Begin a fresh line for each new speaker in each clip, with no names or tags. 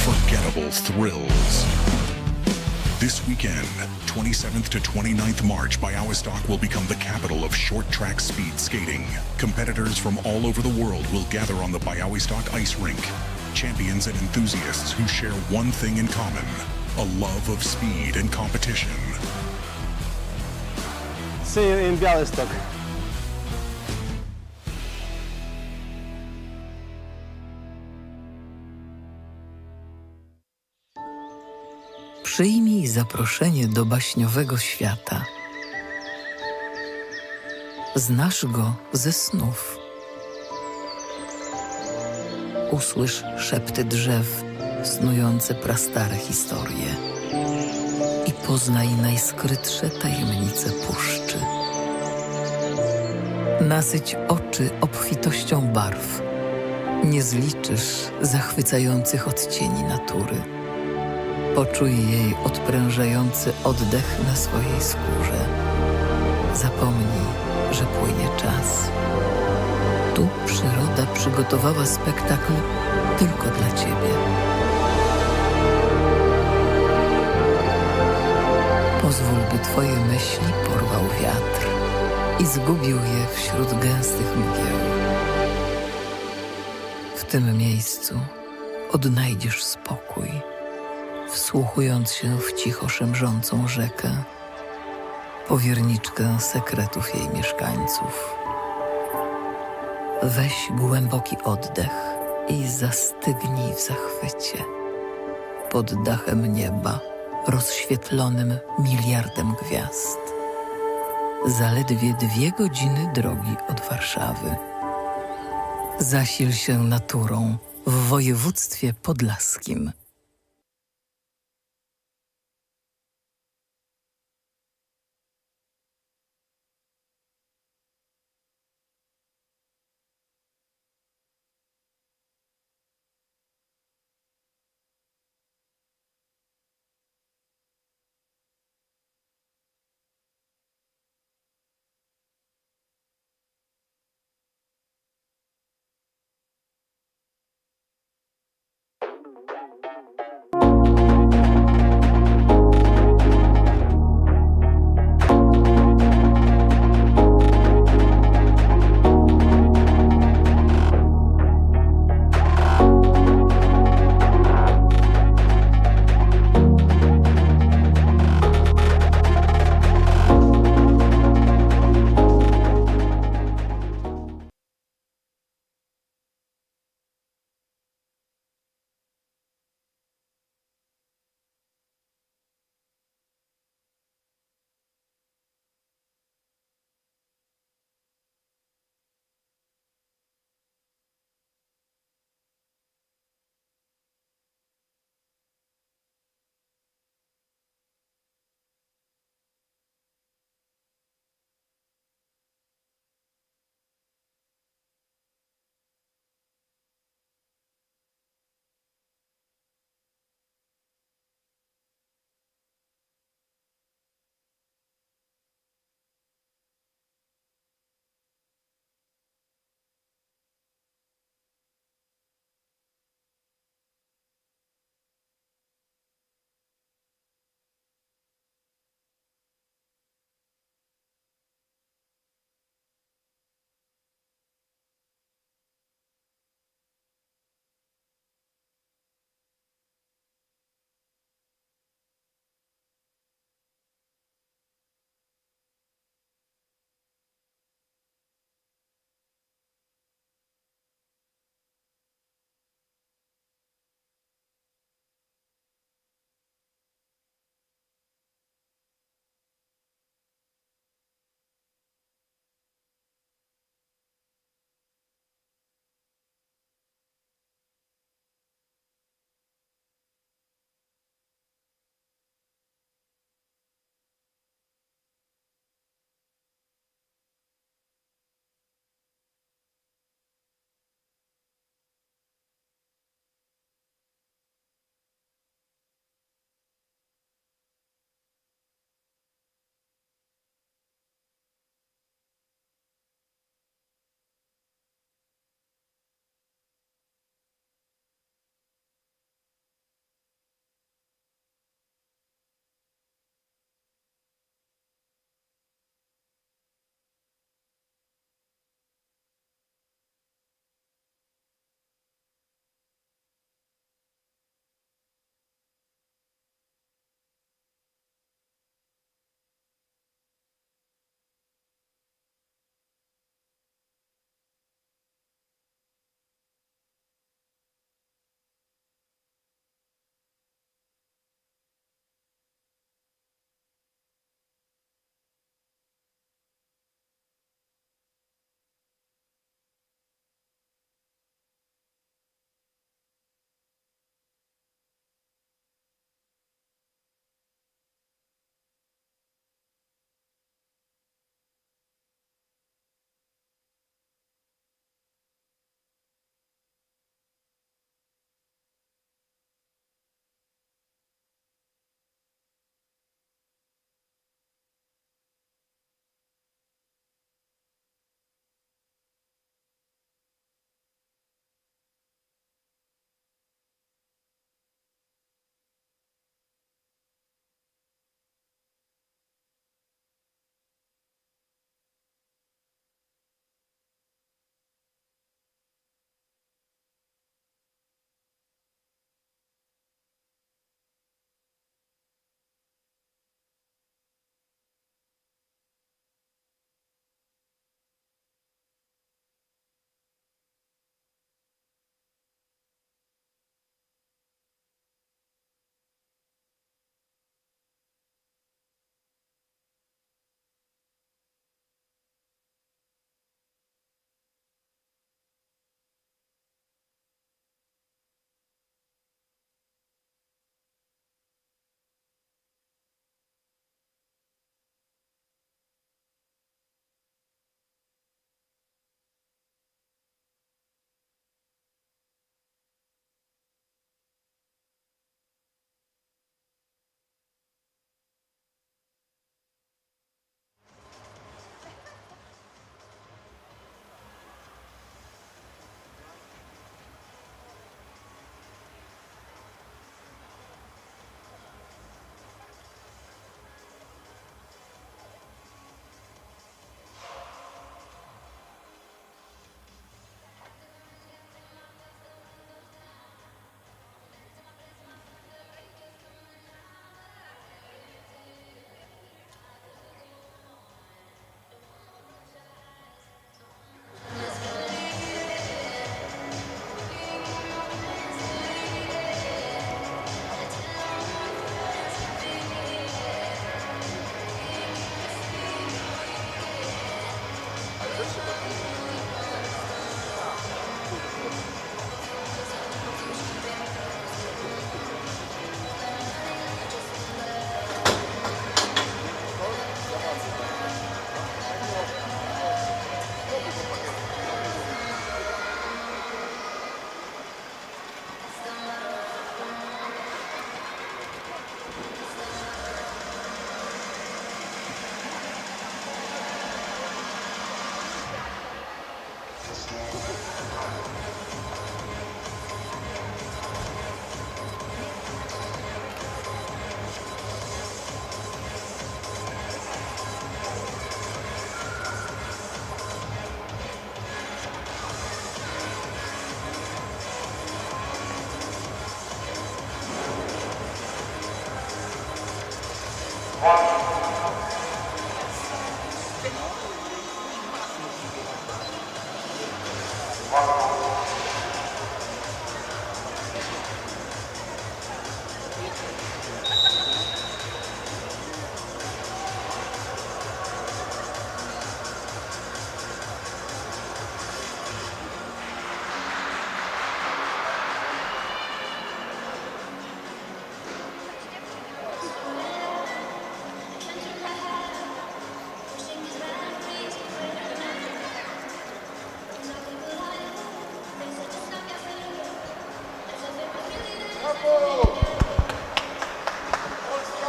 unforgettable thrills. This weekend, 27th to 29th March, Bialystok will become the capital of short-track speed skating. Competitors from all over the world will gather on the Bialystok ice rink. Champions and enthusiasts who share one thing in common, a love of speed and competition.
See you in Bialystok.
Przyjmij zaproszenie do baśniowego świata. Znasz go ze snów. Usłysz szepty drzew, snujące prastare historie. I poznaj najskrytsze tajemnice puszczy. Nasyć oczy obfitością barw. Nie zliczysz zachwycających odcieni natury. Poczuj jej odprężający oddech na swojej skórze. Zapomnij, że płynie czas. Tu przyroda przygotowała spektakl tylko dla ciebie. Pozwól, by twoje myśli porwał wiatr i zgubił je wśród gęstych mgieł. W tym miejscu odnajdziesz spokój, wsłuchując się w cicho szemrzącą rzekę, powierniczkę sekretów jej mieszkańców. Weź głęboki oddech i zastygnij w zachwycie. Pod dachem nieba, rozświetlonym miliardem gwiazd. Zaledwie 2 godziny drogi od Warszawy. Zasil się naturą w województwie podlaskim.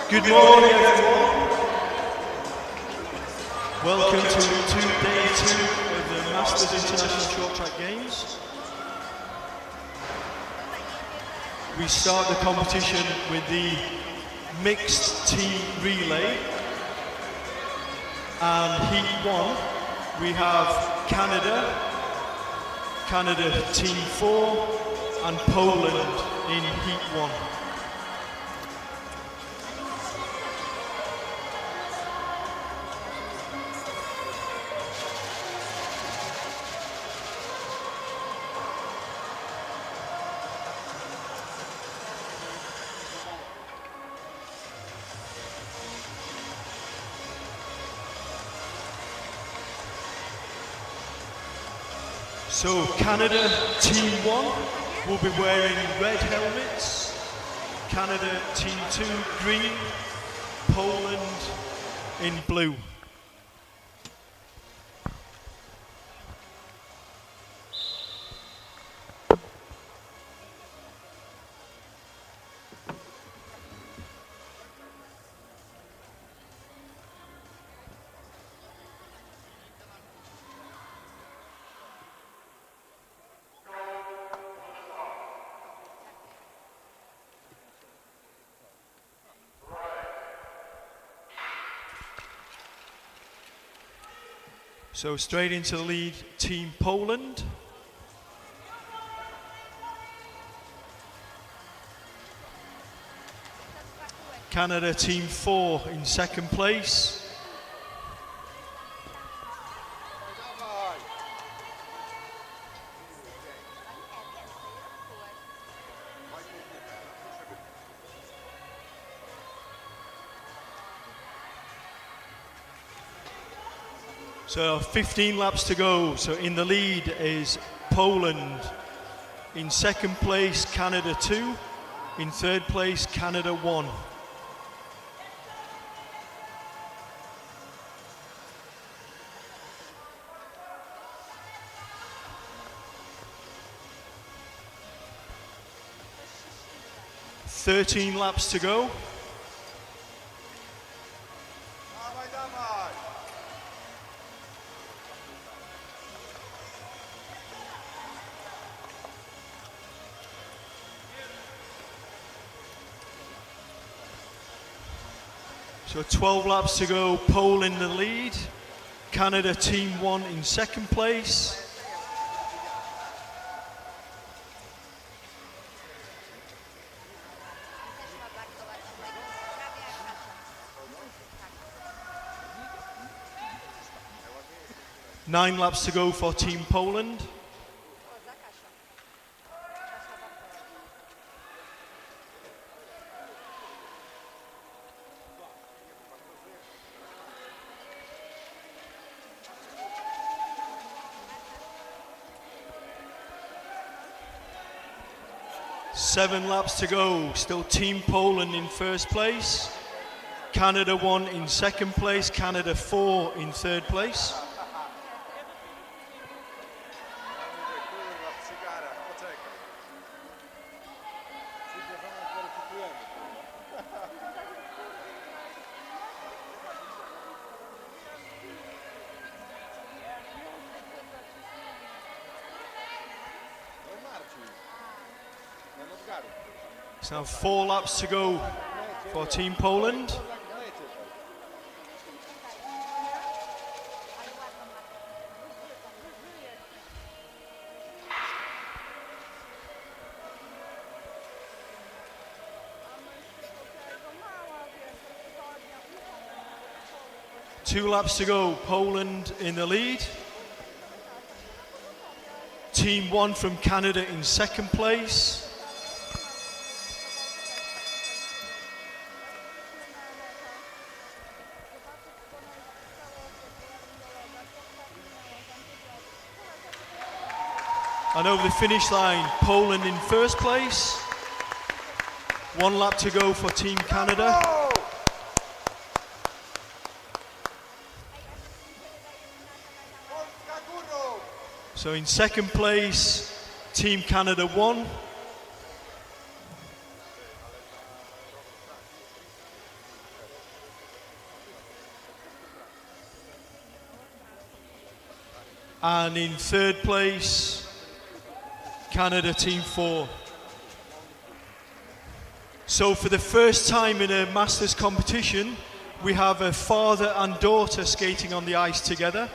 Good morning, everyone. Welcome to day 2 of the Masters International Short Track Games. We start the competition with the mixed team relay. And heat 1, we have Canada team 4, and Poland in heat 1. So Canada Team 1 will be wearing red helmets, Canada Team 2 green, Poland in blue. So straight into the lead, Team Poland. Canada Team 4 in second place. So 15 laps to go. So in the lead is Poland. In second place, Canada 2. In third place, Canada 1. "13 laps to go. So 12 laps to go, Poland in the lead, Canada Team 1 in second place. Nine laps to go for Team Poland. Seven laps to go, still Team Poland in first place, Canada 1 in second place, Canada 4 in third place. So 4 laps to go for Team Poland. 2 laps to go, Poland in the lead. Team 1 from Canada in second place. And over the finish line, Poland in first place. 1 lap to go for Team Canada. So in second place, Team Canada 1. And in third place, Canada Team 4. So for the first time in a Masters competition, we have a father and daughter skating on the ice together.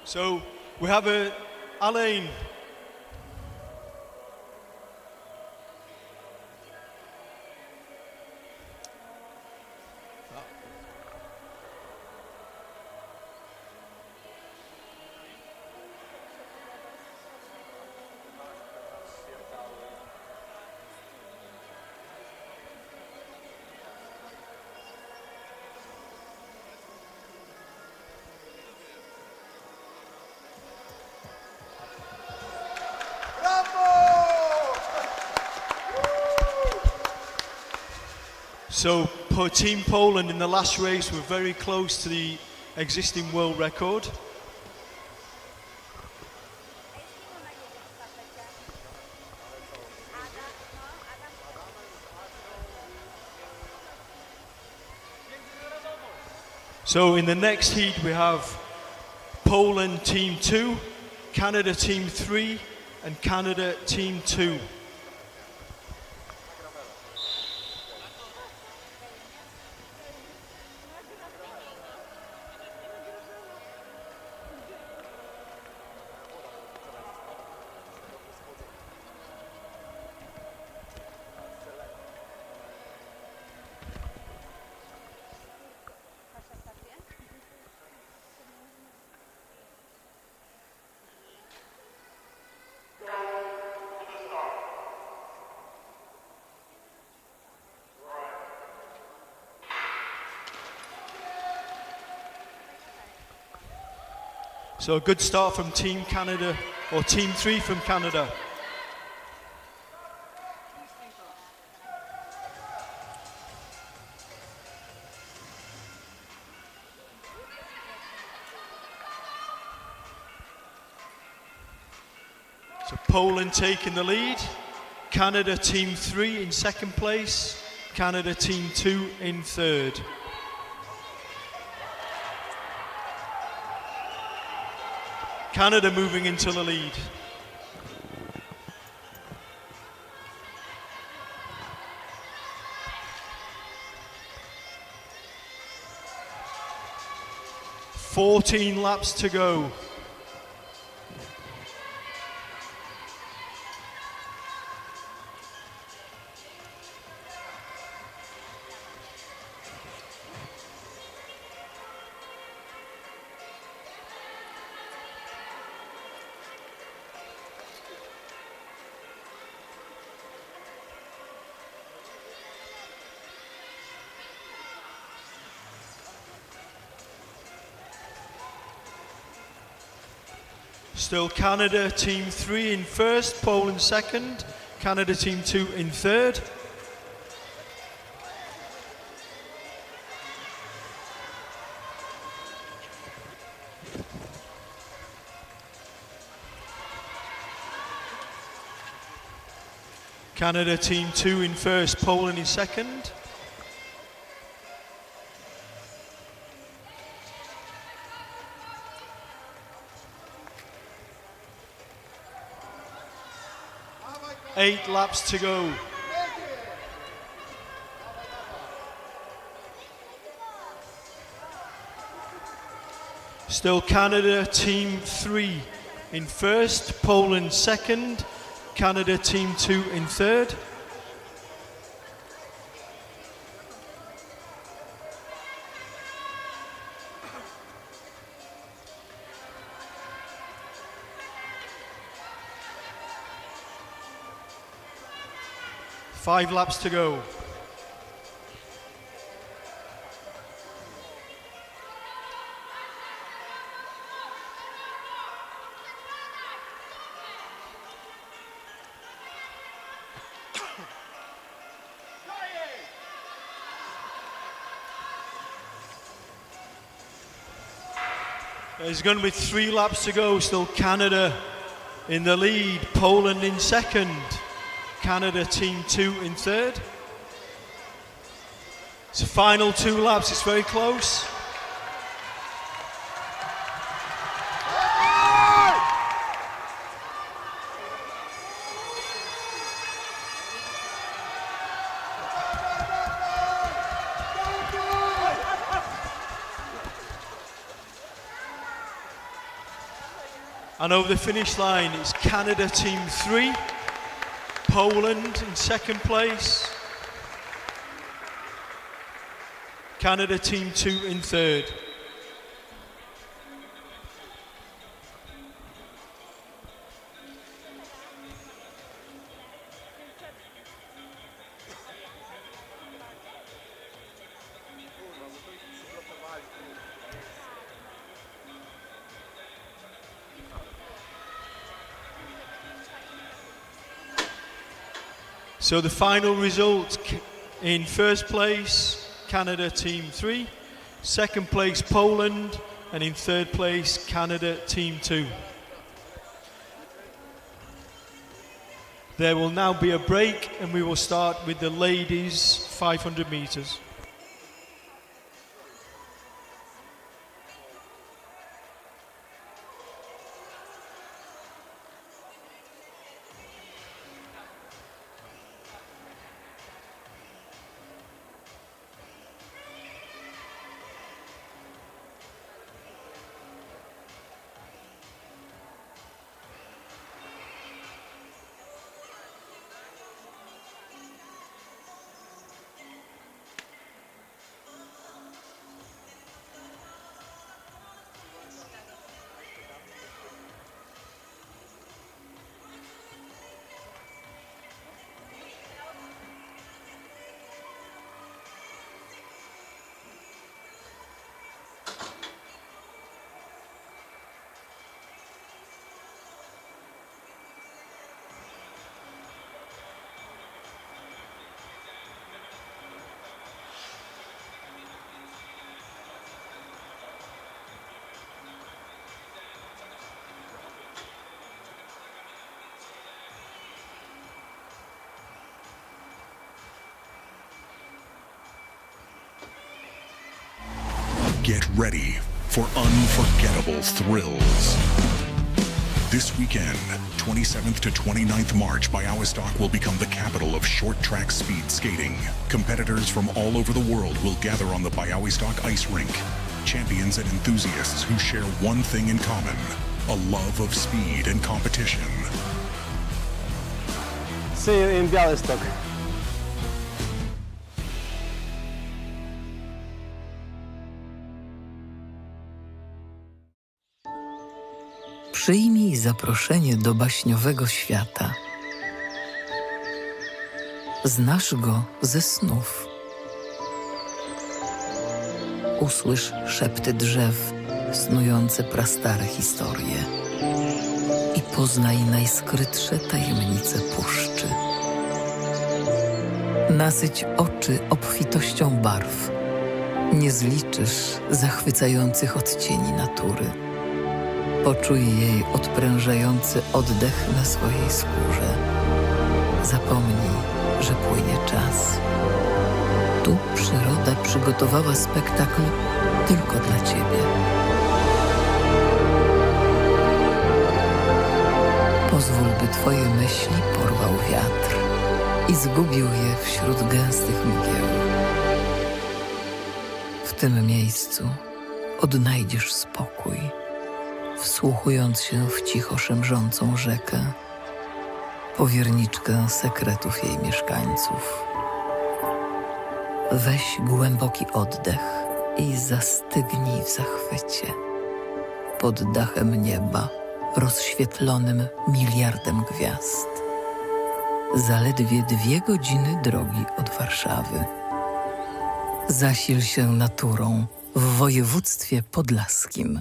So we have Alain. So Team Poland in the last race were very close to the existing world record. So in the next heat we have Poland Team 2, Canada Team 3 and Canada Team 2. So a good start from Team Canada, or Team 3 from Canada. So Poland taking the lead, Canada Team 3 in second place, Canada Team 2 in third. Canada moving into the lead. "14 laps to go." Still Canada Team 3 in first, Poland second, Canada Team 2 in third. Canada Team 2 in first, Poland in second. Eight laps to go. Still Canada team 3 in first, Poland second, Canada team 2 in third. Five laps to go. There's going to be 3 laps to go. Still Canada in the lead, Poland in second, Canada team 2 in third. It's the final 2 laps, it's very close. And over the finish line, it's Canada team 3, Poland in second place, Canada team 2 in third. So the final result, in first place, Canada team 3, second place Poland, and in third place, Canada team 2. There will now be a break and we will start with the ladies 500 meters.
Get ready for unforgettable thrills. This weekend, 27th to 29th March, Bialystok will become the capital of short track speed skating. Competitors from all over the world will gather on the Bialystok ice rink. Champions and enthusiasts who share one thing in common, a love of speed and competition.
See you in Bialystok.
Przyjmij zaproszenie do baśniowego świata. Znasz go ze snów. Usłysz szepty drzew, snujące prastare historie. I poznaj najskrytsze tajemnice puszczy. Nasyć oczy obfitością barw. Nie zliczysz zachwycających odcieni natury. Poczuj jej odprężający oddech na swojej skórze. Zapomnij, że płynie czas. Tu przyroda przygotowała spektakl tylko dla ciebie. Pozwól, by twoje myśli porwał wiatr i zgubił je wśród gęstych mgieł. W tym miejscu odnajdziesz spokój, wsłuchując się w cicho szemrzącą rzekę, powierniczkę sekretów jej mieszkańców. Weź głęboki oddech i zastygnij w zachwycie. Pod dachem nieba, rozświetlonym miliardem gwiazd. Zaledwie 2 godziny drogi od Warszawy. Zasil się naturą w województwie podlaskim.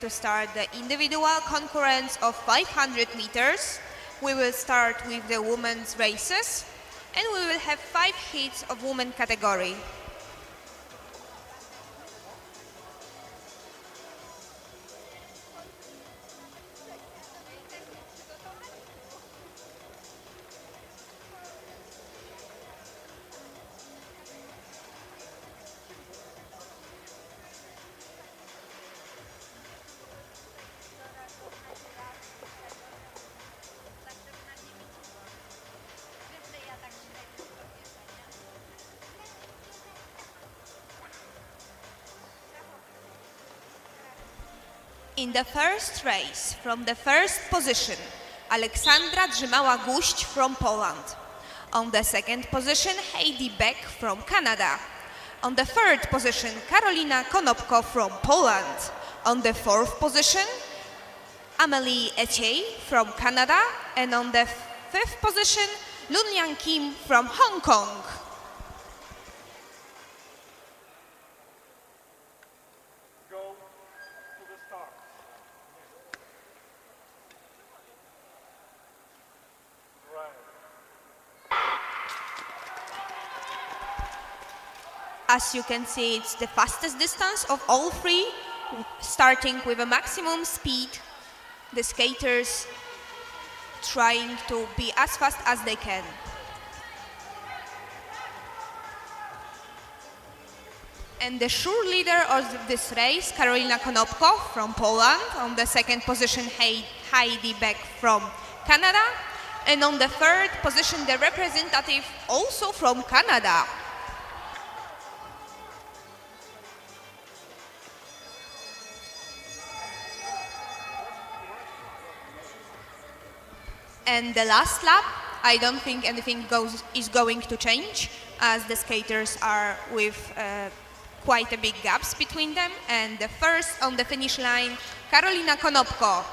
to start the individual concurrence of 500 meters. We will start with the women's races, and we will have 5 heats of women category. In the first race, from the first position, Aleksandra Drzymała-Guść from Poland. On the second position, Heidi Beck from Canada. On the third position, Karolina Konopko from Poland. On the fourth position, Amelie Etier from Canada. And on the fifth position, Lunliang Kim from Hong Kong. As you can see, it's the fastest distance of all 3, starting with a maximum speed. The skaters trying to be as fast as they can. And the sure leader of this race, Karolina Konopko from Poland. On the second position, Heidi Beck from Canada. And on the third position, the representative also from Canada. And the last lap, I don't think anything is going to change, as the skaters are with quite a big gaps between them. And the first on the finish line, Karolina Konopko.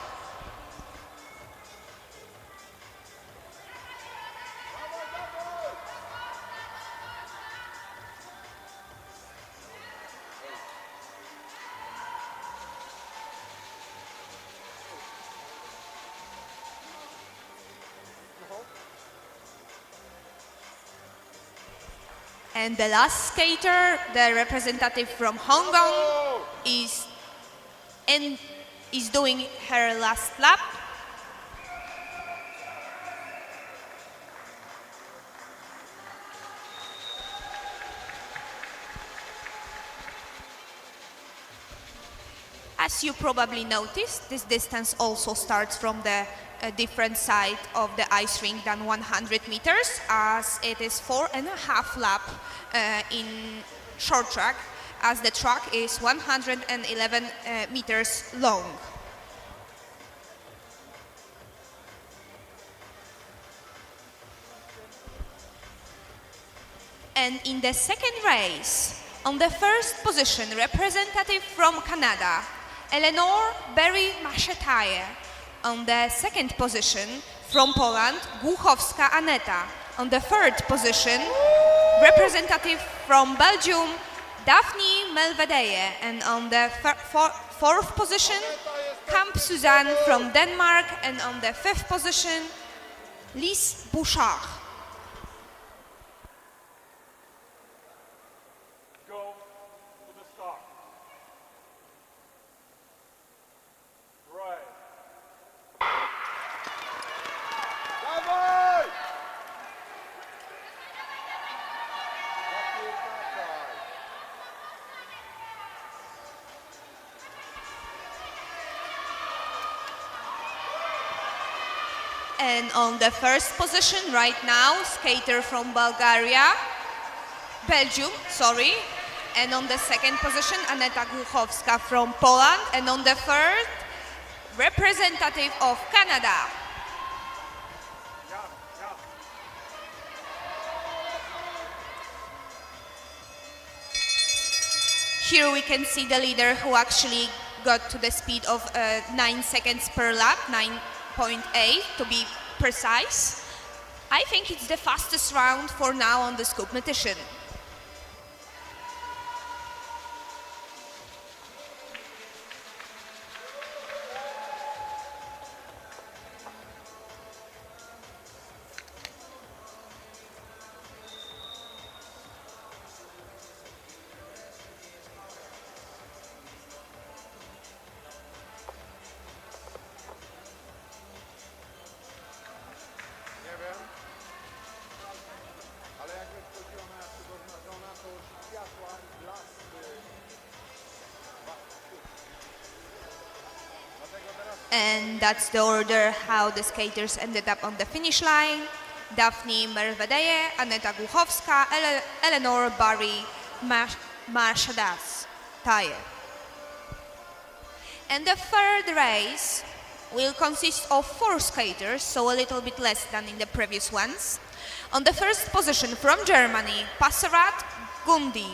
And the last skater, the representative from Hong Kong, is doing her last lap. As you probably noticed, this distance also starts from the different side of the ice rink than 100 meters, as it is 4.5 lap in short track, as the track is 111 meters long. And in the second race, on the first position, representative from Canada, Eleanor Berry-Maszetaje. On the second position, from Poland, Głuchowska Aneta. On the third position, representative from Belgium, Daphne Melvedeje. And on the fourth position, Camp Suzanne from Denmark. And on the fifth position, Lise Bouchard. And on the first position right now, skater from Belgium. And on the second position, Aneta Głuchowska from Poland. And on the third, representative of Canada. Here we can see the leader who actually got to the speed of 9 seconds per lap, 9.8 to be precise. I think it's the fastest round for now on this competition. And that's the order how the skaters ended up on the finish line. Daphne Mervedeje, Aneta Głuchowska, Eleanor Barry Taje. And the third race will consist of 4 skaters, so a little bit less than in the previous ones. On the first position from Germany, Passerat Gundi.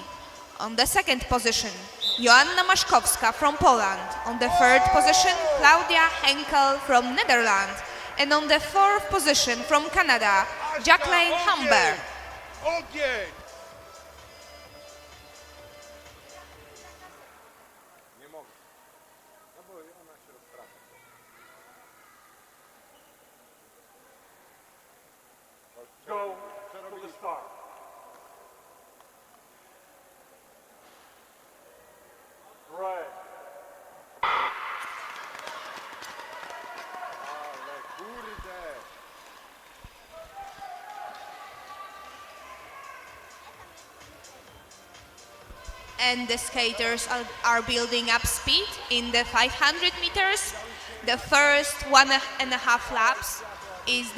On the second position, Joanna Maszkowska from Poland. On the third position, Claudia Henkel from Netherlands. And on the fourth position from Canada, Jacqueline Humber.
Okay. Nie mogę. No bo ona się rozprawi. Go for the start. Right. Ale kurde.
And the skaters are building up speed in the 500 meters. The first 1.5 laps is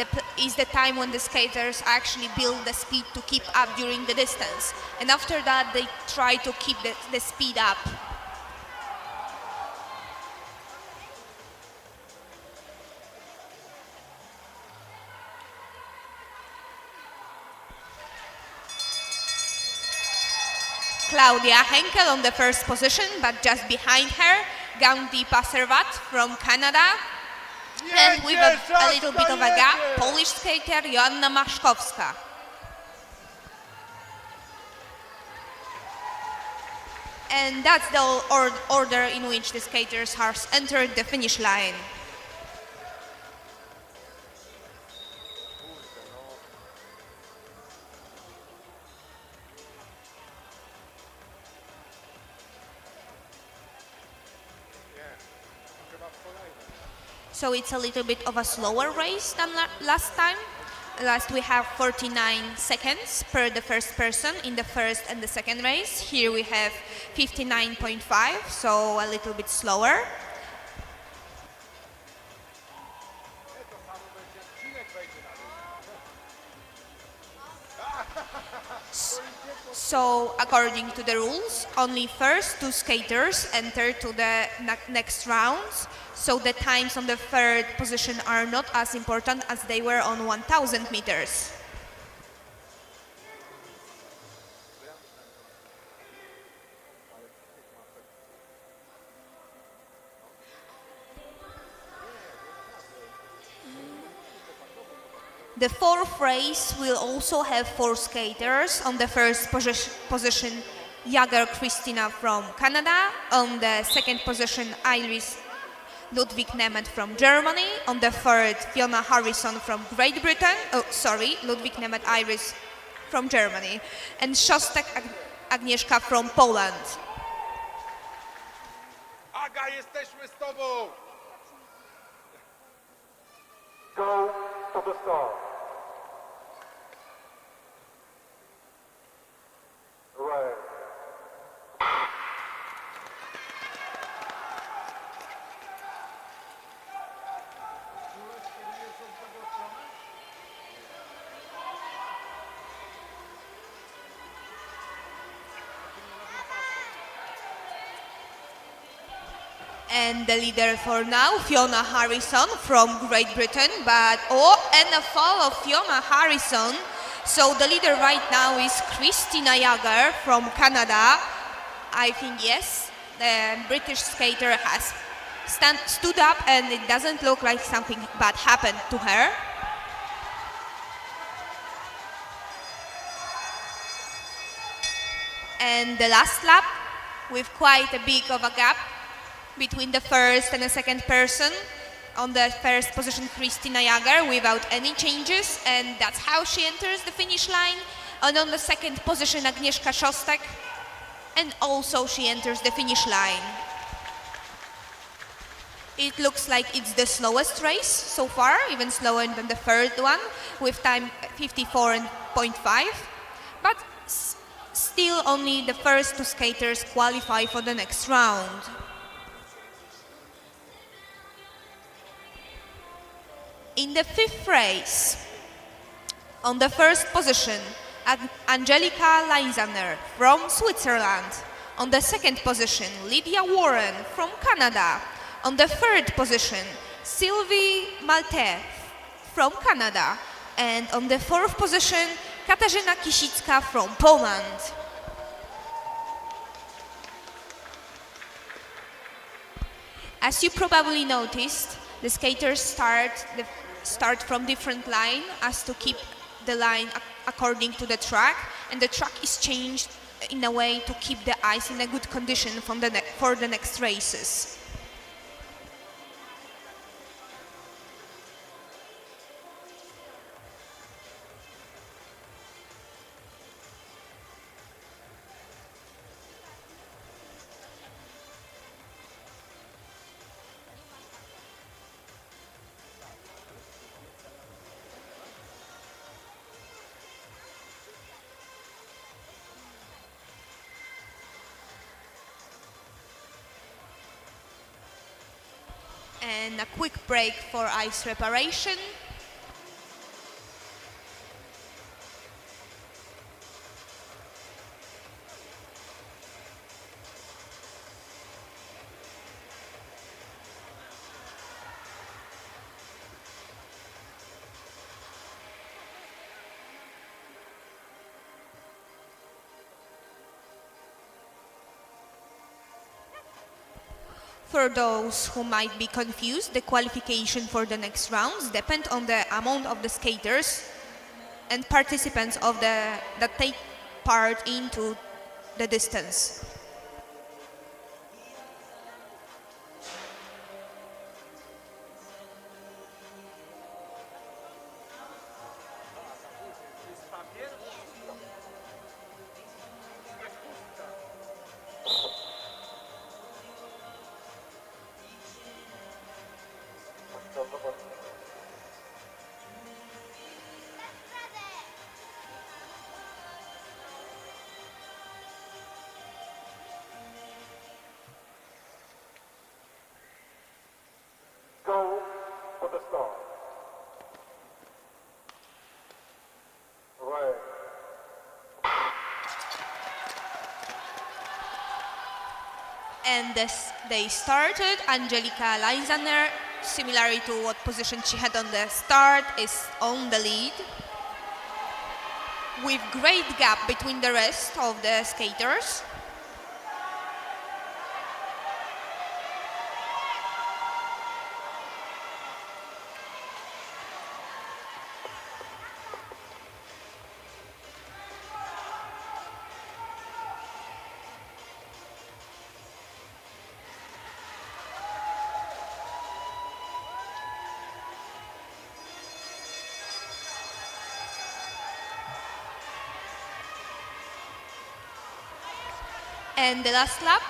the time when the skaters actually build the speed to keep up during the distance. And after that, they try to keep the speed up. Claudia Henkel on the first position, but just behind her, Gaundi Passervat from Canada. And with a little bit of a gap, Polish skater Joanna Maszkowska. And that's the order in which the skaters have entered the finish line. So it's a little bit of a slower race than last time. Last we have 49 seconds per the first person in the first and the second race. Here we have 59.5, so a little bit slower. So according to the rules, only first 2 skaters enter to the next rounds. So the times on the third position are not as important as they were on 1,000 meters. The fourth race will also have 4 skaters. On the first position, Jager Christina from Canada. On the second position, Iris Ludwig Nemeth from Germany. On the third, Fiona Harrison from Great Britain. Ludwig Nemeth Iris from Germany. And Szostek Agnieszka from Poland.
Aga, jesteśmy z tobą!
Go to the start. Right.
And the leader for now, Fiona Harrison from Great Britain, and a fall of Fiona Harrison. So the leader right now is Christina Jager from Canada. I think yes, the British skater has stood up and it doesn't look like something bad happened to her. And the last lap, with quite a big of a gap between the first and the second person. On the first position, Christina Jager without any changes, and that's how she enters the finish line. And on the second position, Agnieszka Szostek, and also she enters the finish line. It looks like it's the slowest race so far, even slower than the third one, with time 54.5. But still only the first 2 skaters qualify for the next round. In the fifth race, on the first position, Angelika Leinsaner from Switzerland. On the second position, Lydia Warren from Canada. On the third position, Sylvie Malte from Canada. And on the fourth position, Katarzyna Kisicka from Poland. As you probably noticed, the skaters start from different line as to keep the line according to the track, and the track is changed in a way to keep the ice in a good condition for the next races. And a quick break for ice preparation. For those who might be confused, the qualification for the next rounds depend on the amount of the skaters and participants that take part into the distance.
Go for the start. Right.
And they started. Angelika Leinsaner, similarly to what position she had on the start, is on the lead, with great gap between the rest of the skaters. And the last lap,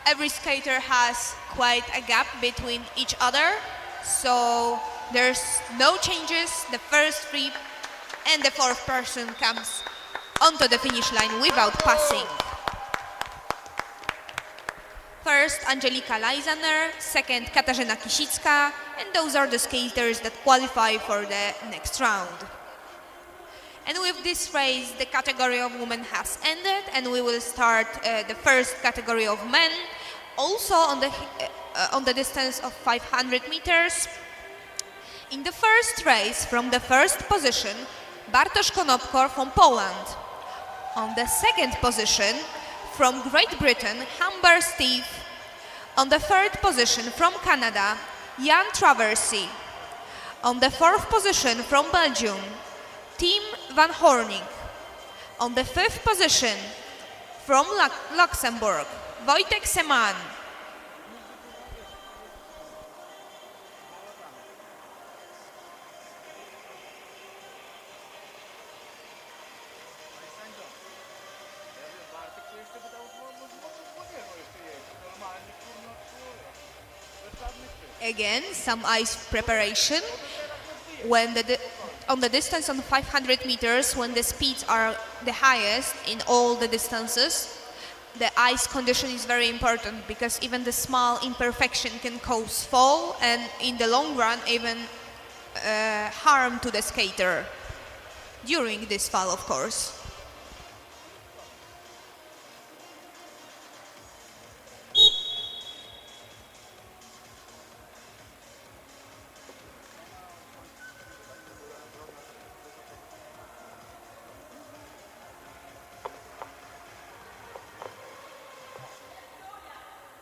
every skater has quite a gap between each other, so there's no changes. The first three and the fourth person comes onto the finish line without passing. First, Angelika Leinsaner, second, Katarzyna Kisicka, and those are the skaters that qualify for the next round. And with this race, the category of women has ended, and we will start the first category of men, also on the distance of 500 meters. In the first race, from the first position, Bartosz Konopko from Poland. On the second position, from Great Britain, Humber Steve. On the third position, from Canada, Jan Traversy. On the fourth position, from Belgium, Tim van Horning. On the fifth position, from Luxembourg, Wojtek Seman. Again, some ice preparation. When on the distance on 500 meters, when the speeds are the highest in all the distances, the ice condition is very important, because even the small imperfection can cause fall, and in the long run even harm to the skater during this fall, of course.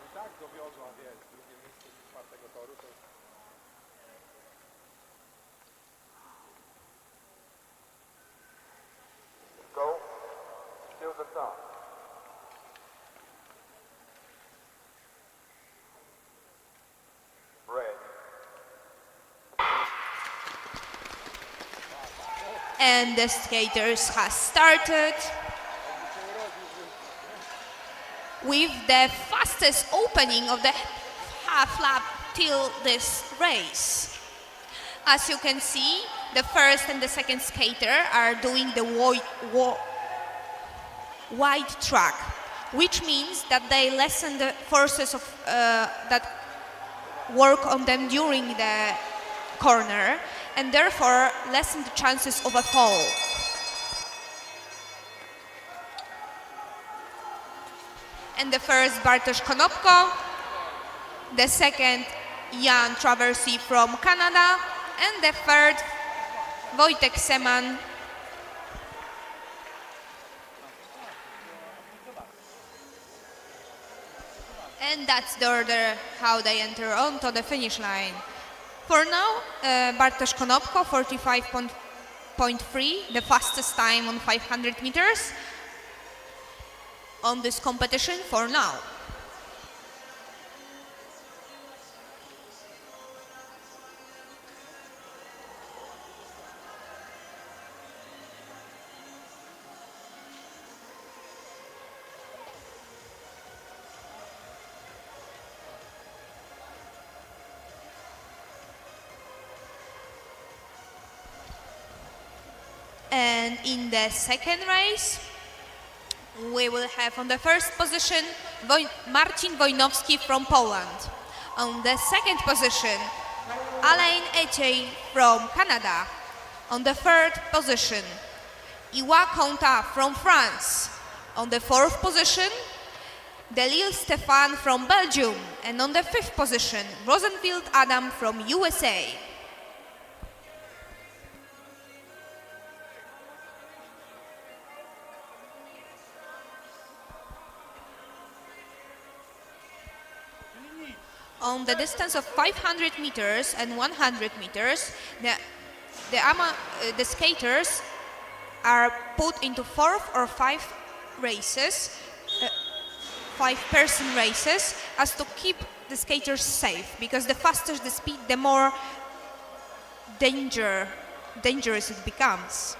I tak dowiozła, wiesz, drugie miejsce z czwartego toru, to
Go till the top. Red.
And the skaters has started with the fastest opening of the half lap till this race. As you can see, the first and the second skater are doing the wide track, which means that they lessen the forces of that work on them during the corner, and therefore lessen the chances of a fall. And the first Bartosz Konopko, the second Jan Traversy from Canada, and the third Wojtek Seman. And that's the order how they enter onto the finish line. For now, Bartosz Konopko, 45.3, the fastest time on 500 meters on this competition for now. And in the second race, we will have on the first position Marcin Wojnowski from Poland. On the second position, Alain Etienne from Canada. On the third position, Iwa Konta from France. On the fourth position, Delil Stefan from Belgium. And on the fifth position, Rosenfield Adam from USA. On the distance of 500 meters and 100 meters, the skaters are put into 4 or 5 races, 5-person races, as to keep the skaters safe. Because the faster the speed, the more dangerous it becomes.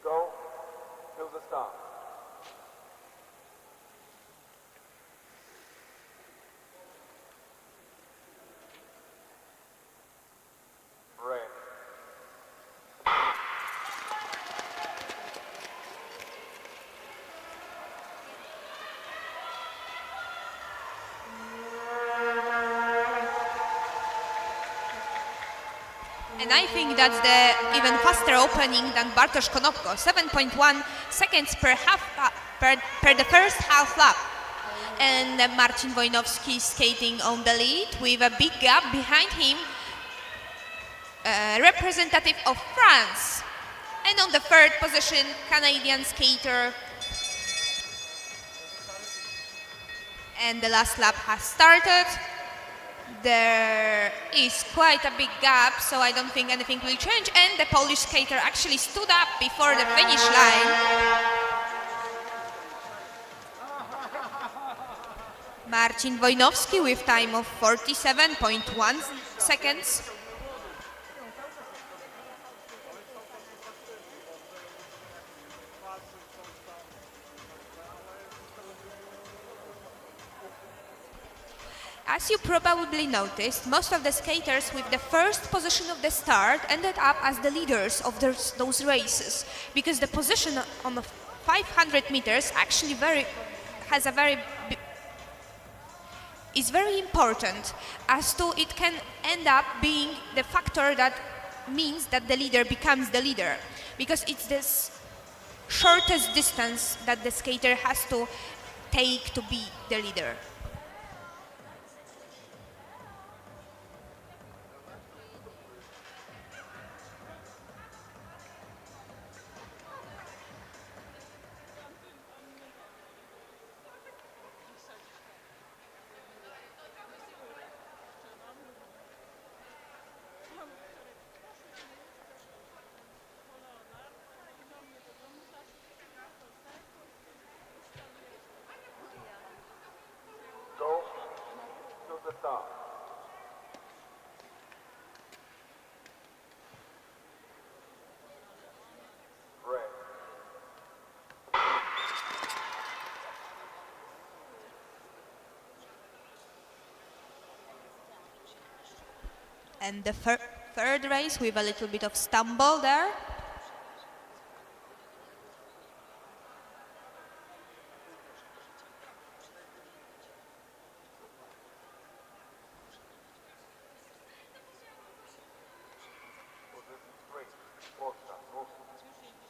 Go till the stop. Red.
And I think that's the even faster opening than Bartosz Konopko, 7.1 seconds per the first half lap. And Marcin Wojnowski skating on the lead with a big gap behind him, representative of France. And on the third position, Canadian skater. And the last lap has started. There is quite a big gap, so I don't think anything will change. And the Polish skater actually stood up before the finish line. Marcin Wojnowski with time of 47.1 seconds. As you probably noticed, most of the skaters with the first position of the start ended up as the leaders of those races, because the position on the 500 meters actually is very important, as to it can end up being the factor that means that the leader becomes the leader, because it's this shortest distance that the skater has to take to be the leader.
Go to the start. Red.
And the third race with a little bit of stumble there.
Position 3. Polska. Move.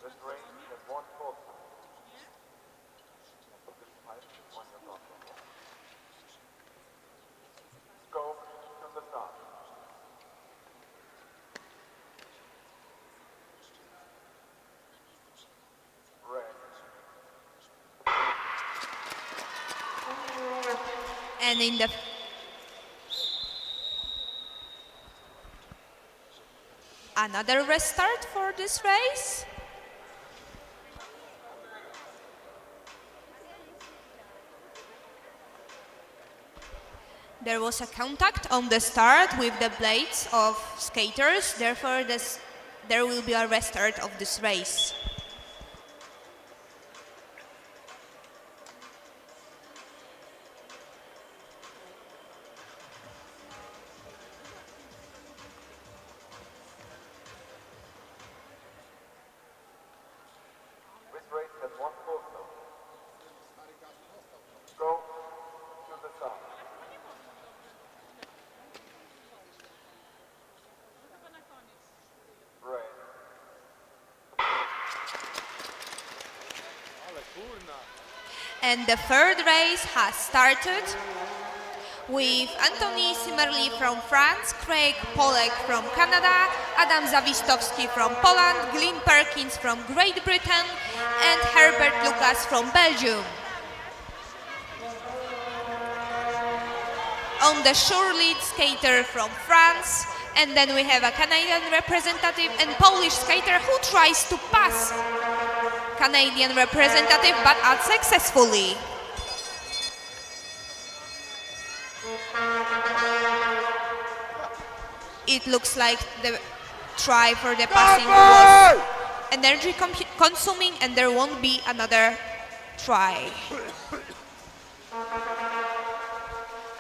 This race has one Polska. Position 5 is one Polska. Go to the start. Red.
And in the another restart for this race. There was a contact on the start with the blades of skaters, therefore there will be a restart of this race.
This race has one Polska. Go to the start. Red.
And the third race has started with Antoni Simmerli from France, Craig Polek from Canada, Adam Zawistowski from Poland, Glyn Perkins from Great Britain, and Herbert Lucas from Belgium. On the shore lead, skater from France, and then we have a Canadian representative and Polish skater who tries to pass Canadian representative but unsuccessfully. It looks like the try for the passing was energy consuming and there won't be another try.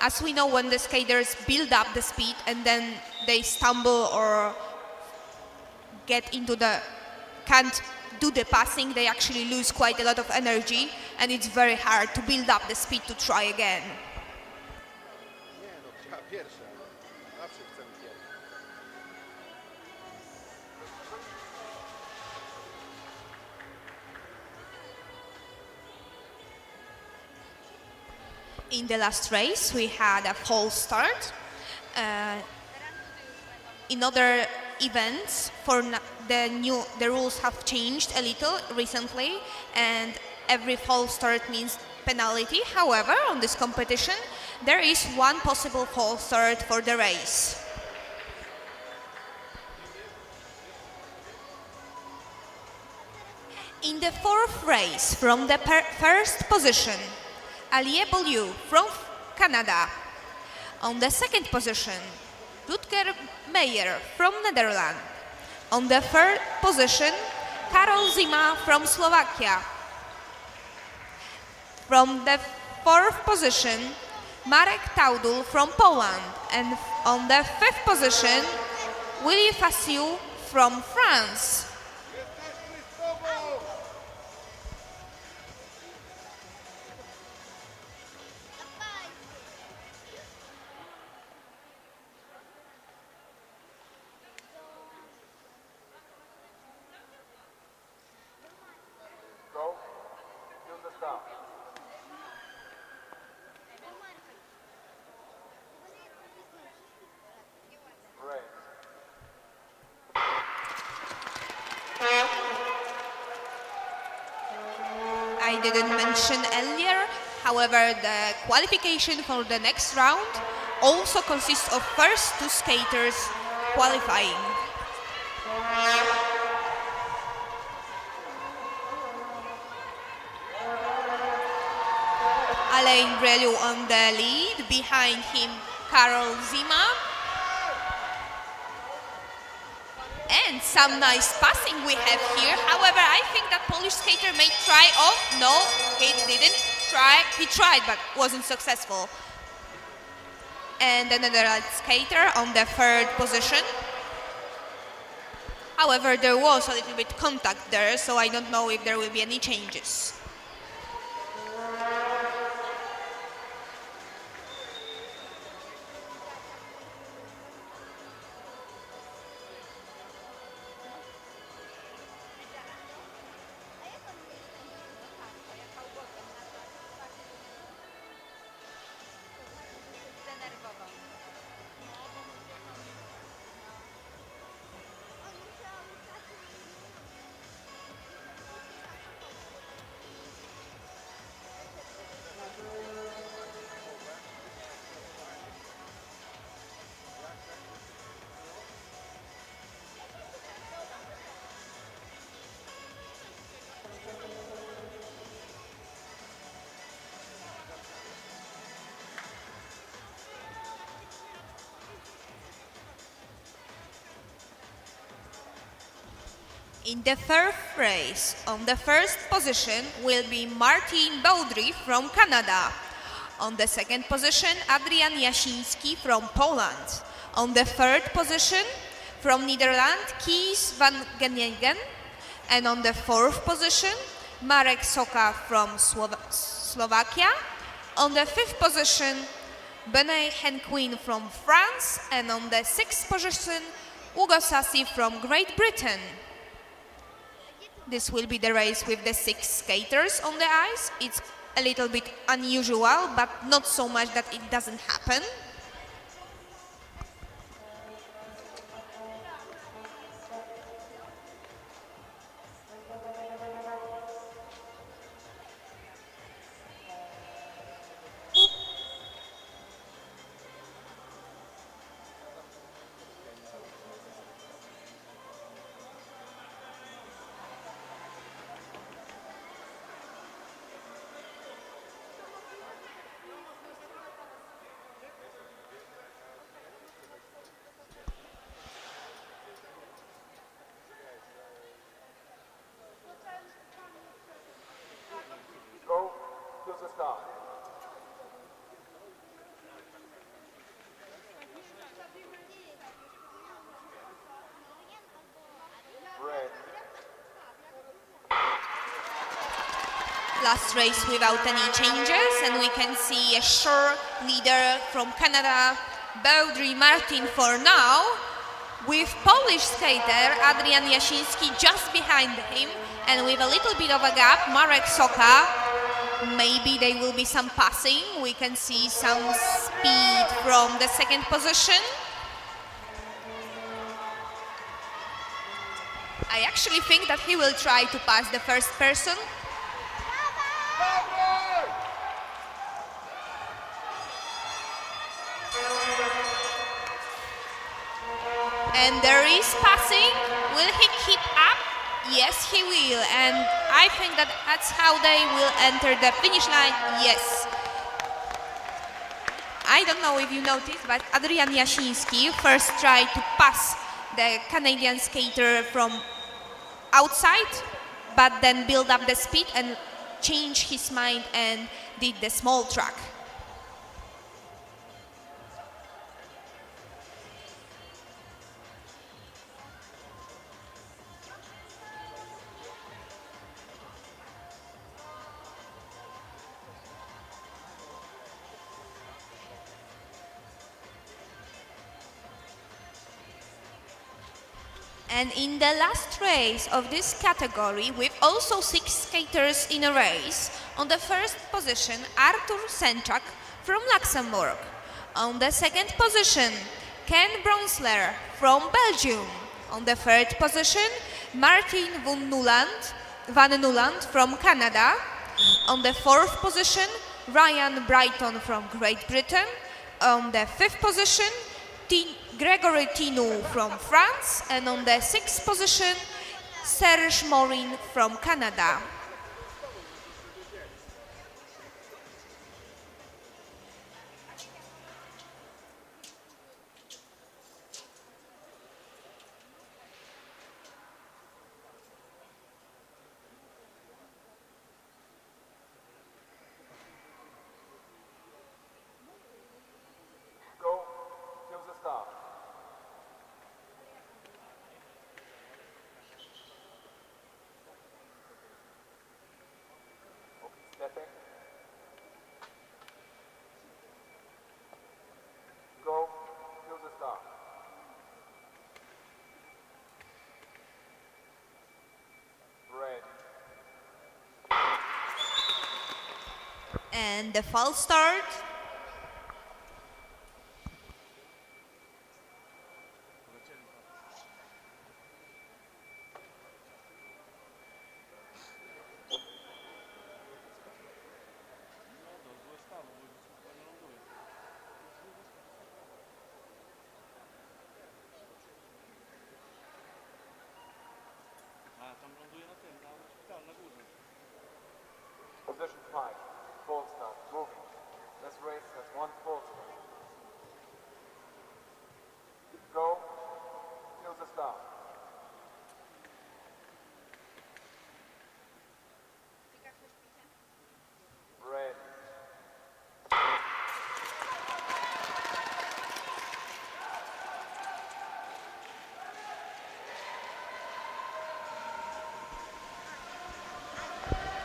As we know, when the skaters build up the speed and then they stumble or can't do the passing, they actually lose quite a lot of energy and it's very hard to build up the speed to try again.
Nie no, ja pierwszy. Zawsze chcę pierwszy.
In the last race, we had a false start. In other events, the rules have changed a little recently, and every false start means penalty. However, on this competition, there is one possible false start for the race. In the fourth race, from the first position, Alie Beaulieu Canada. On the second position, Rutger Meijer from Netherlands. On the third position, Karol Zima from Slovakia. From the fourth position, Marek Taudul from Poland. And on the fifth position, Willy Fassiu from France.
Go. Use the start. Race.
I didn't mention earlier, however, the qualification for the next round also consists of first two skaters qualifying. Alain Brelu on the lead, behind him Karol Zima. And some nice passing we have here. However, I think that Polish skater may try. Oh, no, he didn't try. He tried, but wasn't successful. And another skater on the third position. However, there was a little bit contact there, so I don't know if there will be any changes. In the third race, on the first position will be Martin Baudry from Canada. On the second position, Adrian Jasiński from Poland. On the third position, from Netherlands, Kees van Genegen. And on the fourth position, Marek Soka from Slovakia. On the fifth position, Benay Henquin from France. And on the sixth position, Ugo Sassi from Great Britain. This will be the race with the 6 skaters on the ice. It's a little bit unusual, but not so much that it doesn't happen.
Go. Use the start. Red.
Last race without any changes, and we can see a sure leader from Canada, Baudry Martin for now, with Polish skater Adrian Jasiński just behind him, and with a little bit of a gap, Marek Soka. Maybe there will be some passing. We can see some speed from the second position. I actually think that he will try to pass the first person. And there is passing. Will he keep up? Yes, he will. And I think that that's how they will enter the finish line. Yes. I don't know if you noticed, but Adrian Jasiński first tried to pass the Canadian skater from outside, but then build up the speed and change his mind and did the small track. And in the last race of this category, with also 6 skaters in a race, on the first position, Artur Senczak from Luxembourg. On the second position, Ken Bronsler from Belgium. On the third position, Martin Van Nuland from Canada. On the fourth position, Ryan Brighton from Great Britain. On the fifth position, Gregory Tinou from France, and on the sixth position, Serge Morin from Canada.
Go. Till the start. Okay, stepping. Go. Till the start. Red.
And the false start.
Position 5. Full start. Moving. This race has 1 full start. Go. Till the start. Red.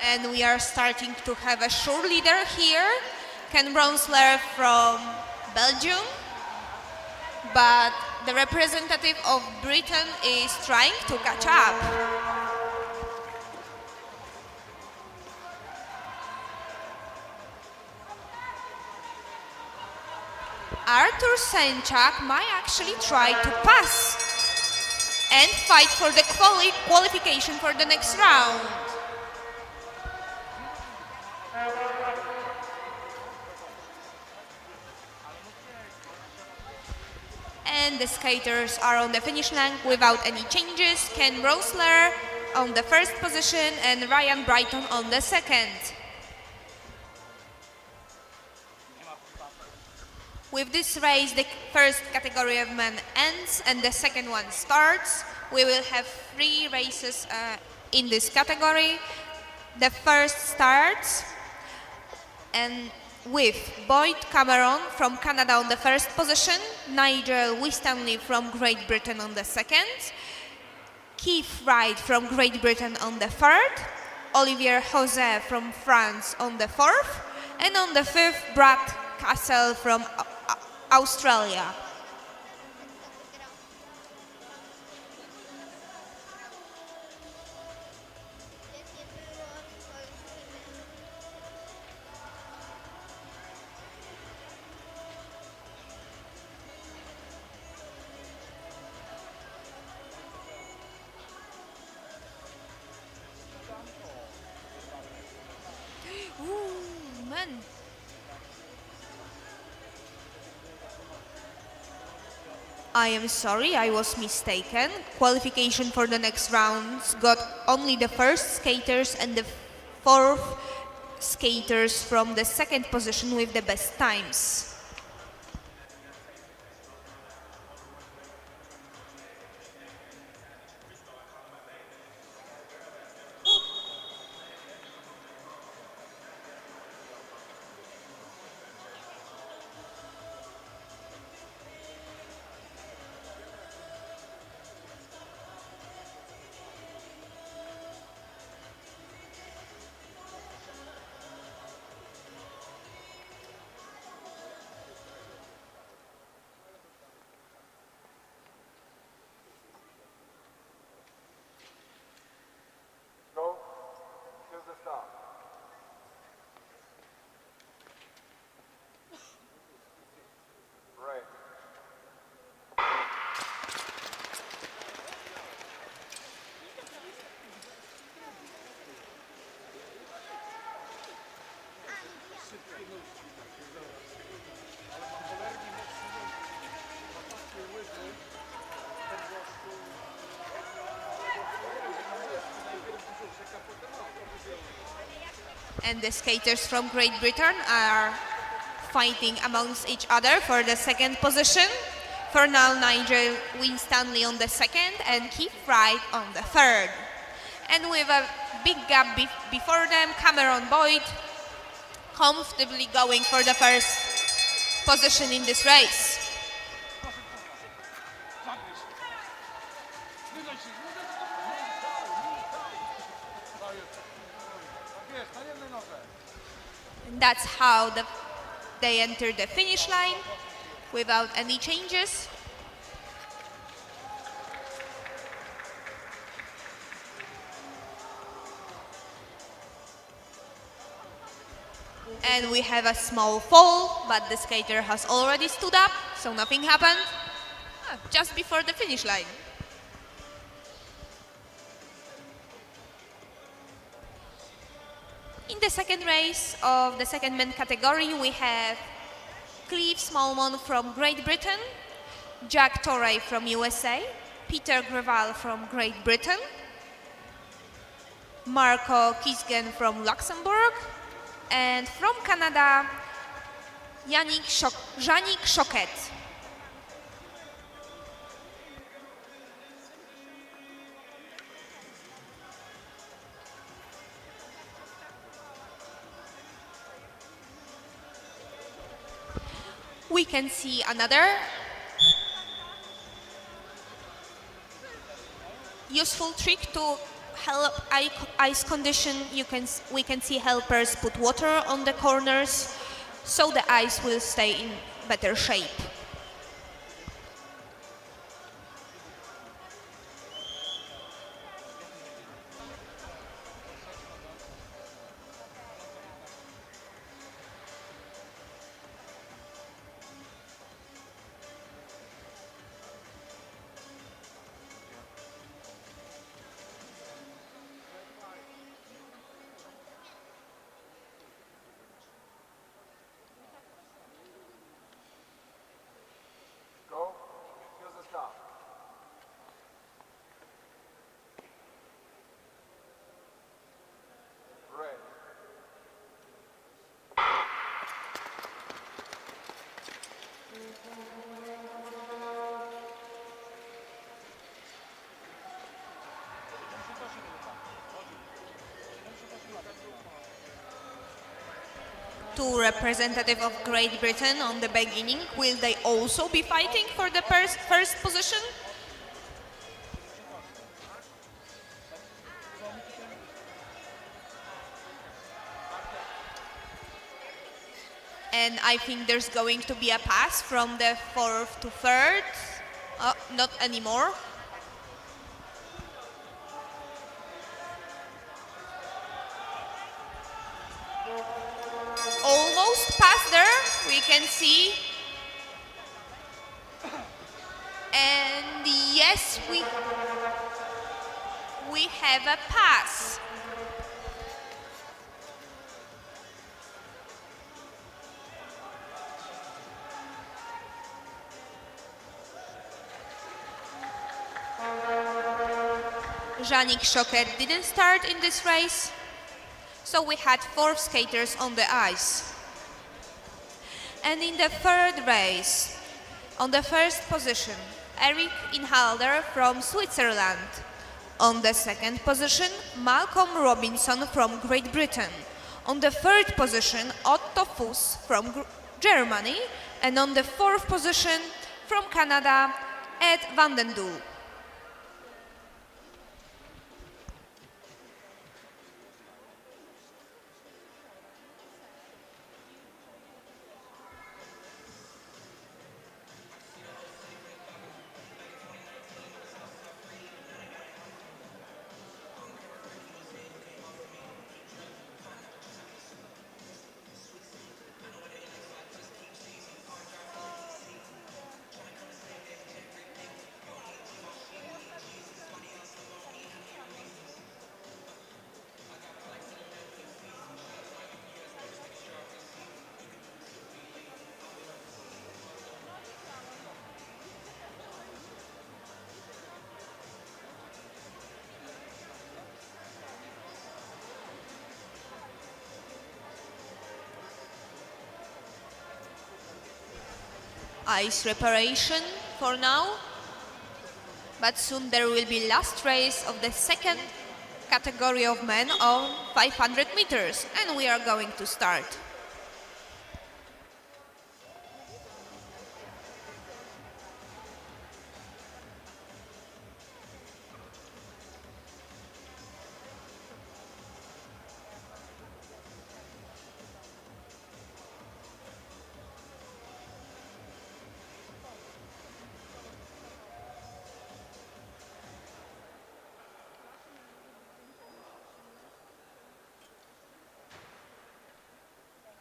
And we are starting to have a sure leader here, Ken Bronsler from Belgium. But the representative of Britain is trying to catch up. Artur Senczak might actually try to pass and fight for the qualification for the next round. And the skaters are on the finish line without any changes. Ken Bronsler on the first position and Ryan Brighton on the second. With this race, the first category of men ends and the second one starts. We will have 3 races in this category. The first starts and with Boyd Cameron from Canada on the first position, Nigel Winstanley from Great Britain on the second, Keith Wright from Great Britain on the third, Olivier José from France on the fourth, and on the fifth, Brad Castle from Australia. Ooh, man. I am sorry, I was mistaken. Qualification for the next rounds got only the first skaters and the fourth skaters from the second position with the best times. And the skaters from Great Britain are fighting amongst each other for the second position. For now, Nigel Winstanley on the second and Keith Wright on the third. And with a big gap before them, Cameron Boyd comfortably going for the first position in this race. And that's how they enter the finish line without any changes. And we have a small fall, but the skater has already stood up, so nothing happened. Just before the finish line. In the second race of the second men category, we have Cleve Smallmon from Great Britain, Jack Torrey from USA, Peter Greval from Great Britain, Marco Kisgen from Luxembourg, and from Canada, Janik Choquet. We can see another useful trick to help ice condition. We can see helpers put water on the corners so the ice will stay in better shape.
Go. Here's the start. Ready.
Two representatives of Great Britain on the beginning. Will they also be fighting for the first position? And I think there's going to be a pass from the fourth to third. Oh, not anymore. Almost past there, we can see. And yes, we have a pass. Janik Choquet didn't start in this race. So we had 4 skaters on the ice. And in the third race, on the first position, Eric Inhalder from Switzerland. On the second position, Malcolm Robinson from Great Britain. On the third position, Otto Fuss from Germany. And on the fourth position, from Canada, Ed Vandendoel. ice reparation for now. But soon there will be last race of the second category of men on 500 meters, and we are going to start.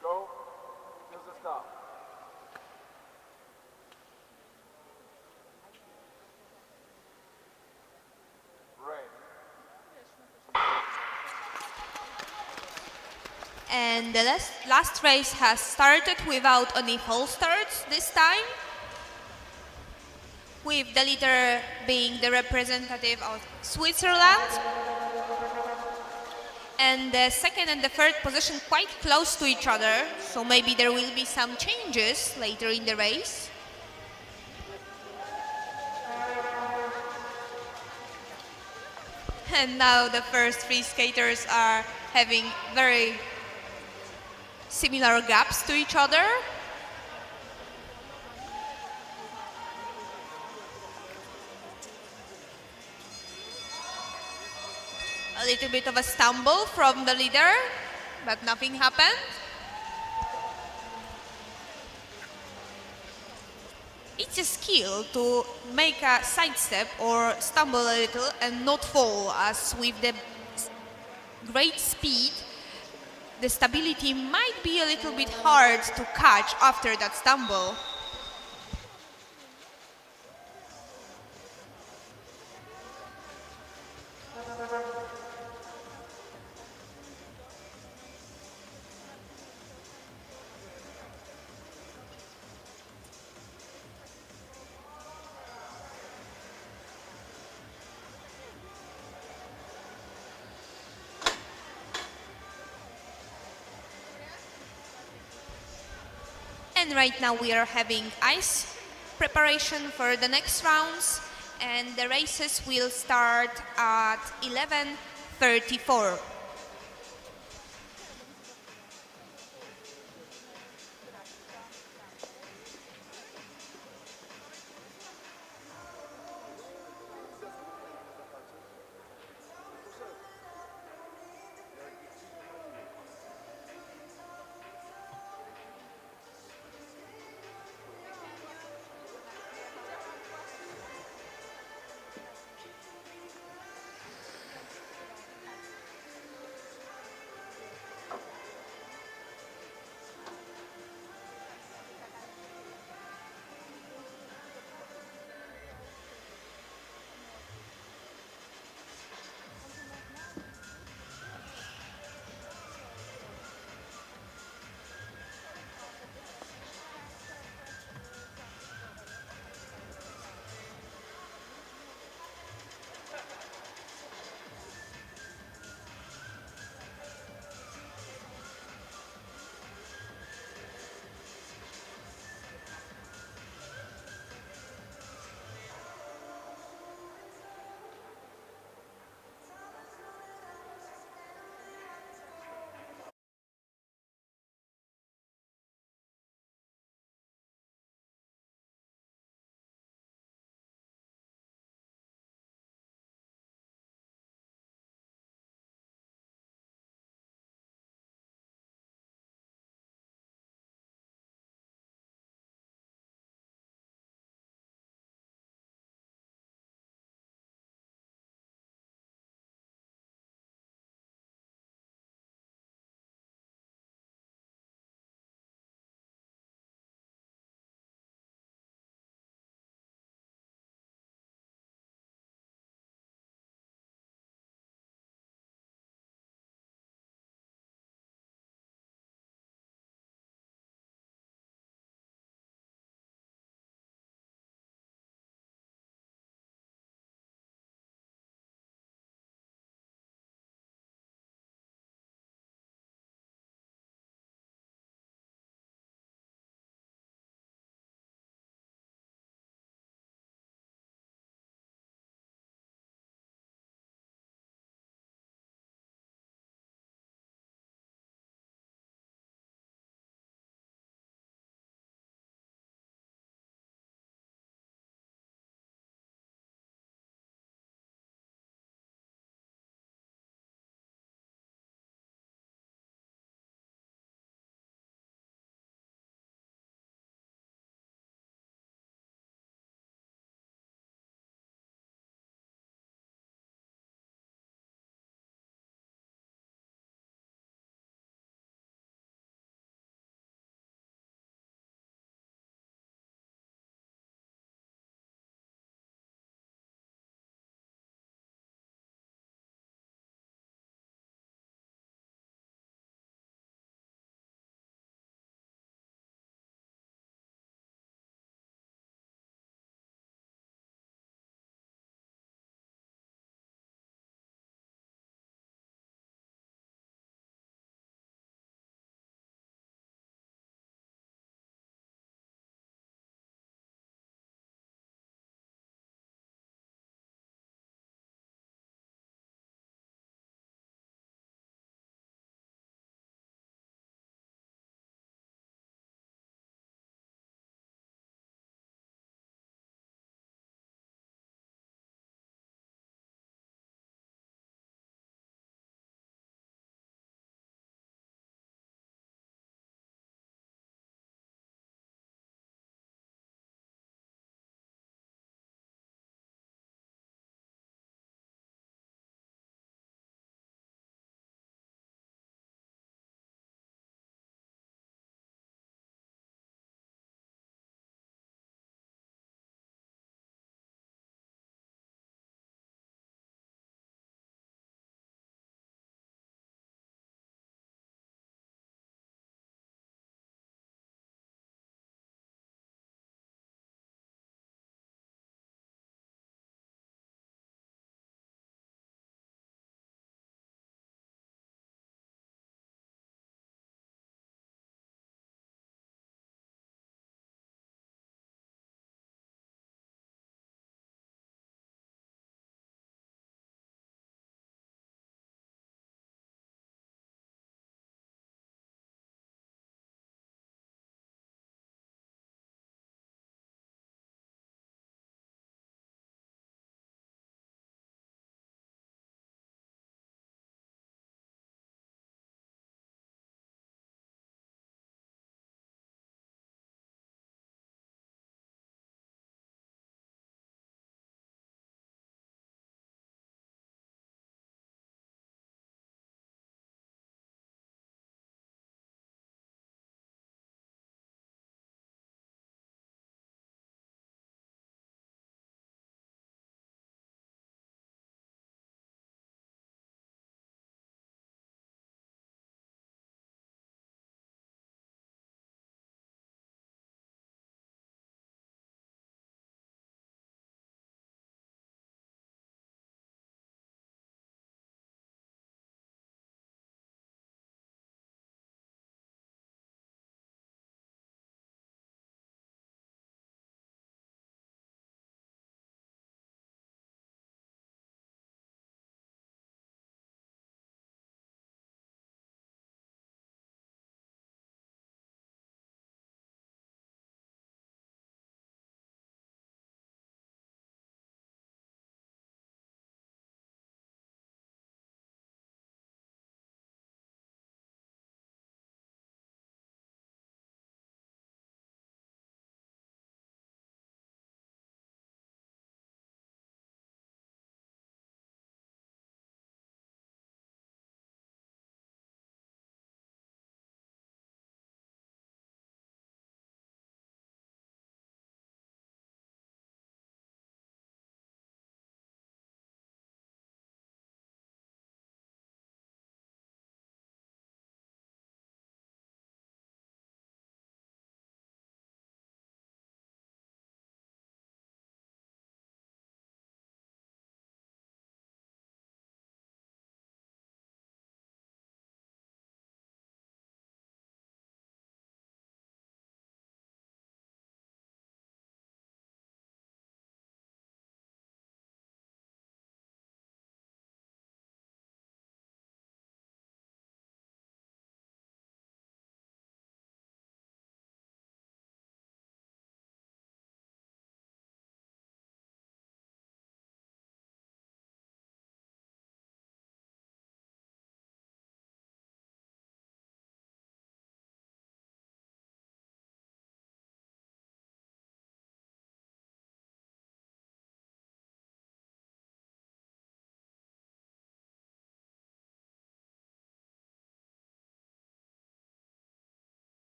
Go. Use the start. Ready.
And the last race has started without any false starts this time, with the leader being the representative of Switzerland, and the second and the third position quite close to each other, so maybe there will be some changes later in the race. And now the first three skaters are having very similar gaps to each other. A little bit of a stumble from the leader, but nothing happened. It's a skill to make a sidestep or stumble a little and not fall, as with the great speed, the stability might be a little bit hard to catch after that stumble. And right now we are having ice preparation for the next rounds, and the races will start at 11:34.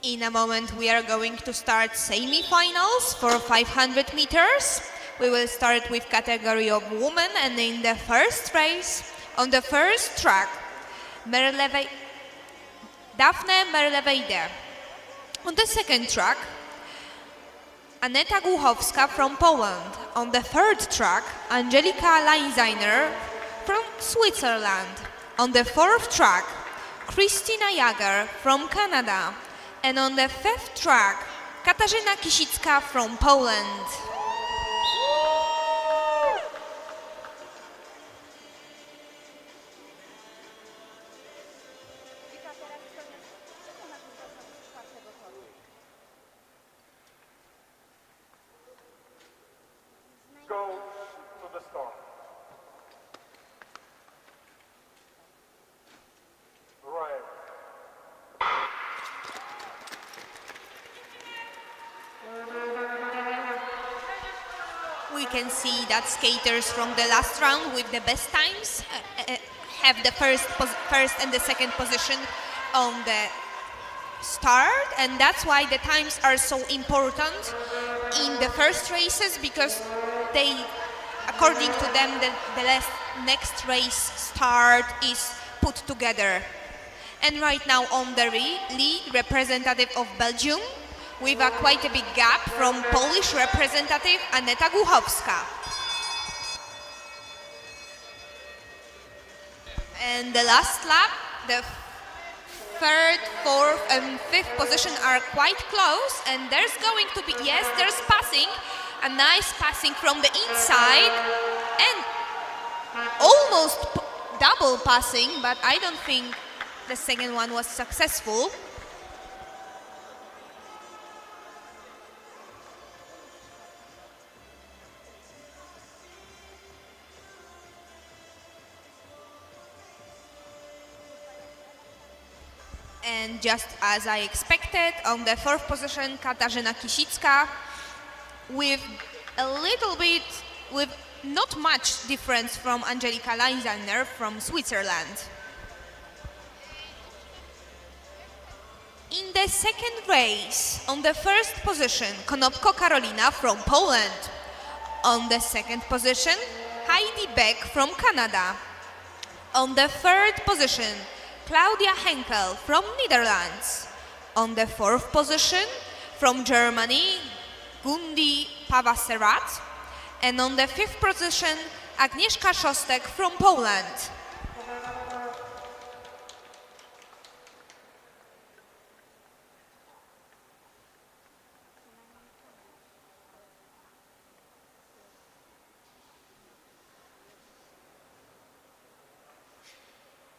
In a moment we are going to start semifinals for 500 meters. We will start with category of women, and in the first race, on the first track, Daphne Merleweide. On the second track, Aneta Głuchowska from Poland. On the third track, Angelika Leinziner from Switzerland. On the fourth track, Krystyna Jager from Canada. And on the fifth track, Katarzyna Kisicka from Poland.
Go to the start. Right.
We can see that skaters from the last round with the best times have the first and the second position on the start, and that's why the times are so important in the first races, because they, according to them, the next race start is put together. And right now on the lead, representative of Belgium, with a quite a big gap from Polish representative Aneta Głuchowska. And the last lap, the third, fourth and fifth position are quite close, and there's going to be, yes, there's passing, a nice passing from the inside, and almost double passing, but I don't think the second one was successful. And just as I expected, on the fourth position, Katarzyna Kisicka, with a little bit, with not much difference from Angelika Leinziner from Switzerland. In the second race, on the first position, Konopko Karolina from Poland. On the second position, Heidi Beck from Canada. On the third position, Claudia Henkel from Netherlands. On the fourth position, from Germany, Gundi Pavaserat. And on the fifth position, Agnieszka Szostek from Poland.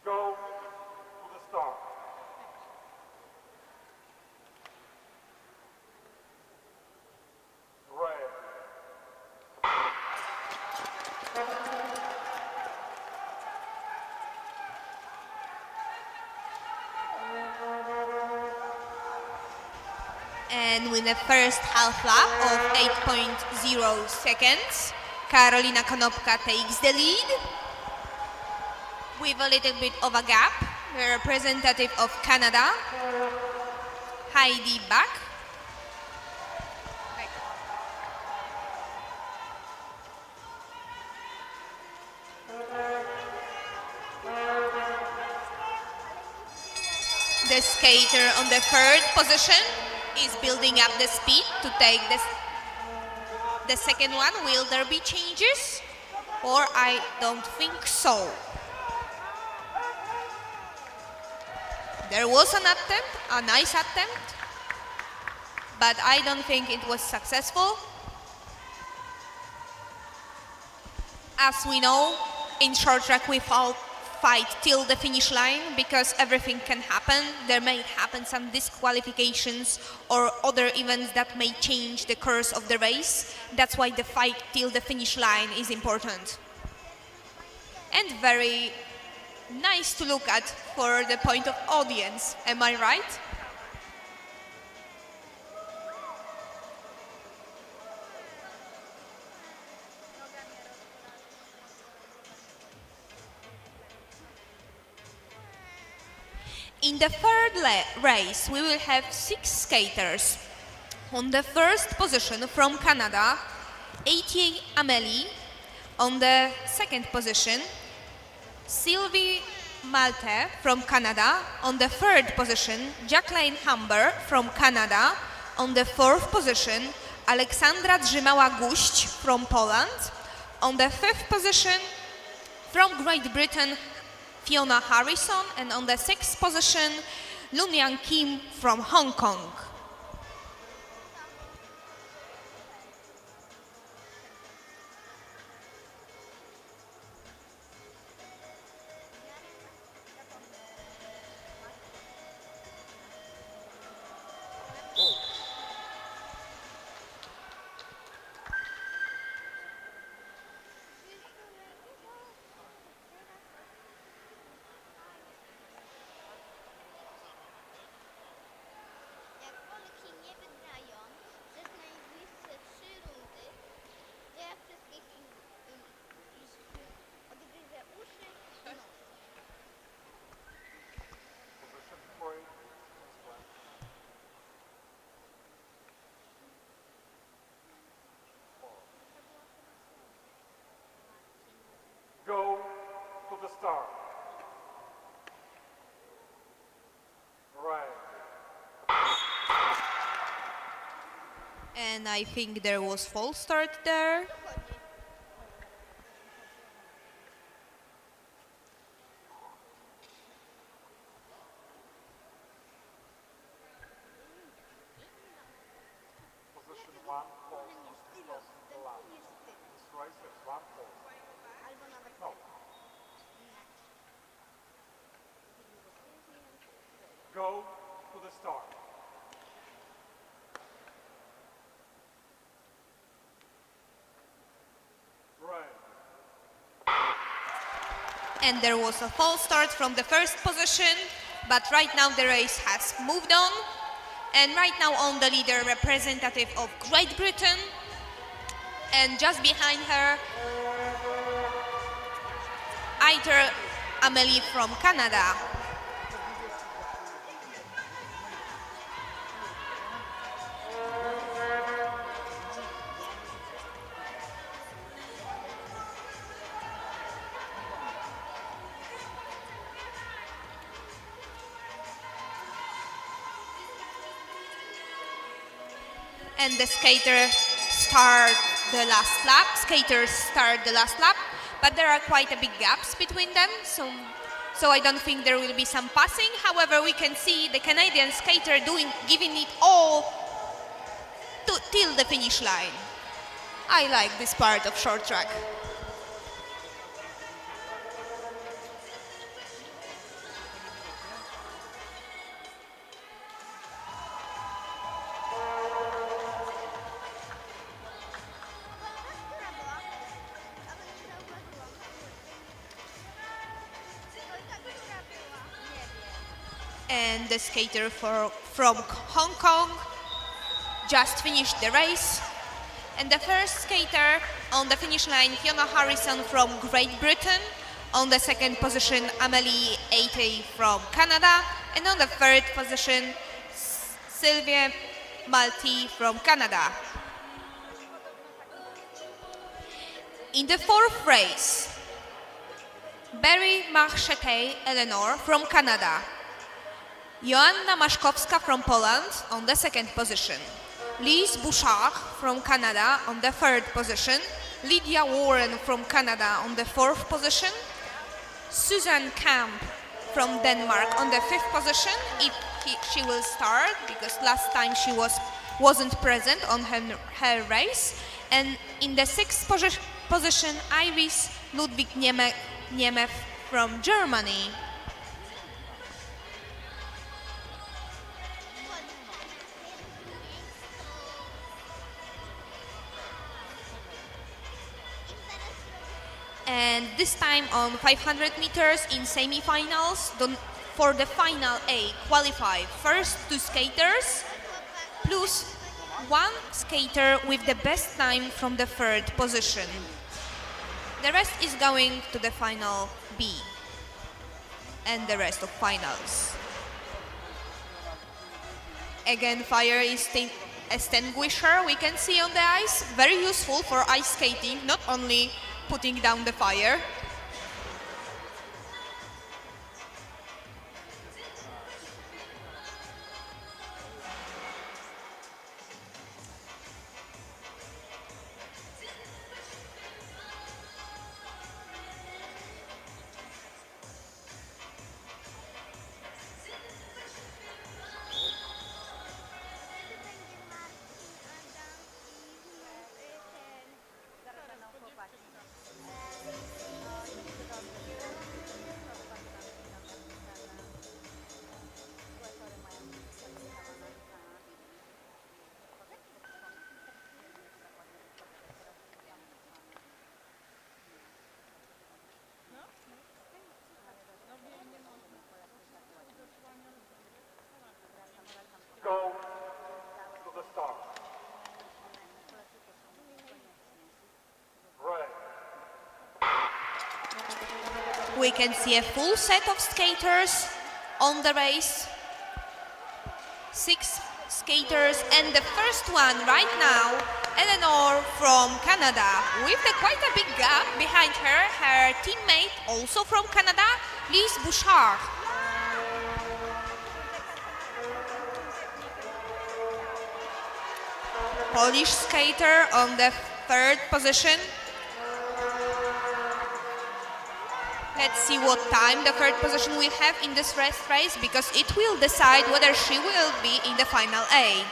Go to the start. Right.
And with the first half lap of 8.0 seconds, Karolina Konopka takes the lead with a little bit of a gap. The representative of Canada, Heidi Beck. The skater on the third position is building up the speed to take the second one. Will there be changes? Or I don't think so. There was an attempt, a nice attempt, but I don't think it was successful. As we know, in short track we fight till the finish line, because everything can happen. There may happen some disqualifications or other events that may change the course of the race. That's why the fight till the finish line is important. And very nice to look at for the point of audience, am I right? In the third race, we will have 6 skaters. On the first position from Canada, A.T. Amelie. On the second position, Sylvie Malte from Canada. On the third position, Jacqueline Humber from Canada. On the fourth position, Aleksandra Drzymała-Guść from Poland. On the fifth position, from Great Britain, Fiona Harrison. And on the sixth position, Lunyang Kim from Hong Kong.
Jak Polki nie wygrają przez najbliższe 3 rundy, to ja wszystkich odgryzę uszy i nos.
Position 3. Go to the start. Right.
And I think there was false start there.
Position 1, false crossing the line. This race has 1 false.
Albo nawet
No. Go to the start. Right.
And there was a false start from the first position, but right now the race has moved on. And right now on the leader, representative of Great Britain, and just behind her, A.T. Amelie from Canada. And the skaters start the last lap, but there are quite a big gaps between them, so I don't think there will be some passing. However, we can see the Canadian skater giving it all till the finish line. I like this part of short track. And the skater from Hong Kong just finished the race. And the first skater on the finish line, Fiona Harrison from Great Britain. On the second position, Amelie A.T. from Canada. And on the third position, Sylvie Malte from Canada. In the fourth race, Barry Marchete Eleanor from Canada. Joanna Maszkowska from Poland on the second position. Lise Bouchard from Canada on the third position. Lydia Warren from Canada on the fourth position. Susan Kamp from Denmark on the fifth position, if she will start, because last time she wasn't present on her race. And in the sixth position, Iris Ludwig Niemew from Germany. And this time on 500 meters in semifinals, for the final A, qualify first 2 skaters plus 1 skater with the best time from the third position. The rest is going to the final B and the rest of finals. Again, fire extinguisher we can see on the ice. Very useful for ice skating, not only putting down the fire.
Go to the start. Red.
We can see a full set of skaters on the race. 6 skaters, and the first one right now, Eleanor from Canada, with quite a big gap behind her, her teammate also from Canada, Lise Bouchard. Polish skater on the 3rd position. Let's see what time the 3rd position will have in this race, because it will decide whether she will be in the final A.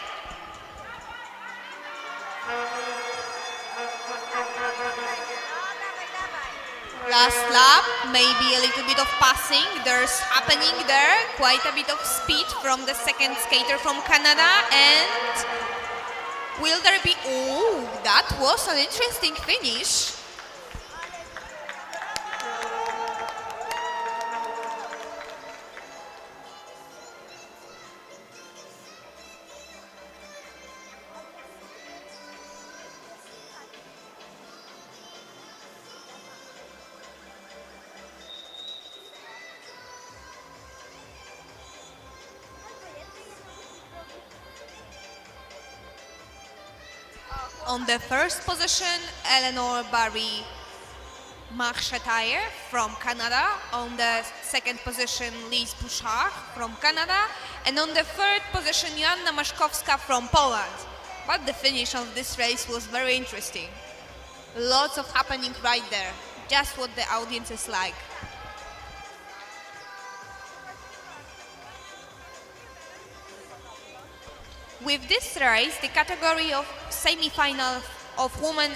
Last lap, maybe a little bit of passing. There's happening there, quite a bit of speed from the 2nd skater from Canada, and will there be... Oh, that was an interesting finish. On the 1st position, Eleanor Barry Marchetaille from Canada. On the 2nd position, Lise Bouchard from Canada. And on the 3rd position, Joanna Maszkowska from Poland. But the finish of this race was very interesting. Lots of happening right there. Just what the audience is like. With this race, the category of semi-final of women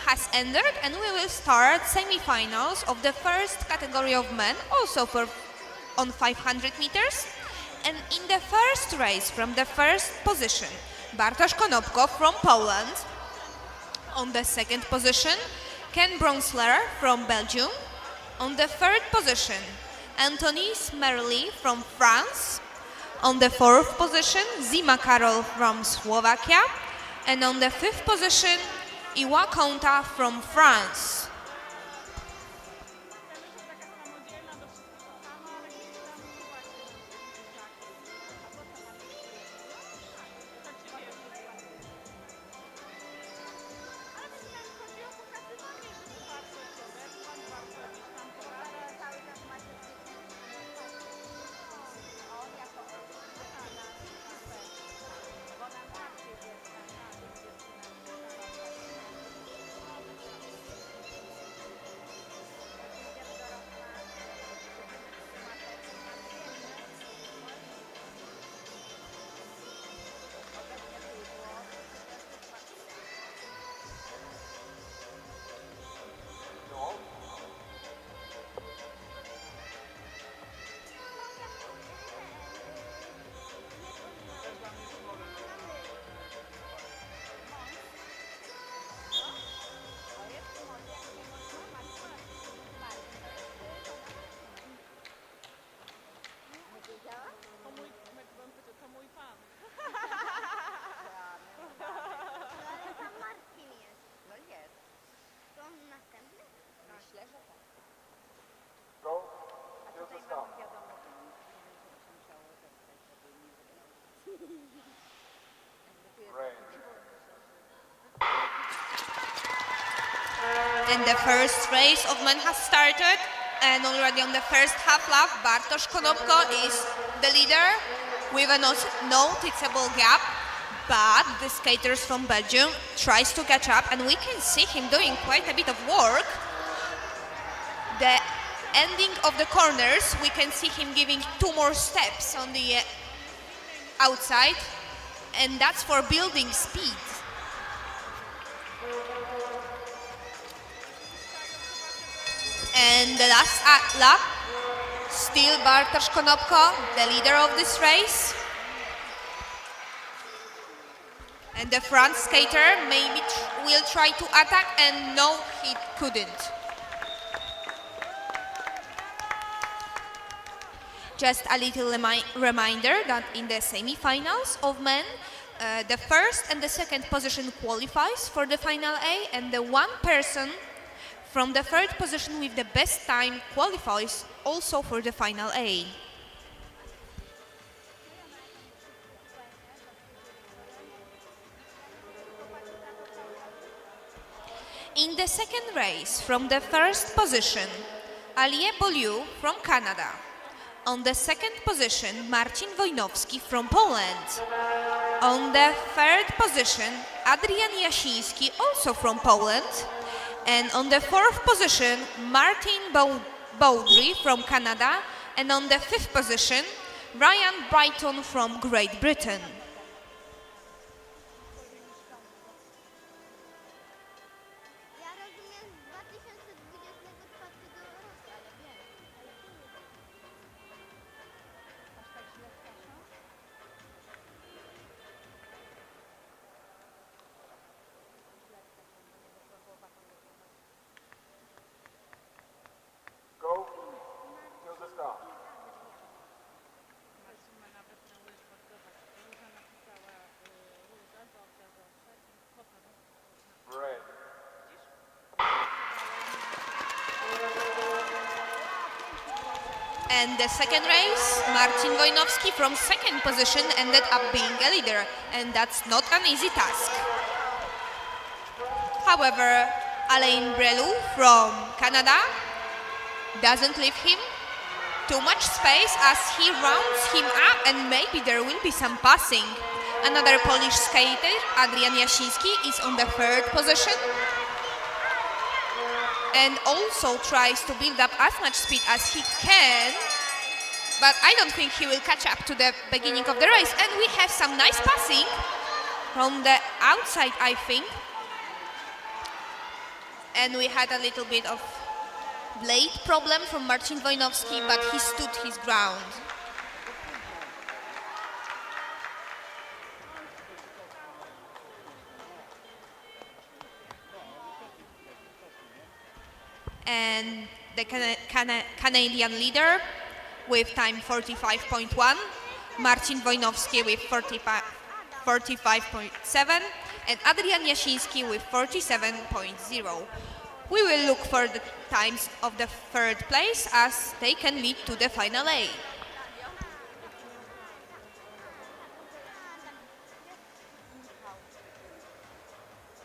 has ended, and we will start semi-finals of the 1st category of men, also on 500 meters. And in the 1st race, from the 1st position, Bartosz Konopko from Poland. On the 2nd position, Ken Bronsler from Belgium. On the 3rd position, Anthony Smerly from France. On the 4th position, Zima Karol from Slovakia. And on the 5th position, Iwa Konta from France.
Go to the start.
And the first race of men has started, and already on the first half lap, Bartosz Konopko is the leader with a noticeable gap, but the skaters from Belgium tries to catch up, and we can see him doing quite a bit of work. The ending of the corners, we can see him giving 2 more steps on the outside, and that's for building speed. And the last lap, still Bartosz Konopko, the leader of this race. And the front skater maybe will try to attack, and no, he couldn't. Just a little reminder that in the semifinals of men, the first and the second position qualifies for the final A, and the one person from the third position with the best time qualifies also for the final A. In the second race, from the first position, Alie Boliu from Canada. On the second position, Marcin Wojnowski from Poland. On the third position, Adrian Jasiński, also from Poland. And on the fourth position, Martin Bowdry from Canada. And on the fifth position, Ryan Brighton from Great Britain.
Ja rozumiem z 2024 roku, ale wiem. Aż tak źle w Kasią?
Go. Till the start. Red.
And the second race, Marcin Wojnowski from second position ended up being a leader, and that's not an easy task. However, Alain Brelou from Canada doesn't leave him too much space as he rounds him up, and maybe there will be some passing. Another Polish skater, Adrian Jasiński, is on the third position and also tries to build up as much speed as he can, but I don't think he will catch up to the beginning of the race. And we have some nice passing from the outside, I think. And we had a little bit of blade problem from Marcin Wojnowski, but he stood his ground. And the Canadian leader with time 45.1, Marcin Wojnowski with 45.7, and Adrian Jasiński with 47.0. We will look for the times of the third place as they can lead to the final A.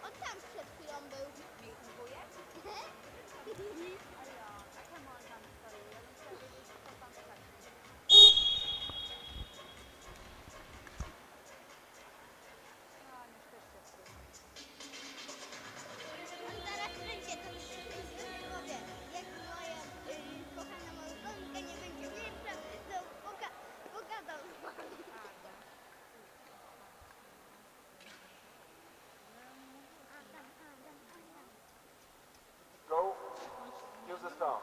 O, tam przed chwilą był. On zaraz przyjdzie, to już mówię. Jak moja kochana małżonka nie będzie lepsza, to pogadał z wami.
Go. Till the start.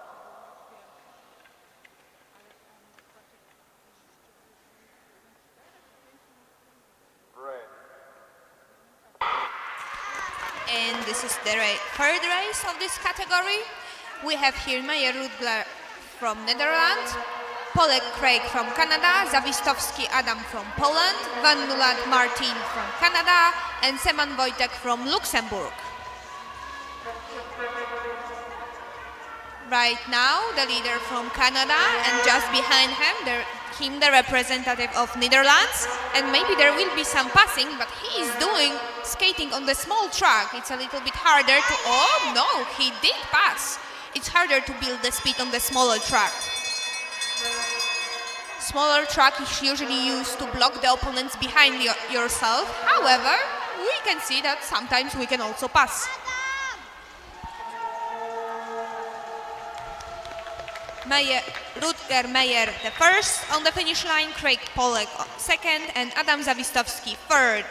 Red.
And this is the third race of this category. We have here Meyer Rudler from Netherlands, Polek Craig from Canada, Zawistowski Adam from Poland, Van Nuland Martin from Canada, and Seman Wojtek from Luxembourg. Right now, the leader from Canada, and just behind Kim, the representative of Netherlands, and maybe there will be some passing, but he is doing skating on the small track. It's a little bit harder to, oh no, he did pass. It's harder to build the speed on the smaller track. Smaller track is usually used to block the opponents behind yourself. However, we can see that sometimes we can also pass. Rutger Meyer the first on the finish line, Craig Polek second, and Adam Zawistowski third.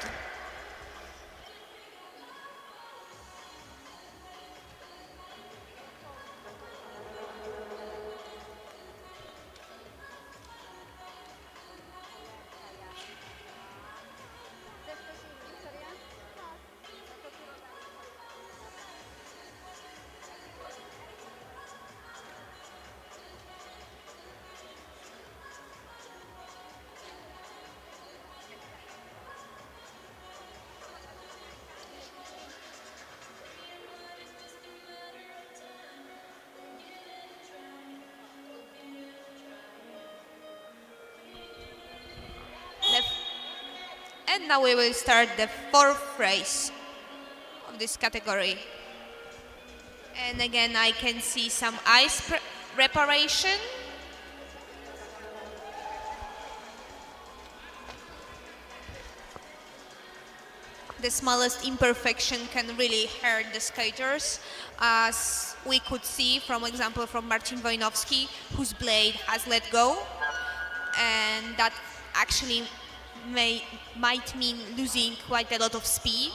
And now we will start the fourth race of this category. And again, I can see some ice preparation. The smallest imperfection can really hurt the skaters, as we could see, from example, from Marcin Wojnowski, whose blade has let go, and that actually might mean losing quite a lot of speed,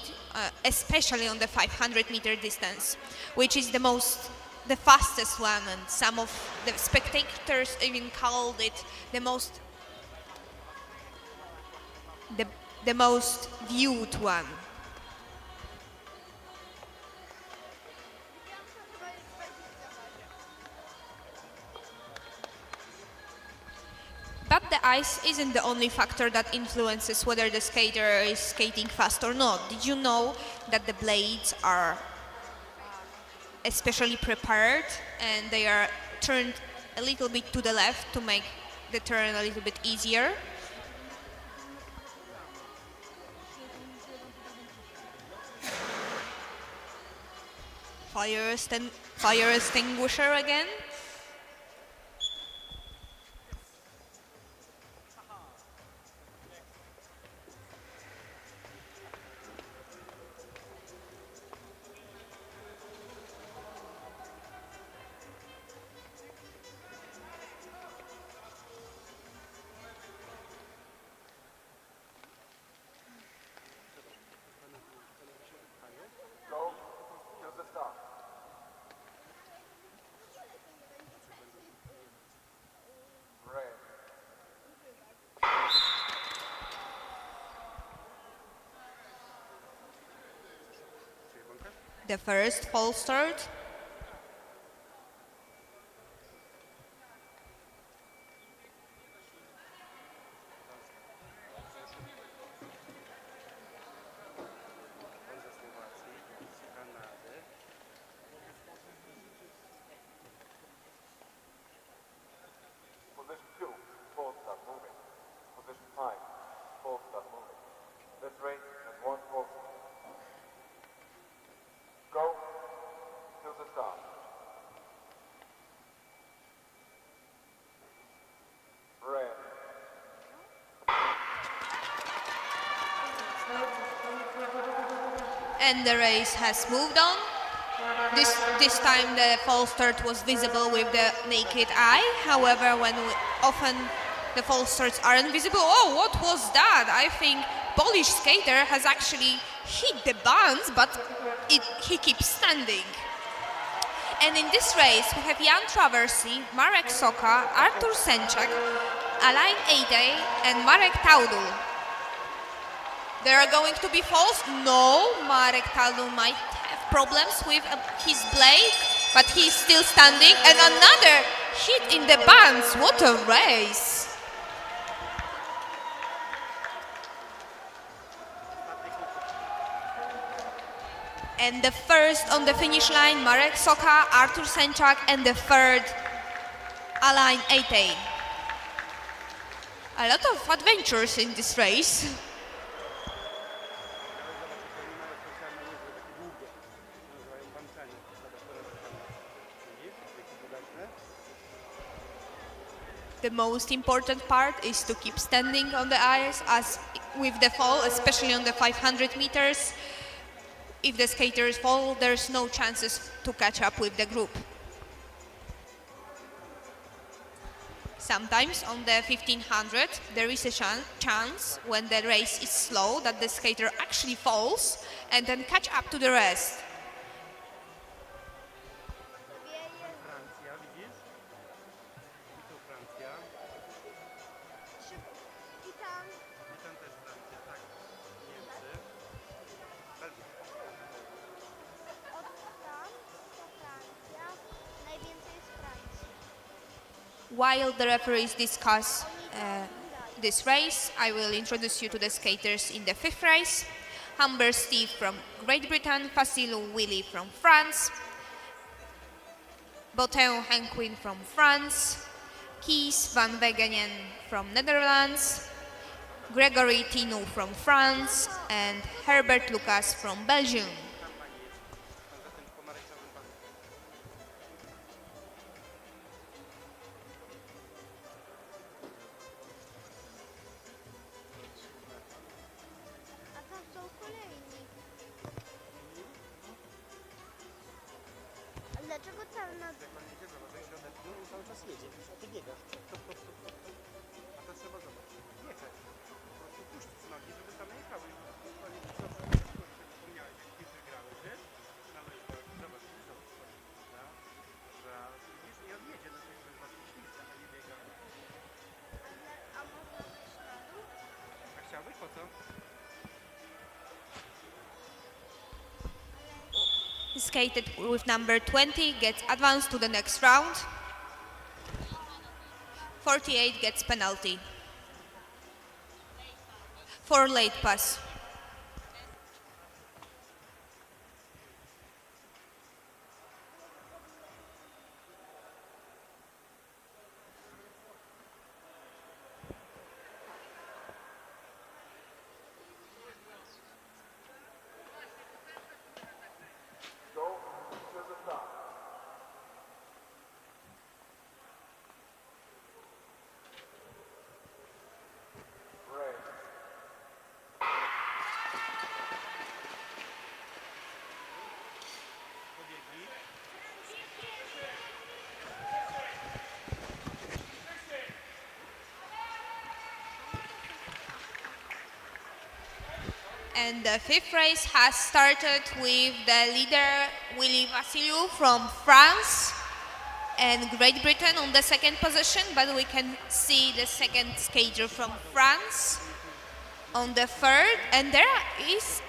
especially on the 500-meter distance, which is the fastest one, and some of the spectators even called it the most viewed one. But the ice isn't the only factor that influences whether the skater is skating fast or not. Did you know that the blades are especially prepared and they are turned a little bit to the left to make the turn a little bit easier? Fire extinguisher again.
Go to the start. Red.
The first false start.
Position 2, full stop moving. Position 5, full stop moving. This race has one full stop. Go to the start. Red.
And the race has moved on. This time the false start was visible with the naked eye. However, often the false starts aren't visible. Oh, what was that? I think Polish skater has actually hit the buns, but he keeps standing. And in this race, we have Jan Traversy, Marek Soka, Artur Sęczak, Alain Eidey, and Marek Taudul. There are going to be falls? No, Marek Taudul might have problems with his blade, but he's still standing. And another hit in the buns. What a race! And the first on the finish line, Marek Soka, Artur Sęczak, and the third, Alain Eidey. A lot of adventures in this race. The most important part is to keep standing on the ice as with the fall, especially on the 500 meters. If the skaters fall, there's no chances to catch up with the group. Sometimes on the 1500 there is a chance when the race is slow that the skater actually falls and then catch up to the rest.
Francja, widzisz? I tu Francja.
I tam,
I tam też Francja, tak. Niemcy. Belgia.
od tam to Francja. Najwięcej jest Francji.
While the referees discuss this race, I will introduce you to the skaters in the fifth race. Humber Steve from Great Britain, Fasilou Willy from France, Boteon Henquin from France, Kees van Wegenen from Netherlands, Gregory Tinou from France, and Herbert Lucas from Belgium.
Za tym pomarańczowym pasem.
A tam są kolejni. A dlaczego tam na...
Jak pan jedzie, zobacz, środek, no on cały czas jedzie, a ty biegasz. A to trzeba zobaczyć. Jechać. Po prostu puścić nogi, żeby same jechały. Koniec, wspomniałeś, jak piłki grały, wiesz? Na łyżwach, zobacz, prawda? Że widzisz, i on jedzie na tych łyżwach i ślizga, a nie biega.
A można iść na dół?
A chciałbyś? Po co?
Skated with number 20 gets advanced to the next round. 48 gets penalty for late pass.
Go to the top. Race.
Pobiegli.
And the fifth race has started with the leader Willy Vassiliou from France and Great Britain on the second position, but we can see the second skater from France on the third, and there is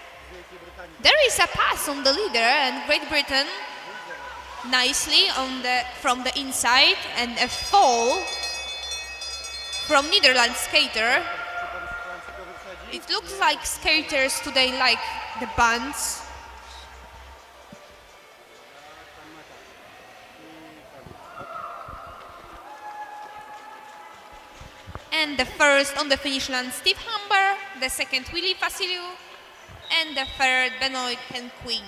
a pass on the leader and Great Britain nicely from the inside, and a fall from Netherlands skater. It looks like skaters today like the bands. And the first on the finish line, Steve Humber, the second, Willy Vassiliou, and the third, Benoit Henquin.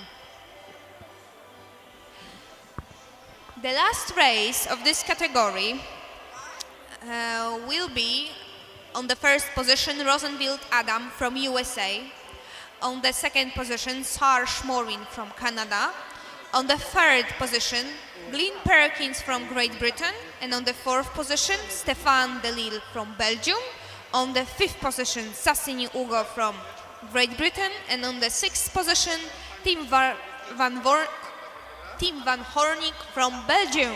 The last race of this category will be on the first position, Rosenbild Adam from USA. On the second position, Sarge Morin from Canada. On the third position, Glyn Perkins from Great Britain. And on the fourth position, Stéphane Delille from Belgium. On the fifth position, Sassini Ugo from Great Britain. And on the sixth position, Tim Van Hornik from Belgium.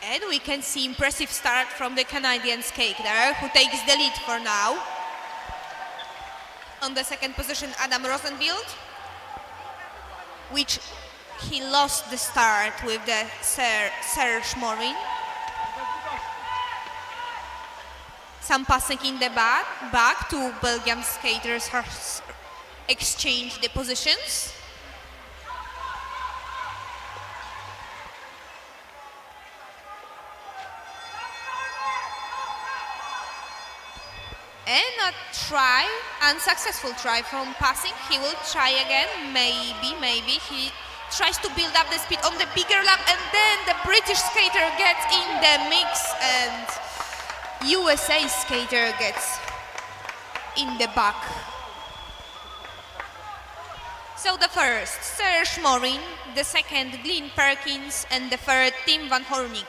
And we can see impressive start from the Canadian skater who takes the lead for now. On the second position, Adam Rosenbild, which he lost the start with the Serge Morin. Some passing in the back. Two Belgian skaters have exchanged the positions. And unsuccessful try from passing. He will try again, maybe. He tries to build up the speed on the bigger lap, and then the British skater gets in the mix, and USA skater gets in the back. So the first, Serge Morin, the second, Glenn Perkins, and the third, Tim Van Hornik.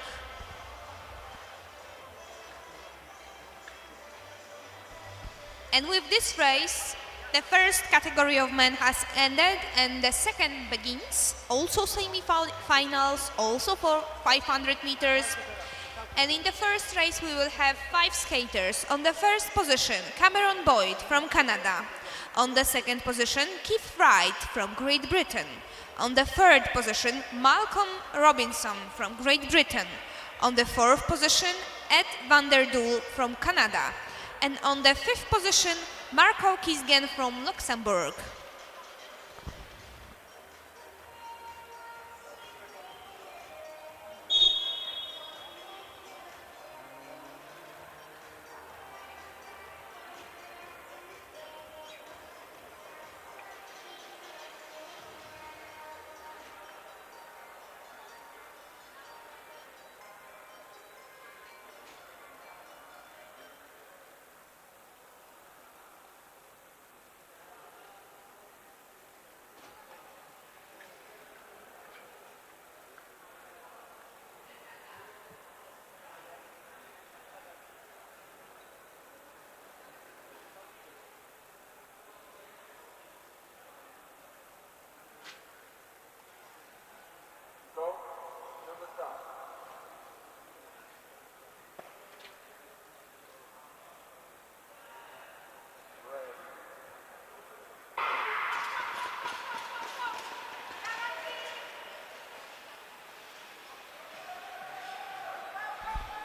And with this race, the first category of men has ended and the second begins. Also semi-finals, also for 500 meters. And in the first race we will have 5 skaters. On the first position, Cameron Boyd from Canada. On the second position, Keith Wright from Great Britain. On the third position, Malcolm Robinson from Great Britain. On the fourth position, Ed van der Doel from Canada. And on the fifth position, Marco Kisgen from Luxembourg.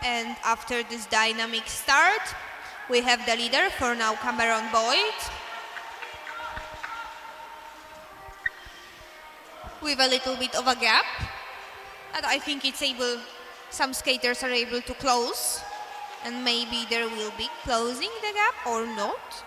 And after this dynamic start, we have the leader for now, Cameron Boyd, with a little bit of a gap. And I think some skaters are able to close, and maybe there will be closing the gap or not.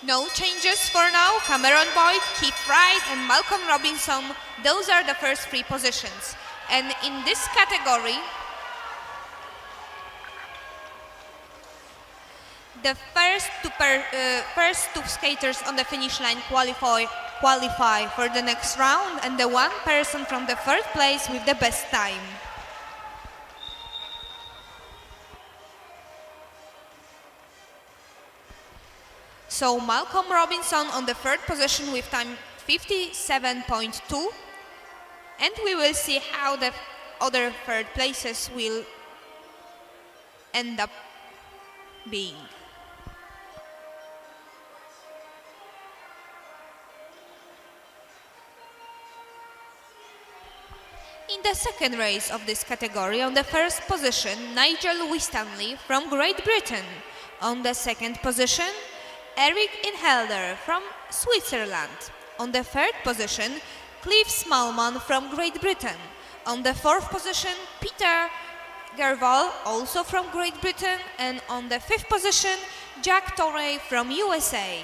No changes for now. Cameron Boyd, Keith Wright, and Malcolm Robinson, those are the first 3 positions. And in this category, the first two skaters on the finish line qualify for the next round, and the one person from the third place with the best time. So Malcolm Robinson on the third position with time 57.2, and we will see how the other third places will end up being. In the second race of this category, on the first position, Nigel Winstanley from Great Britain. On the second position, Eric Inhelder from Switzerland. On the third position, Cliff Smallman from Great Britain. On the fourth position, Peter Gerval, also from Great Britain. And on the fifth position, Jack Torrey from USA.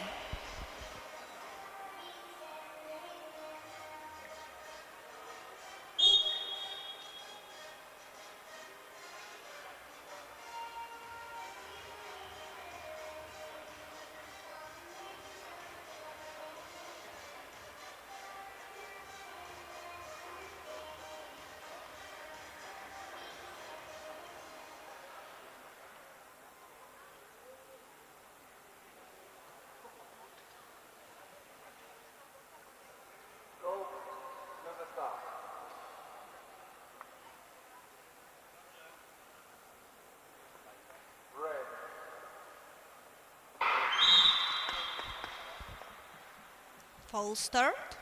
False start.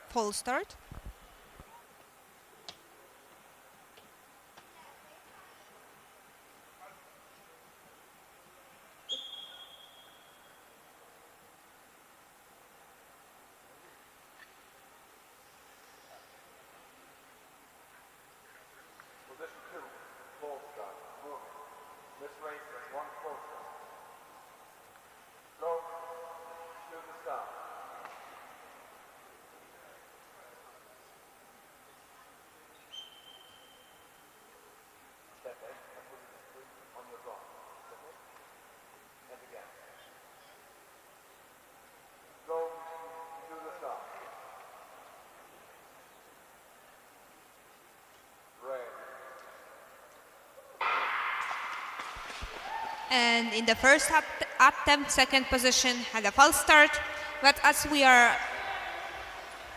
False start.
Position 2, full start, moving. This race has one full start. Go to the start. Step in and put the foot on your block. Step in and again. Go to the start. Red.
And in the first attempt, second position had a false start, but as we are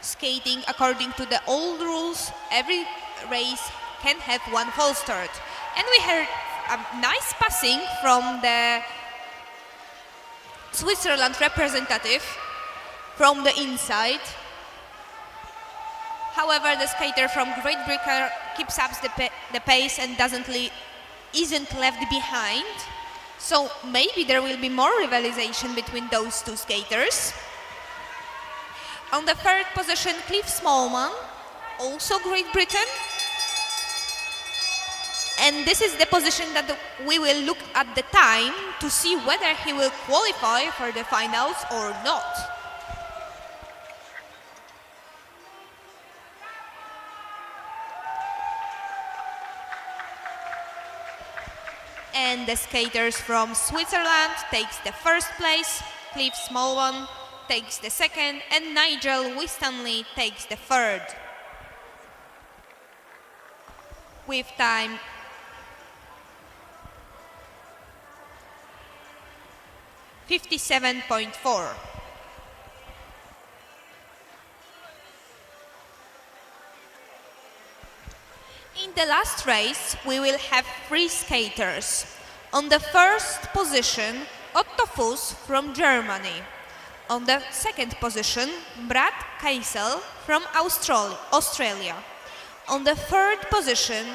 skating according to the old rules, every race can have one false start. And we heard a nice passing from the Switzerland representative from the inside. However, the skater from Great Britain keeps up the pace and isn't left behind. So maybe there will be more rivalization between those two skaters. On the third position, Cliff Smallman, also Great Britain. And this is the position that we will look at the time to see whether he will qualify for the finals or not. And the skaters from Switzerland takes the first place, Cliff Smallman takes the second, and Nigel Winstanley takes the third. With time 57.4. In the last race, we will have three skaters. On the first position, Otto Fuss from Germany. On the second position, Brad Keisel from Australia. On the third position,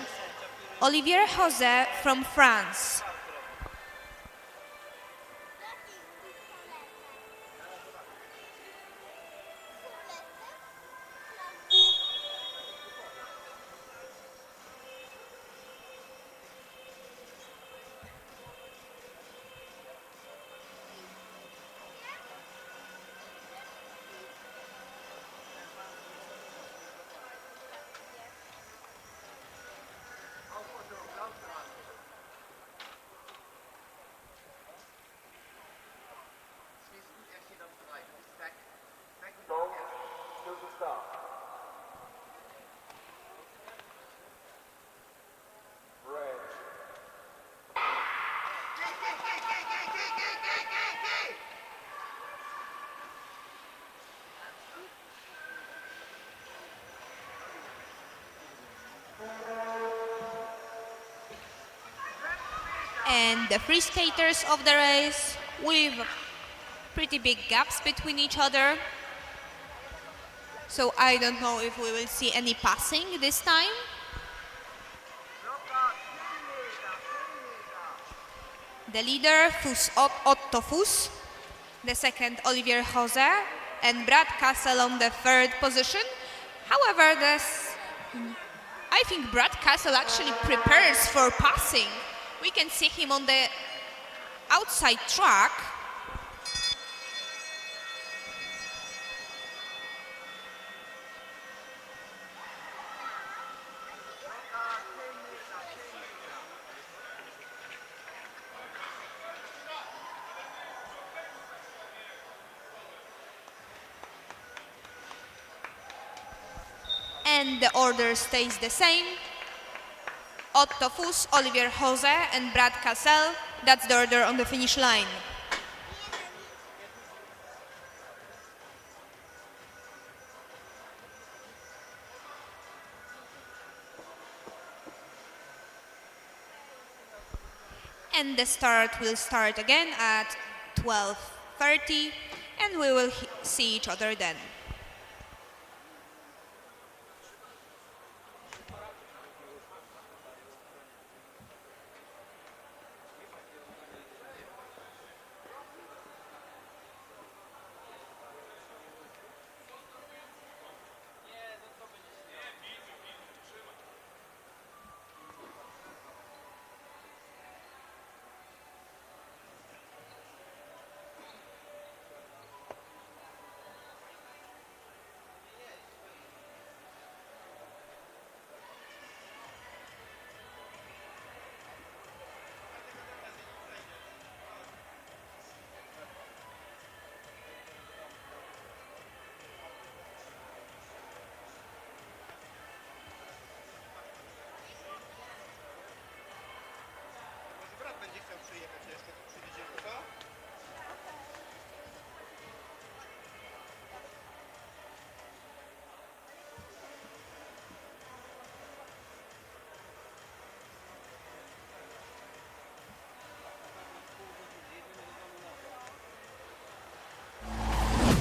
Olivier José from France.
Go to the start. Red.
And the three skaters of the race with pretty big gaps between each other. So I don't know if we will see any passing this time. The leader, Otto Fuss. The second, Olivier José. And Brad Castle on the third position. However, I think Brad Castle actually prepares for passing. We can see him on the outside track. And the order stays the same. Otto Fuss, Olivier José, and Brad Cassel. That's the order on the finish line. And the start will start again at 12:30, and we will see each other then.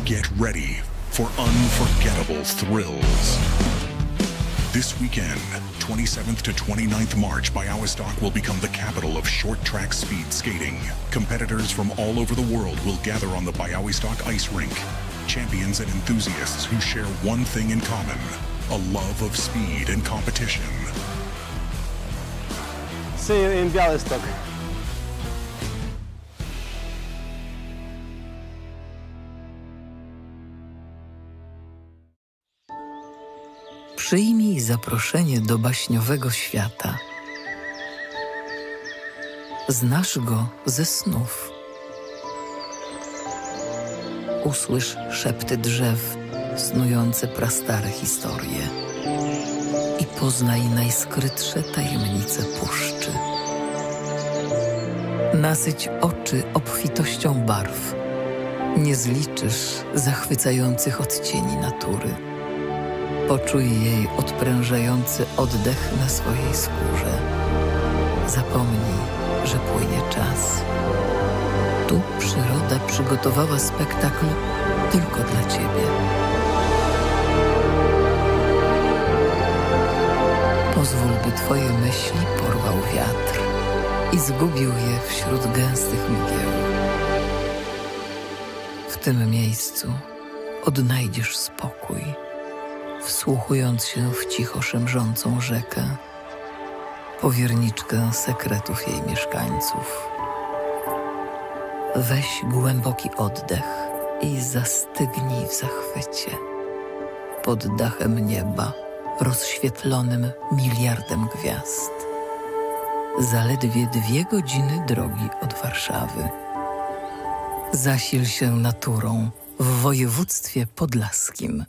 Get ready for unforgettable thrills. This weekend, 27th to 29th March, Bialystok will become the capital of short track speed skating. Competitors from all over the world will gather on the Bialystok ice rink. Champions and enthusiasts who share one thing in common, a love of speed and competition.
See you in Bialystok.
Przyjmij zaproszenie do baśniowego świata. Znasz go ze snów. Usłysz szepty drzew, snujące prastare historie. I poznaj najskrytsze tajemnice puszczy. Nasyć oczy obfitością barw. Nie zliczysz zachwycających odcieni natury. Poczuj jej odprężający oddech na swojej skórze. Zapomnij, że płynie czas. Tu przyroda przygotowała spektakl tylko dla ciebie. Pozwól, by twoje myśli porwał wiatr i zgubił je wśród gęstych mgieł. W tym miejscu odnajdziesz spokój, wsłuchując się w cicho szemrzącą rzekę, powierniczkę sekretów jej mieszkańców. Weź głęboki oddech i zastygnij w zachwycie. Pod dachem nieba, rozświetlonym miliardem gwiazd. Zaledwie 2 godziny drogi od Warszawy. Zasil się naturą w województwie podlaskim.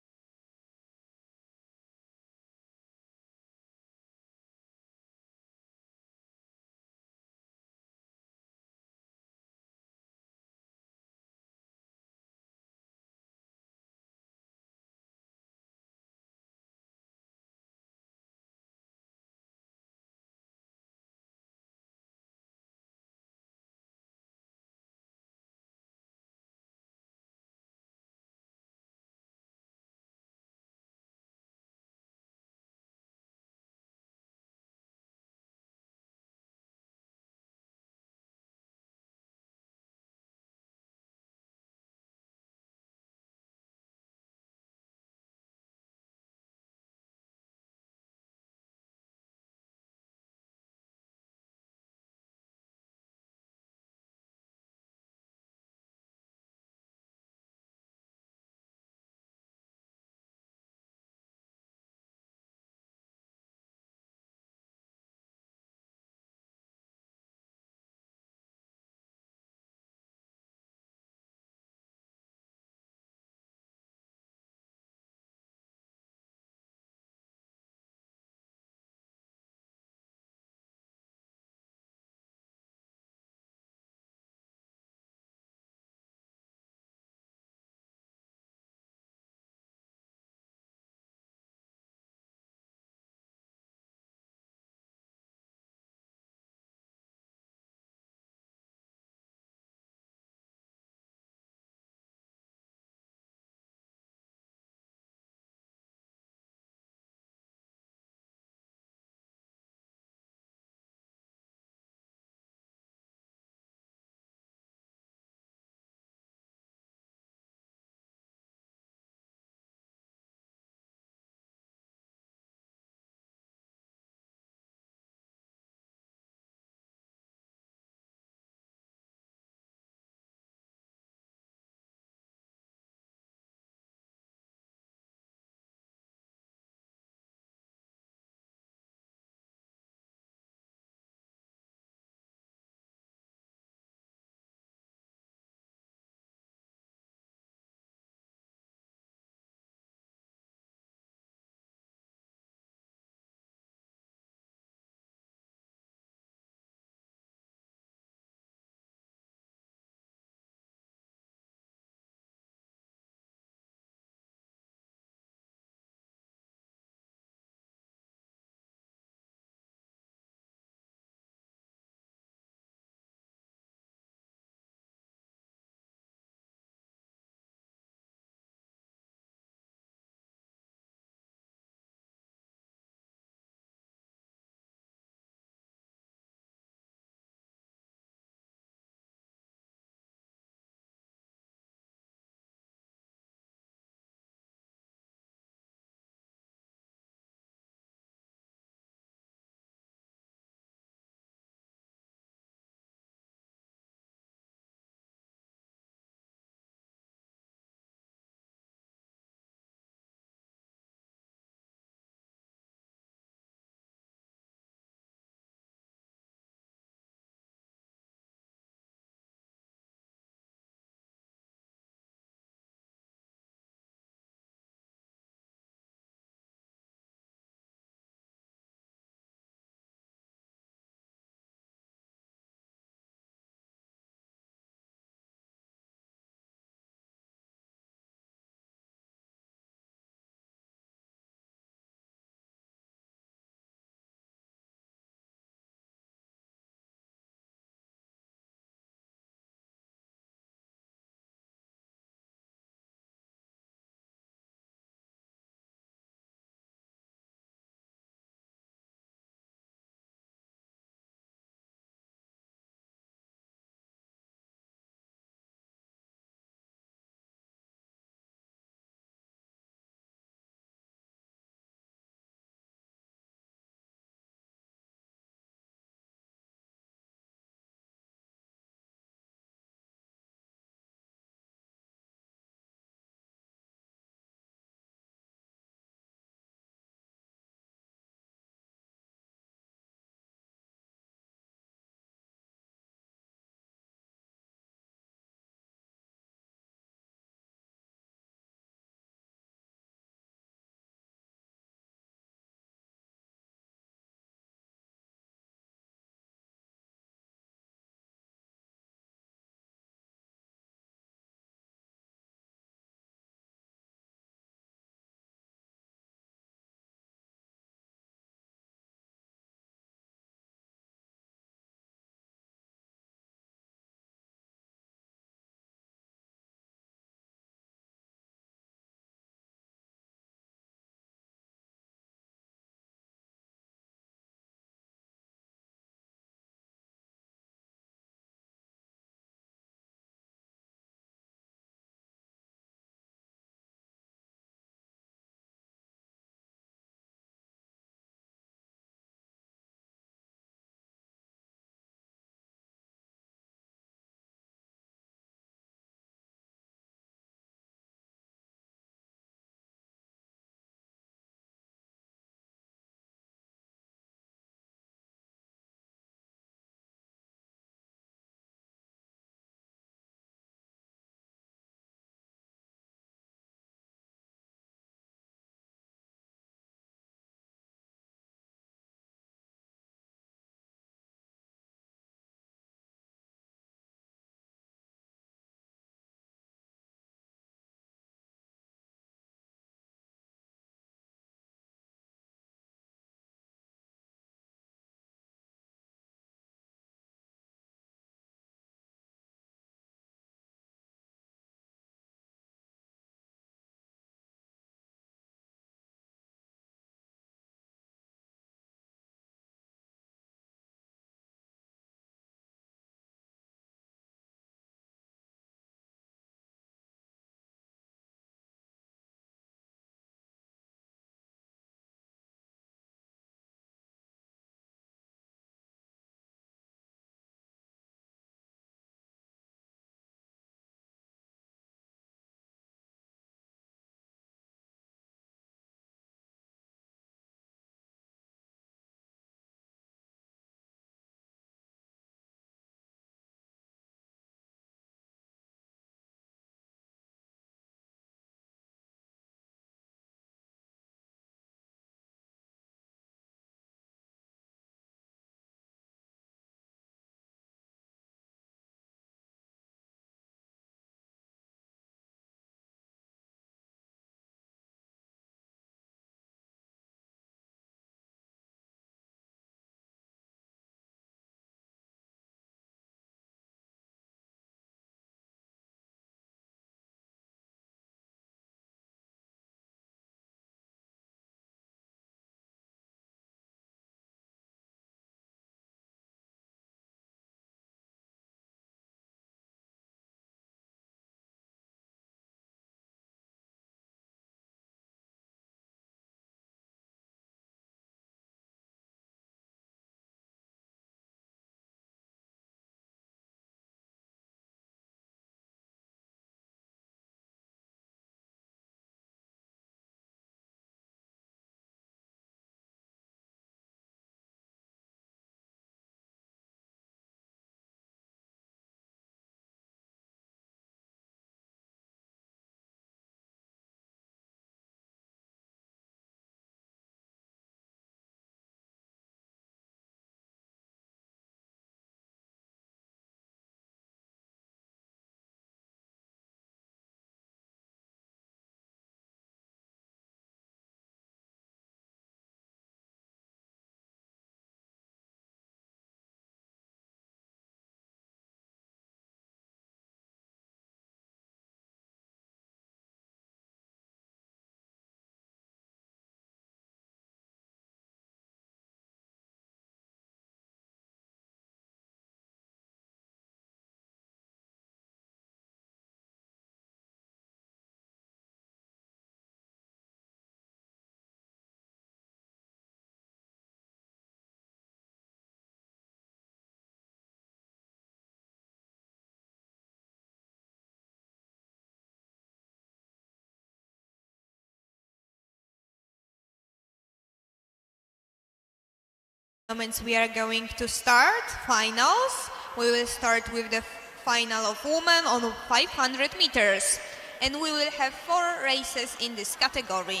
moments we are going to start finals. We will start with the final of women on 500 meters, and we will have 4 races in this category.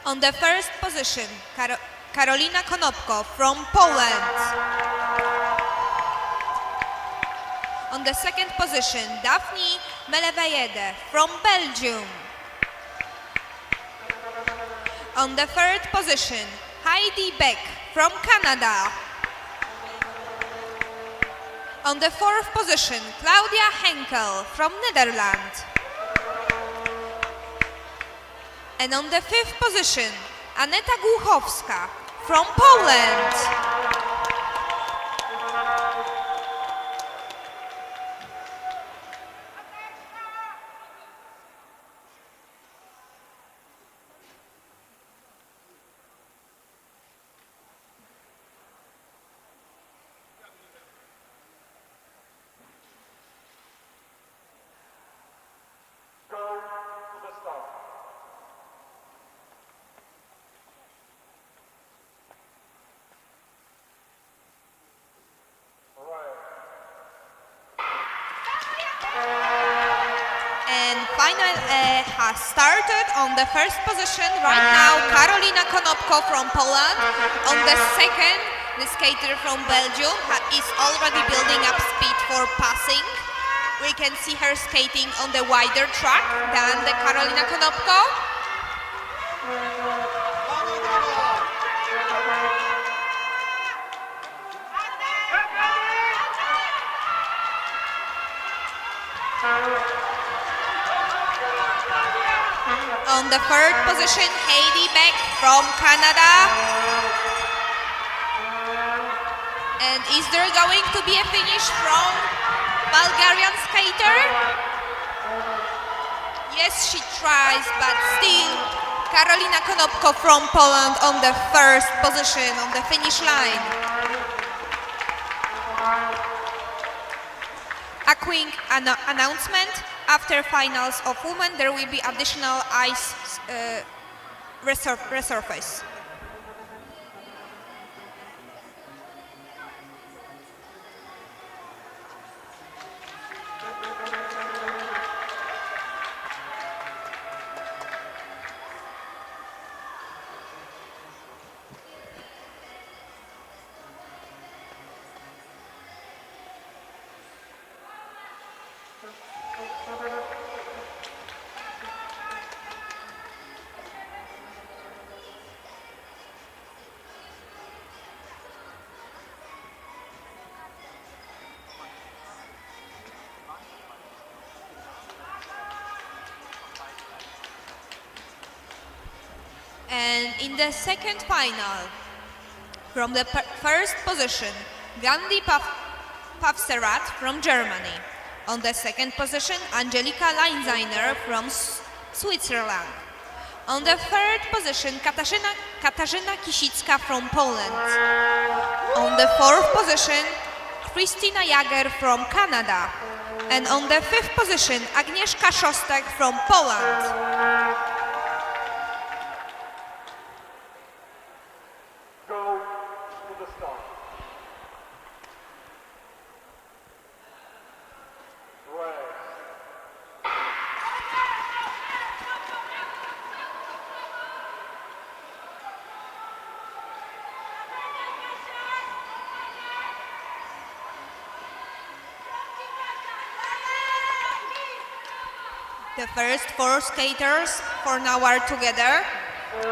On the first position, Karolina Konopko from Poland. On the second position, Daphne Melevejede from Belgium. On the third position, Heidi Beck from Canada. On the fourth position, Claudia Henkel from Netherlands. And on the fifth position, Aneta Głuchowska from Poland.
Go to the start.
And final has started on the first position. Right now, Karolina Konopko from Poland. On the second, the skater from Belgium is already building up speed for passing. We can see her skating on the wider track than the Karolina Konopko. On the third position, Heidi Beck from Canada. And is there going to be a finish from Bulgarian skater? Yes, she tries, but still Karolina Konopko from Poland on the first position on the finish line. A quick announcement. After finals of women, there will be additional ice resurface. And in the second final, from the first position, Gandhi Pavserat from Germany. On the second position, Angelika Leinziner from Switzerland. On the third position, Katarzyna Kisicka from Poland. On the fourth position, Christina Jager from Canada. And on the 5th position, Agnieszka Szostek from Poland.
Go to the start. Race.
The first 4 skaters for now are together.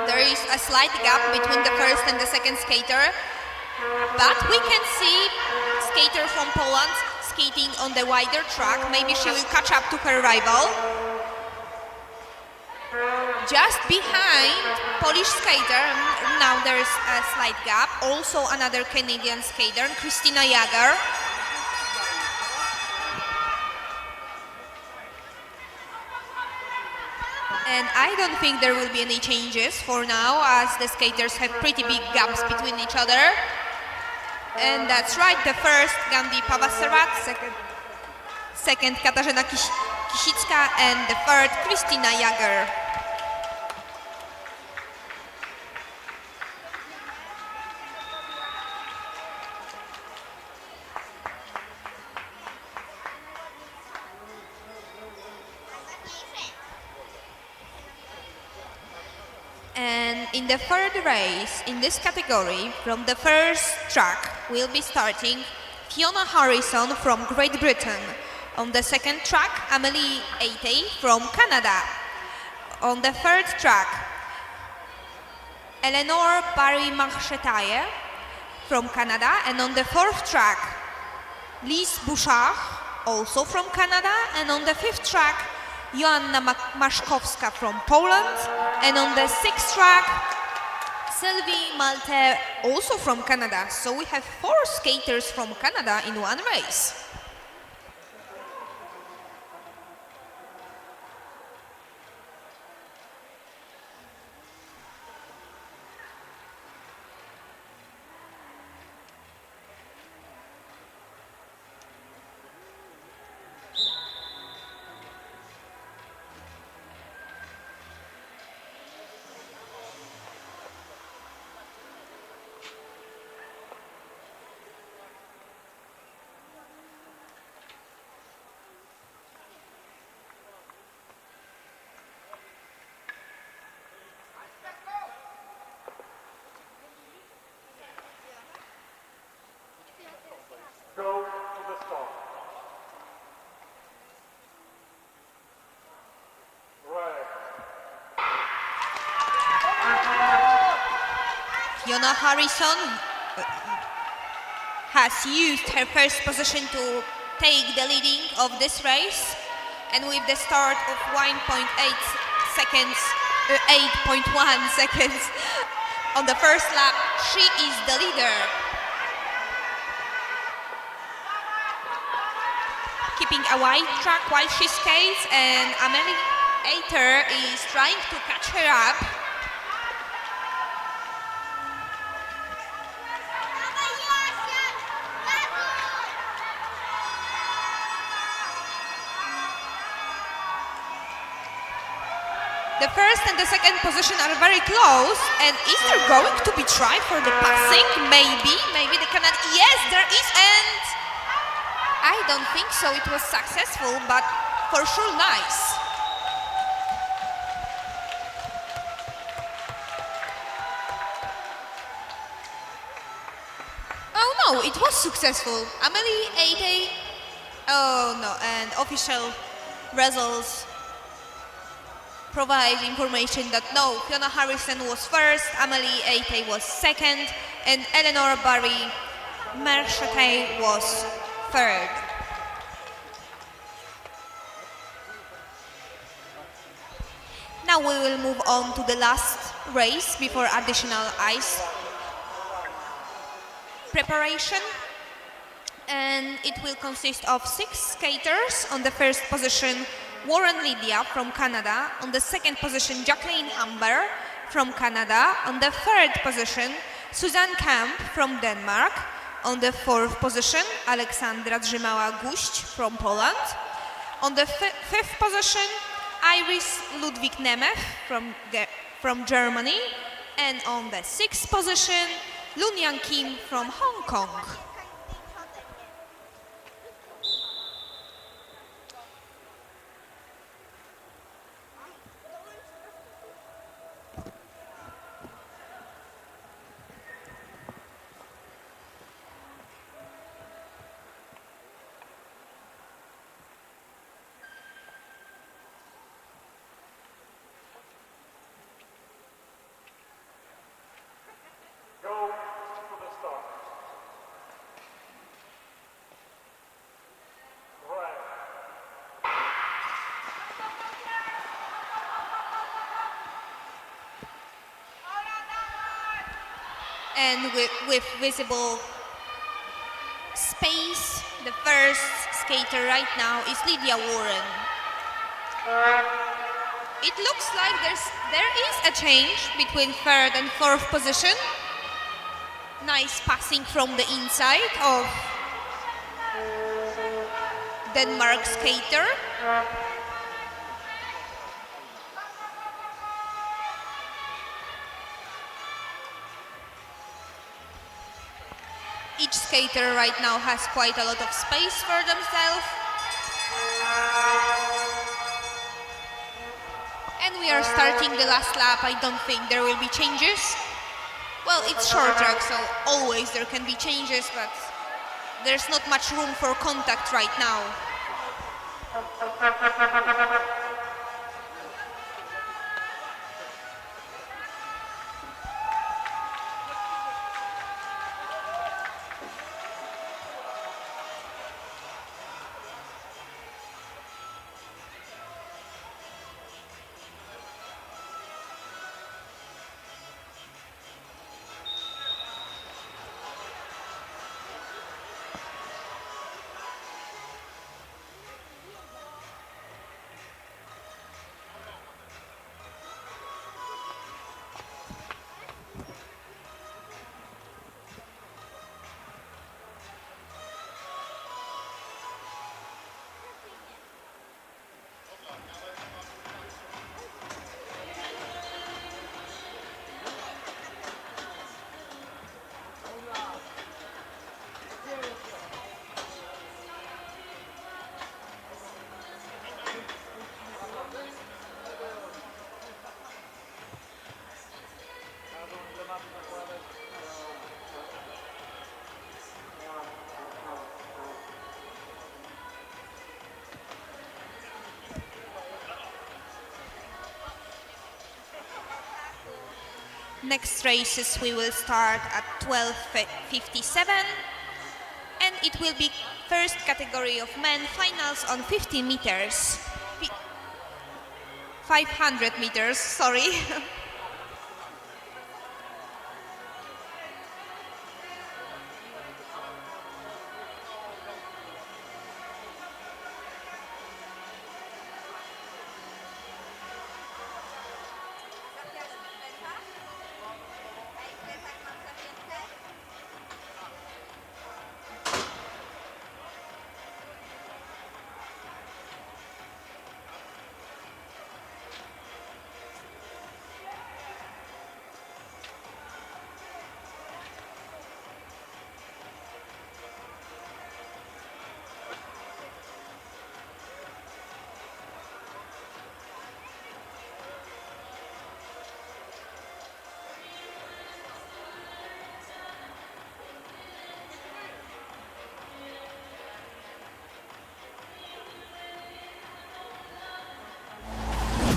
There is a slight gap between the first and the second skater, but we can see skater from Poland skating on the wider track. Maybe she will catch up to her rival. Just behind Polish skater, now there's a slight gap. Also another Canadian skater, Christina Jager. And I don't think there will be any changes for now, as the skaters have pretty big gaps between each other. And that's right, the first Gandhi Pavasarat, second Katarzyna Kisicka, and the third Christina Jager. And in the third race in this category, from the first track, will be starting Fiona Harrison from Great Britain. On the second track, Amelie Aitey from Canada. On the third track, Eleanor Barry Marchetaille from Canada. And on the fourth track, Lise Bouchard, also from Canada. And on the fifth track, Joanna Maszkowska from Poland. And on the sixth track, Sylvie Malte, also from Canada. So we have 4 skaters from Canada in one race.
Go to the start. Race.
Fiona Harrison has used her first position to take the leading of this race, and with the start of 1.8 seconds, 8.1 seconds on the first lap, she is the leader. Keeping a wide track while she skates, and Amelie Aitey is trying to catch her up. The first and the second position are very close, and is there going to be try for the passing? Maybe the Canadian. Yes, there is, and I don't think so. It was successful, but for sure nice. Oh no, it was successful. Amelie Aitey. Oh no, and official results provide information that no, Fiona Harrison was first, Amelie Aitey was second, and Eleanor Barry Marchetaille was third. Now we will move on to the last race before additional ice preparation, and it will consist of 6 skaters. On the first position, Warren Lydia from Canada. On the second position, Jacqueline Hamber from Canada. On the third position, Suzanne Camp from Denmark. On the fourth position, Aleksandra Drzymała-Guść from Poland. On the fifth position, Iris Ludwig-Nemeth from Germany. And on the sixth position, Lunyan Kim from Hong Kong.
Go to the start. Right.
And with visible space, the first skater right now is Lydia Warren. It looks like there is a change between third and fourth position. Nice passing from the inside of Denmark skater. Each skater right now has quite a lot of space for themselves. And we are starting the last lap. I don't think there will be changes. Well, it's short track, so always there can be changes, but there's not much room for contact right now. Next races we will start at 12:57, and it will be first category of men finals on 50 meters. 500 meters, sorry.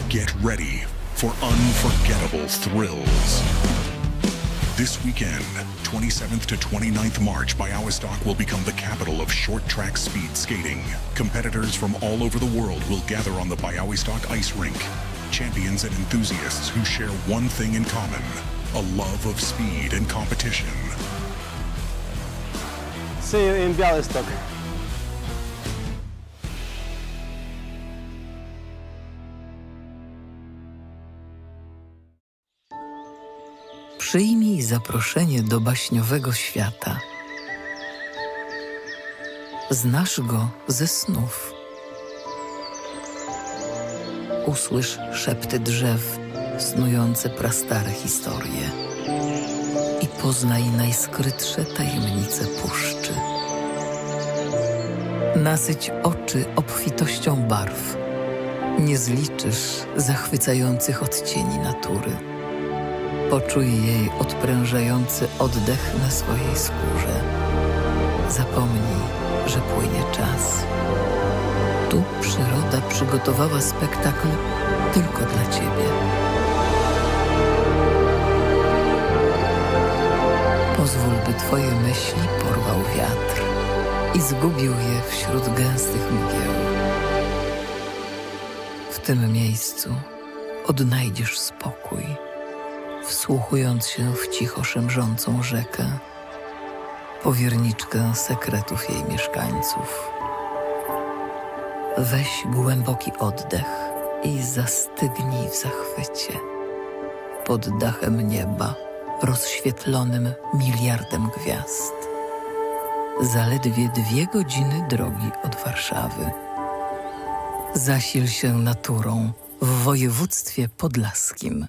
Get ready for unforgettable thrills. This weekend, 27th to 29th March, Bialystok will become the capital of short-track speed skating. Competitors from all over the world will gather on the Bialystok ice rink. Champions and enthusiasts who share one thing in common, a love of speed and competition.
See you in Bialystok.
Przyjmij zaproszenie do baśniowego świata. Znasz go ze snów. Usłysz szepty drzew, snujące prastare historie i poznaj najskrytsze tajemnice puszczy. Nasyć oczy obfitością barw. Nie zliczysz zachwycających odcieni natury. Poczuj jej odprężający oddech na swojej skórze. Zapomnij, że płynie czas. Tu przyroda przygotowała spektakl tylko dla ciebie. Pozwól, by twoje myśli porwał wiatr i zgubił je wśród gęstych mgieł. W tym miejscu odnajdziesz spokój, wsłuchując się w cicho szemrzącą rzekę, powierniczkę sekretów jej mieszkańców. Weź głęboki oddech i zastygnij w zachwycie. Pod dachem nieba, rozświetlonym miliardem gwiazd. Zaledwie 2 godziny drogi od Warszawy. Zasil się naturą w województwie podlaskim.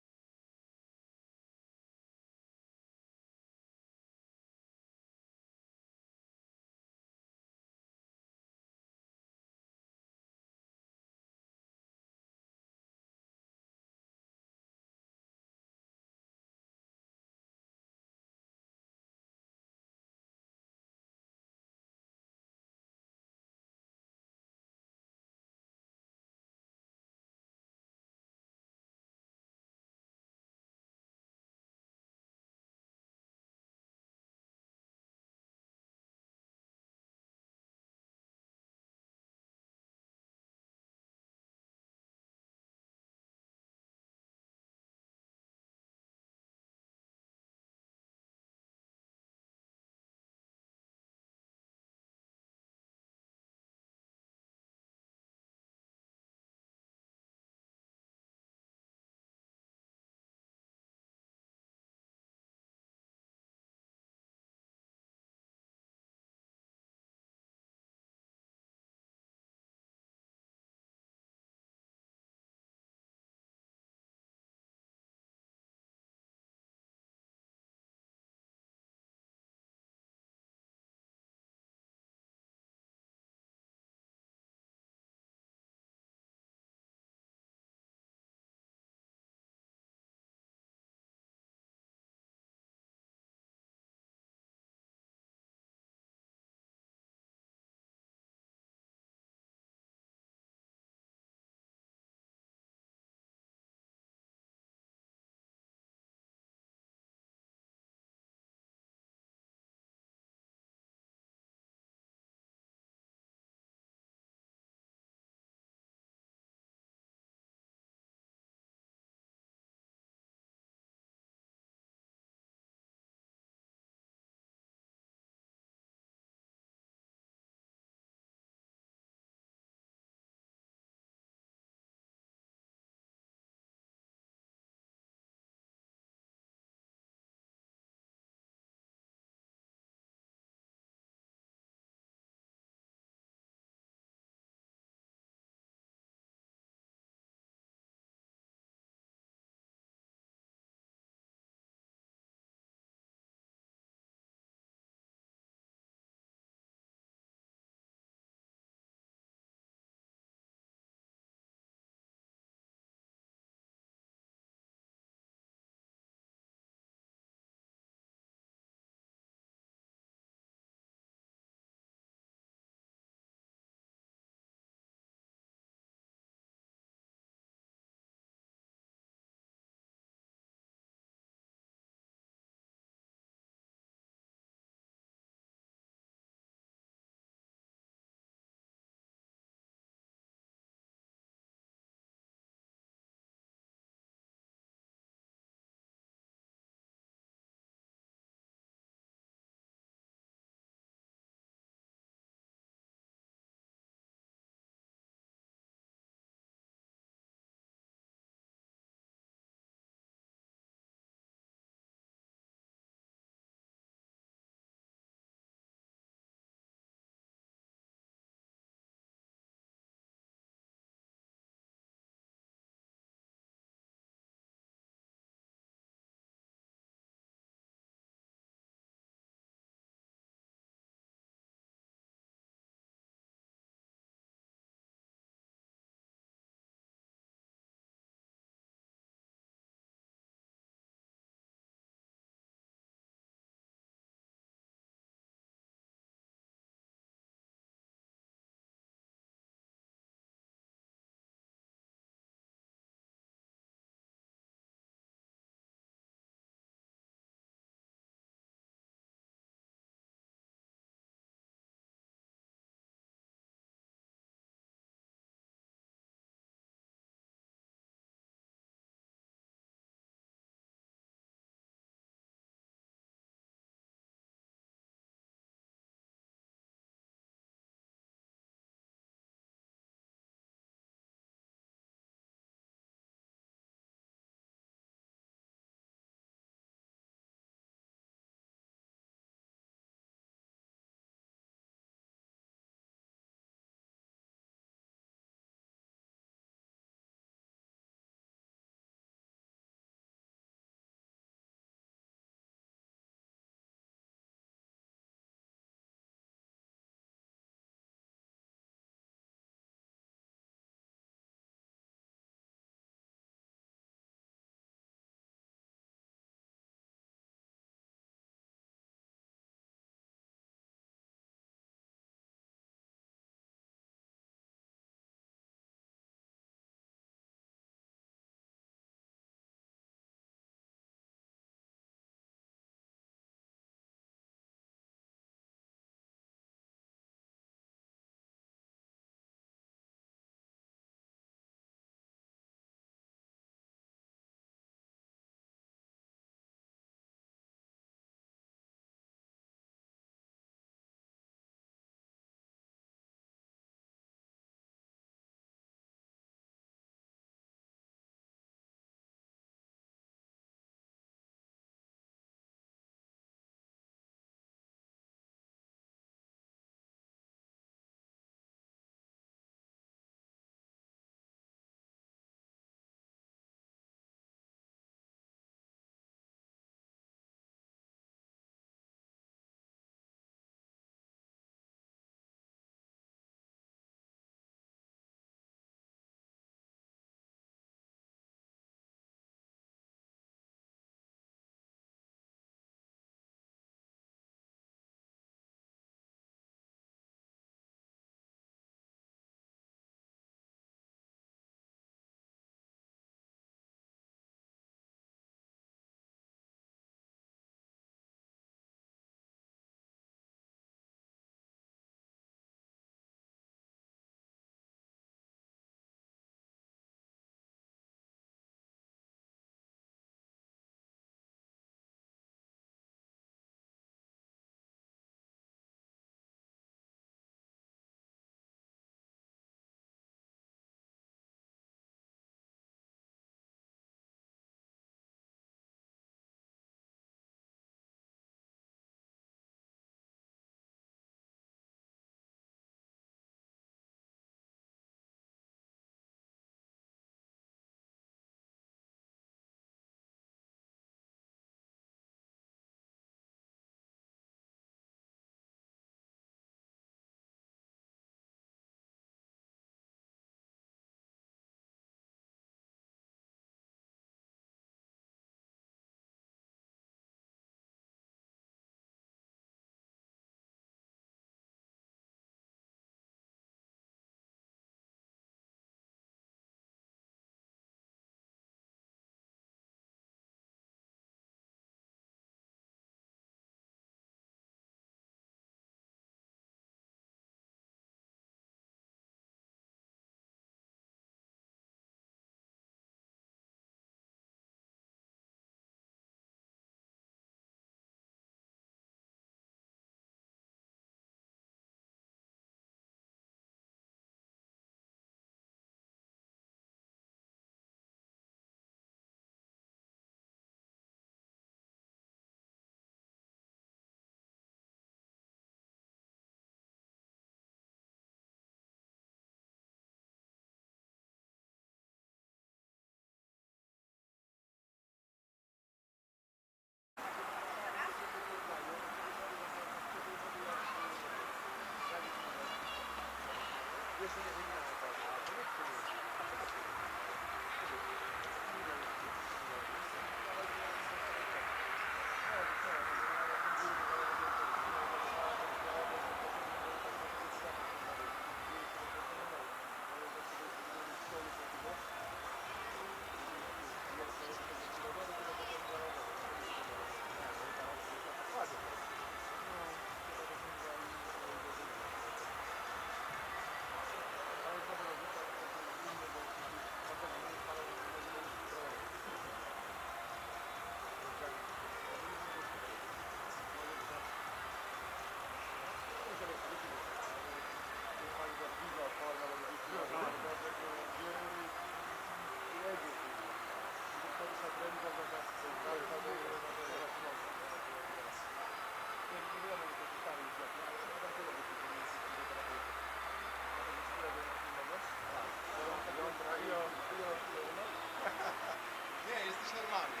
Nie, jesteś normalny.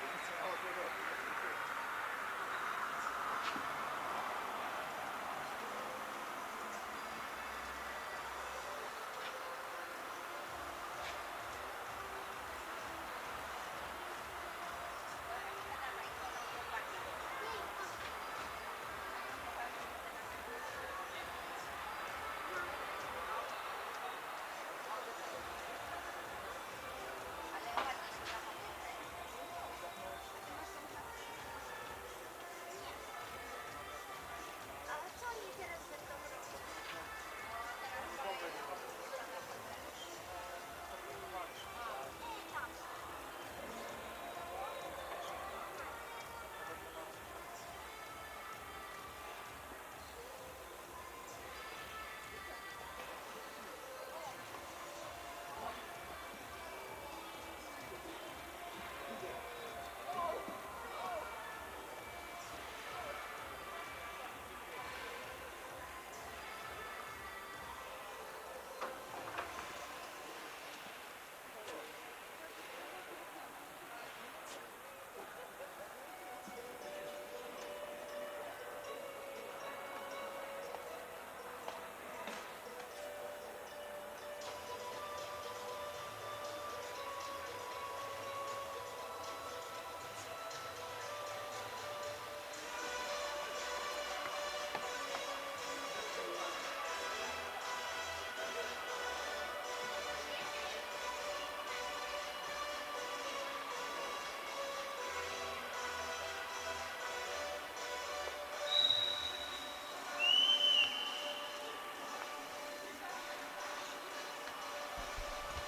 A co oni teraz będą robić?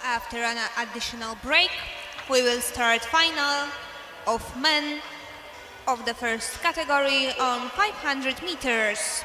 After an additional break, we will start final of men of the first category on 500 meters.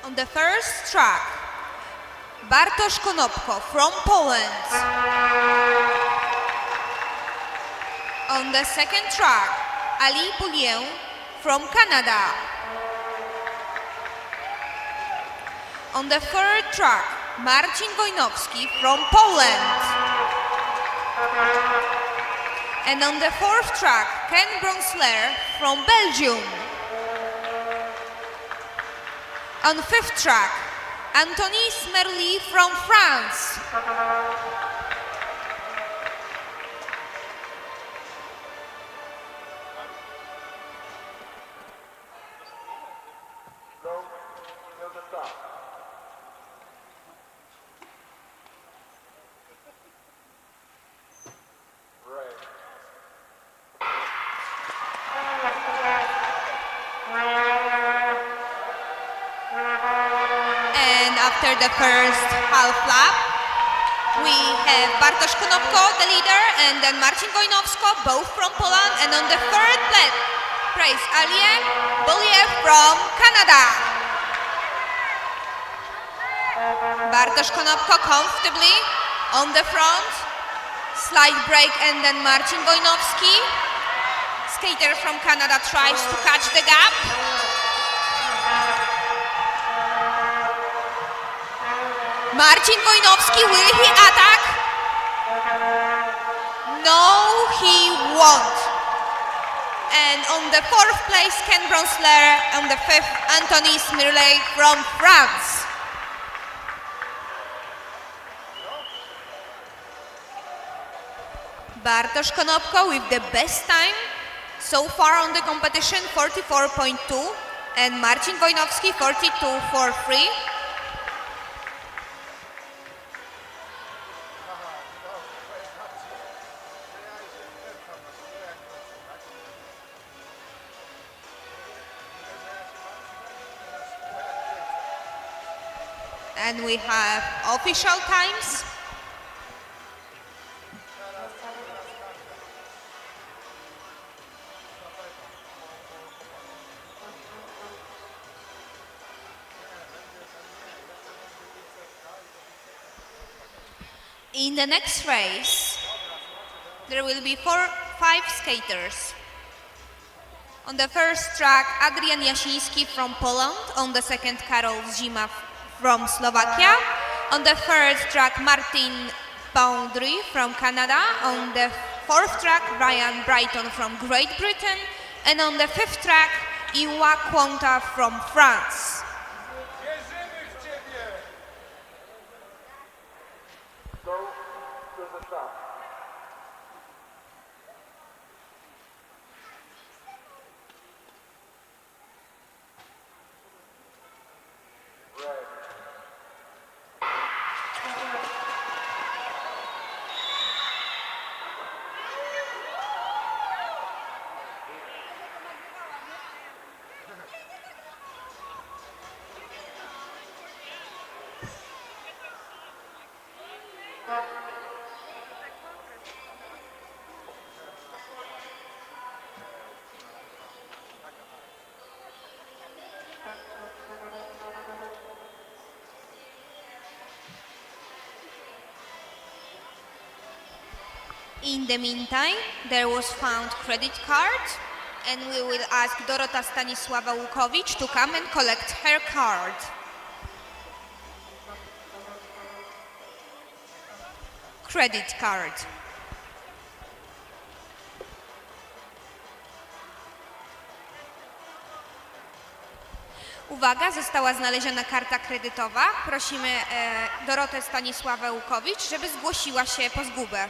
On the first track, Bartosz Konopko from Poland. On the second track, Ali Boulieu from Canada. On the third track, Marcin Wojnowski from Poland. And on the fourth track, Ken Bronsler from Belgium. On fifth track, Anthony Smerly from France.
Go, till the stop.
after the first half lap. We have Bartosz Konopko, the leader, and then Marcin Wojnowsko, both from Poland. And on the third place, Alien Boliev from Canada. Bartosz Konopko comfortably on the front. Slight break and then Marcin Wojnowski. Skater from Canada tries to catch the gap. Marcin Wojnowski, will he attack? No, he won't. And on the fourth place, Ken Bronsler. On the fifth, Anthony Smirley from France. Bartosz Konopko with the best time so far on the competition, 44.2, and Marcin Wojnowski, 42.43. And we have official times. In the next race, there will be 5 skaters. On the first track, Adrian Jasiński from Poland. On the second, Karol Zima from Slovakia. On the third track, Martin Boundary from Canada. On the fourth track, Ryan Brighton from Great Britain. And on the fifth track, Iwa Quonta from France.
Go to the start. Red.
In the meantime, there was found credit card, and we will ask Dorota Stanisława Łukowicz to come and collect her card. Credit card. Uwaga, została znaleziona karta kredytowa. Prosimy Dorotę Stanisławę Łukowicz, żeby zgłosiła się po zgubę.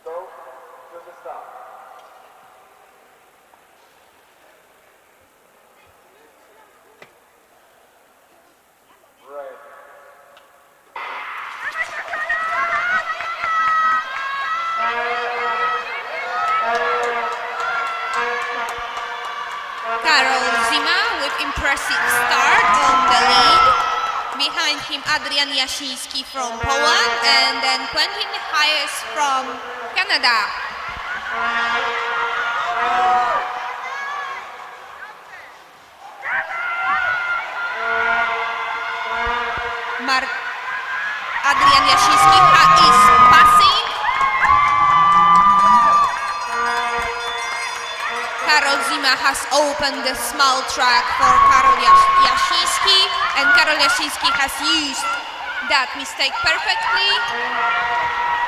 Go to the start. Red.
Karol Zima with impressive start on the lead. Behind him, Adrian Jasiński from Poland, and then Quentin Hayes from Canada. Adrian Jasiński is passing. Karol Zima has opened the small track for Karol Jasiński, and Karol Jasiński has used that mistake perfectly.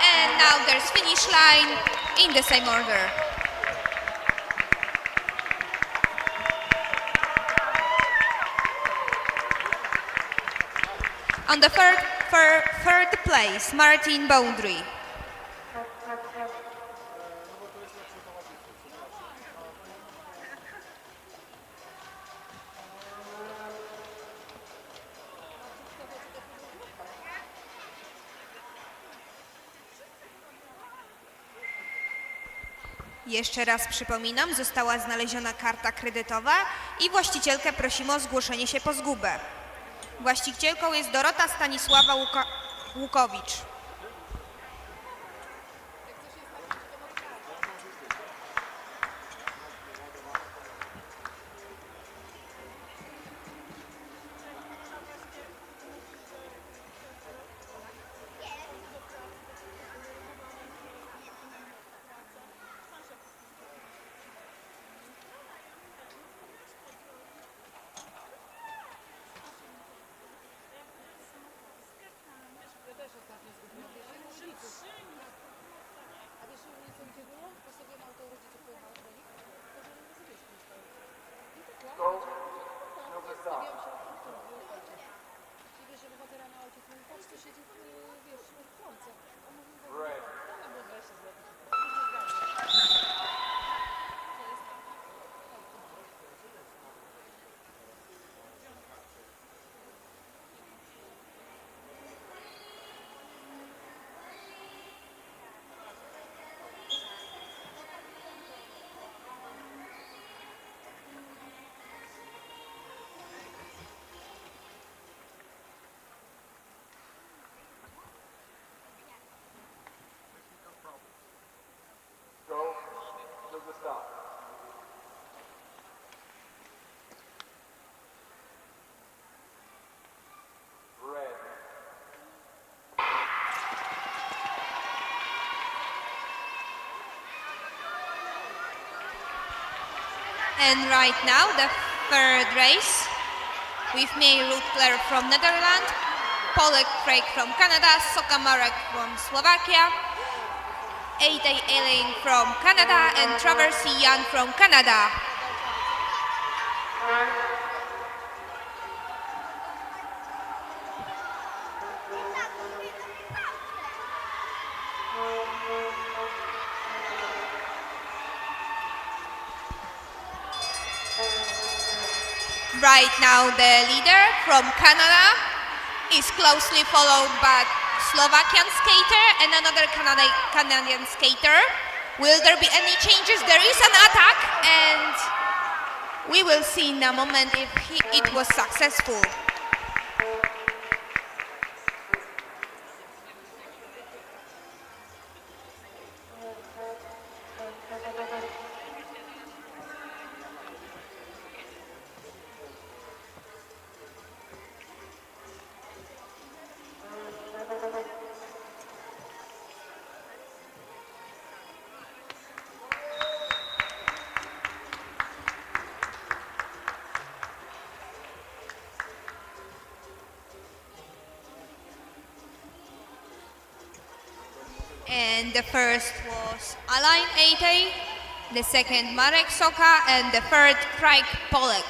And now there's finish line in the same order. On the third place, Martin Boundary. Jeszcze raz przypominam, została znaleziona karta kredytowa i właścicielkę prosimy o zgłoszenie się po zgubę. Właścicielką jest Dorota Stanisława Łukowicz.
Go to the stop. Red.
And right now, the third race with May Rutler from Netherlands, Polek Craig from Canada, Soka Marek from Slovakia, Eitay Elaine from Canada, and Traversy Jan from Canada. Right now, the leader from Canada is closely followed by Slovakian skater and another Canadian skater. Will there be any changes? There is an attack, and we will see in a moment if it was successful. And the first was Alain Eitay, the second Marek Soka, and the third Craig Polek.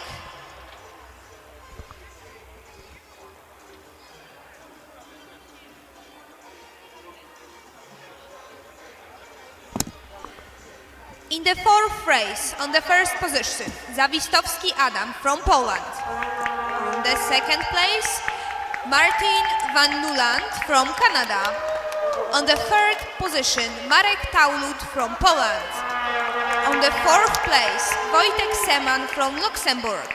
In the fourth race, on the first position, Zawistowski Adam from Poland. On the second place, Martin Van Nuland from Canada. On the third position, Marek Taulud from Poland. On the fourth place, Wojtek Seman from Luxembourg.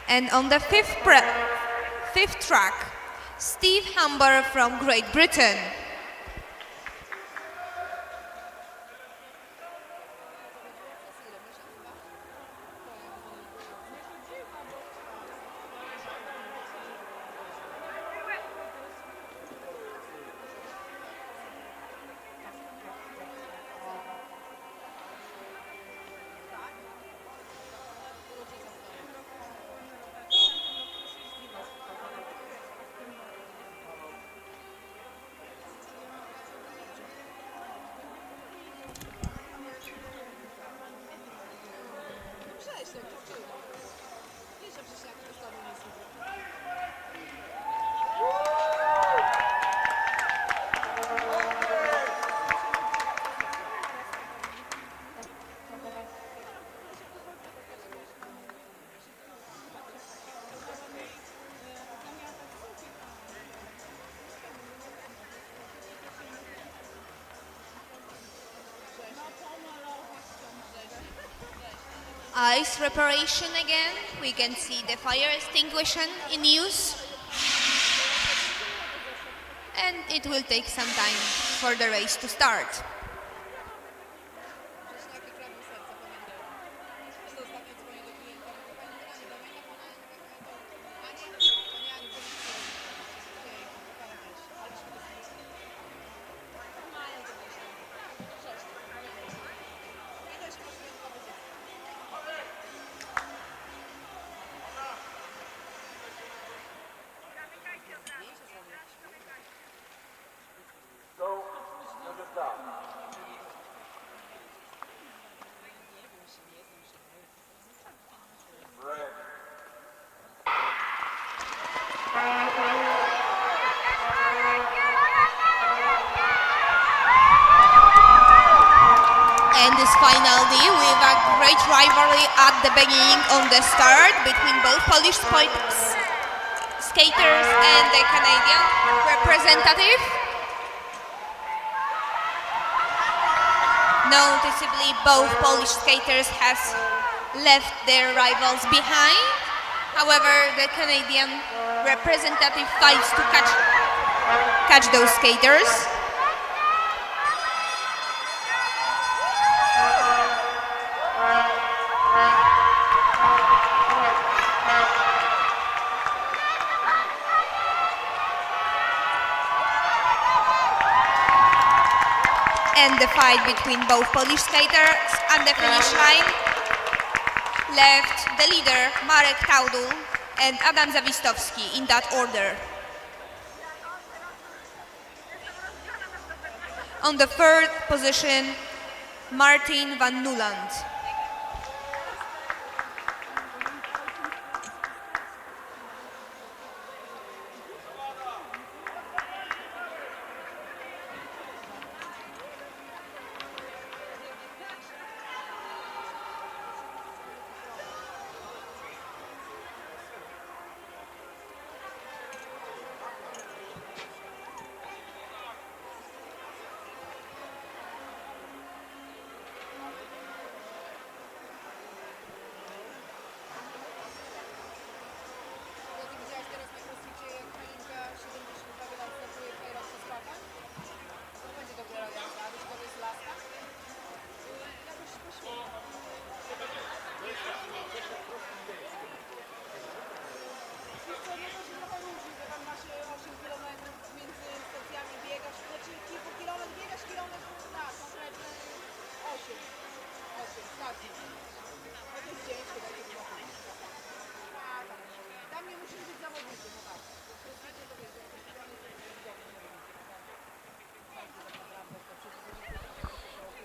And on the fifth track, Steve Humber from Great Britain. Ice reparation again. We can see the fire extinguisher in use. And it will take some time for the race to start.
Go to the start. Ready.
And this finally with a great rivalry at the beginning on the start between both Polish skaters and the Canadian representative. Noticeably, both Polish skaters has left their rivals behind. However, the Canadian representative fights to catch those skaters. And the fight between both Polish skaters and the finish line left the leader Marek Taudul and Adam Zawistowski in that order. On the third position, Martin van Nuland.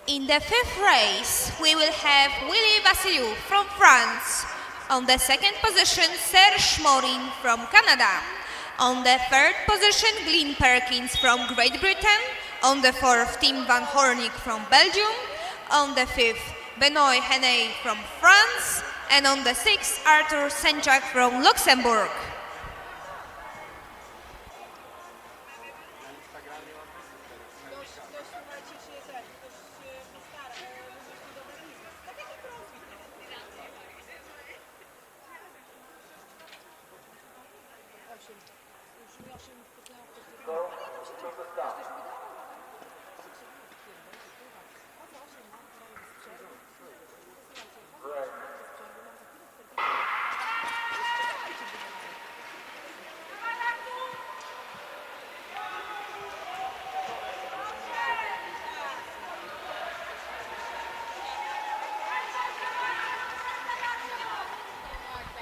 In the fifth race, we will have Willy Vassiliou from France. On the second position, Serge Morin from Canada. On the third position, Glyn Perkins from Great Britain. On the fourth, Tim van Hornik from Belgium. On the fifth, Benoît Heney from France. And on the sixth, Artur Senczak from Luxembourg.
Go to the start. Ready.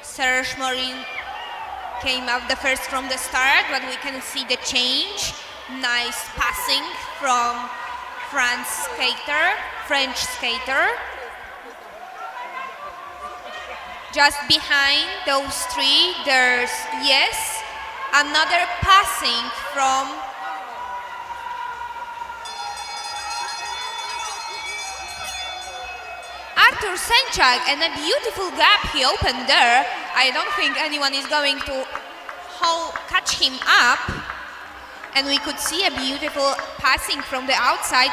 Serge Morin came up the first from the start, but we can see the change. Nice passing from French skater. Just behind those three, there's another passing from Artur Senczak, and a beautiful gap he opened there. I don't think anyone is going to catch him up. And we could see a beautiful passing from the outside,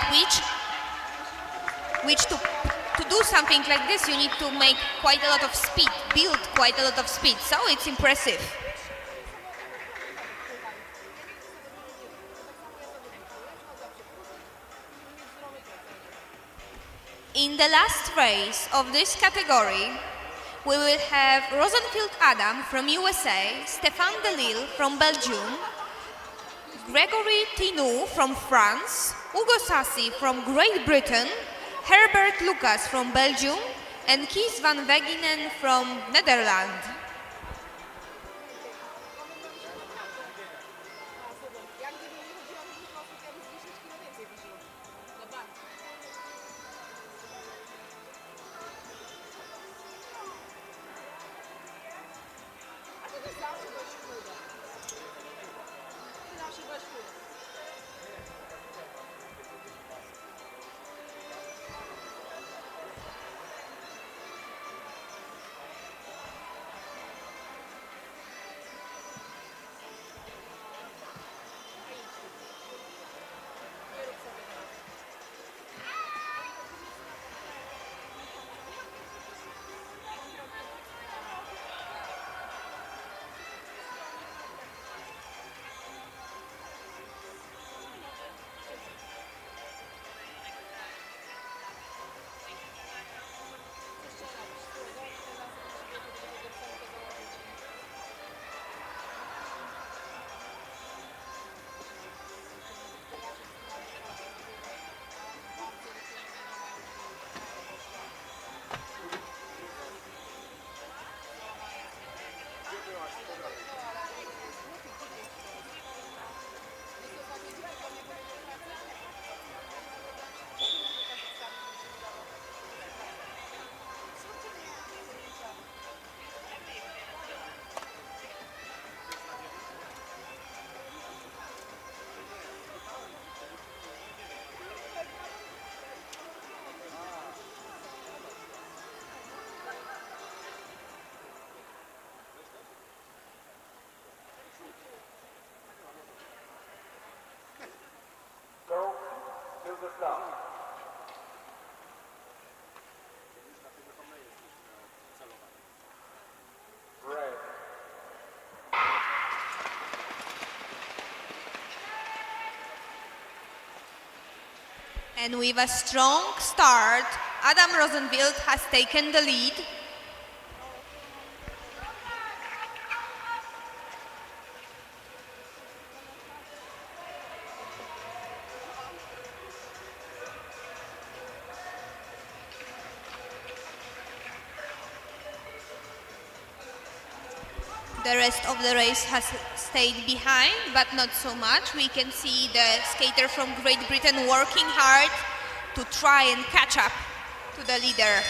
which to to do something like this, you need to make quite a lot of speed, build quite a lot of speed. So it's impressive. In the last race of this category, we will have Rosenfield Adam from USA, Stéphane Delille from Belgium, Gregory Tinou from France, Ugo Sassi from Great Britain, Herbert Lucas from Belgium, and Kees van Wegenen from Netherlands.
So, till the start. Red.
And with a strong start, Adam Rosenfield has taken the lead. The rest of the race has stayed behind, but not so much. We can see the skater from Great Britain working hard to try and catch up to the leader.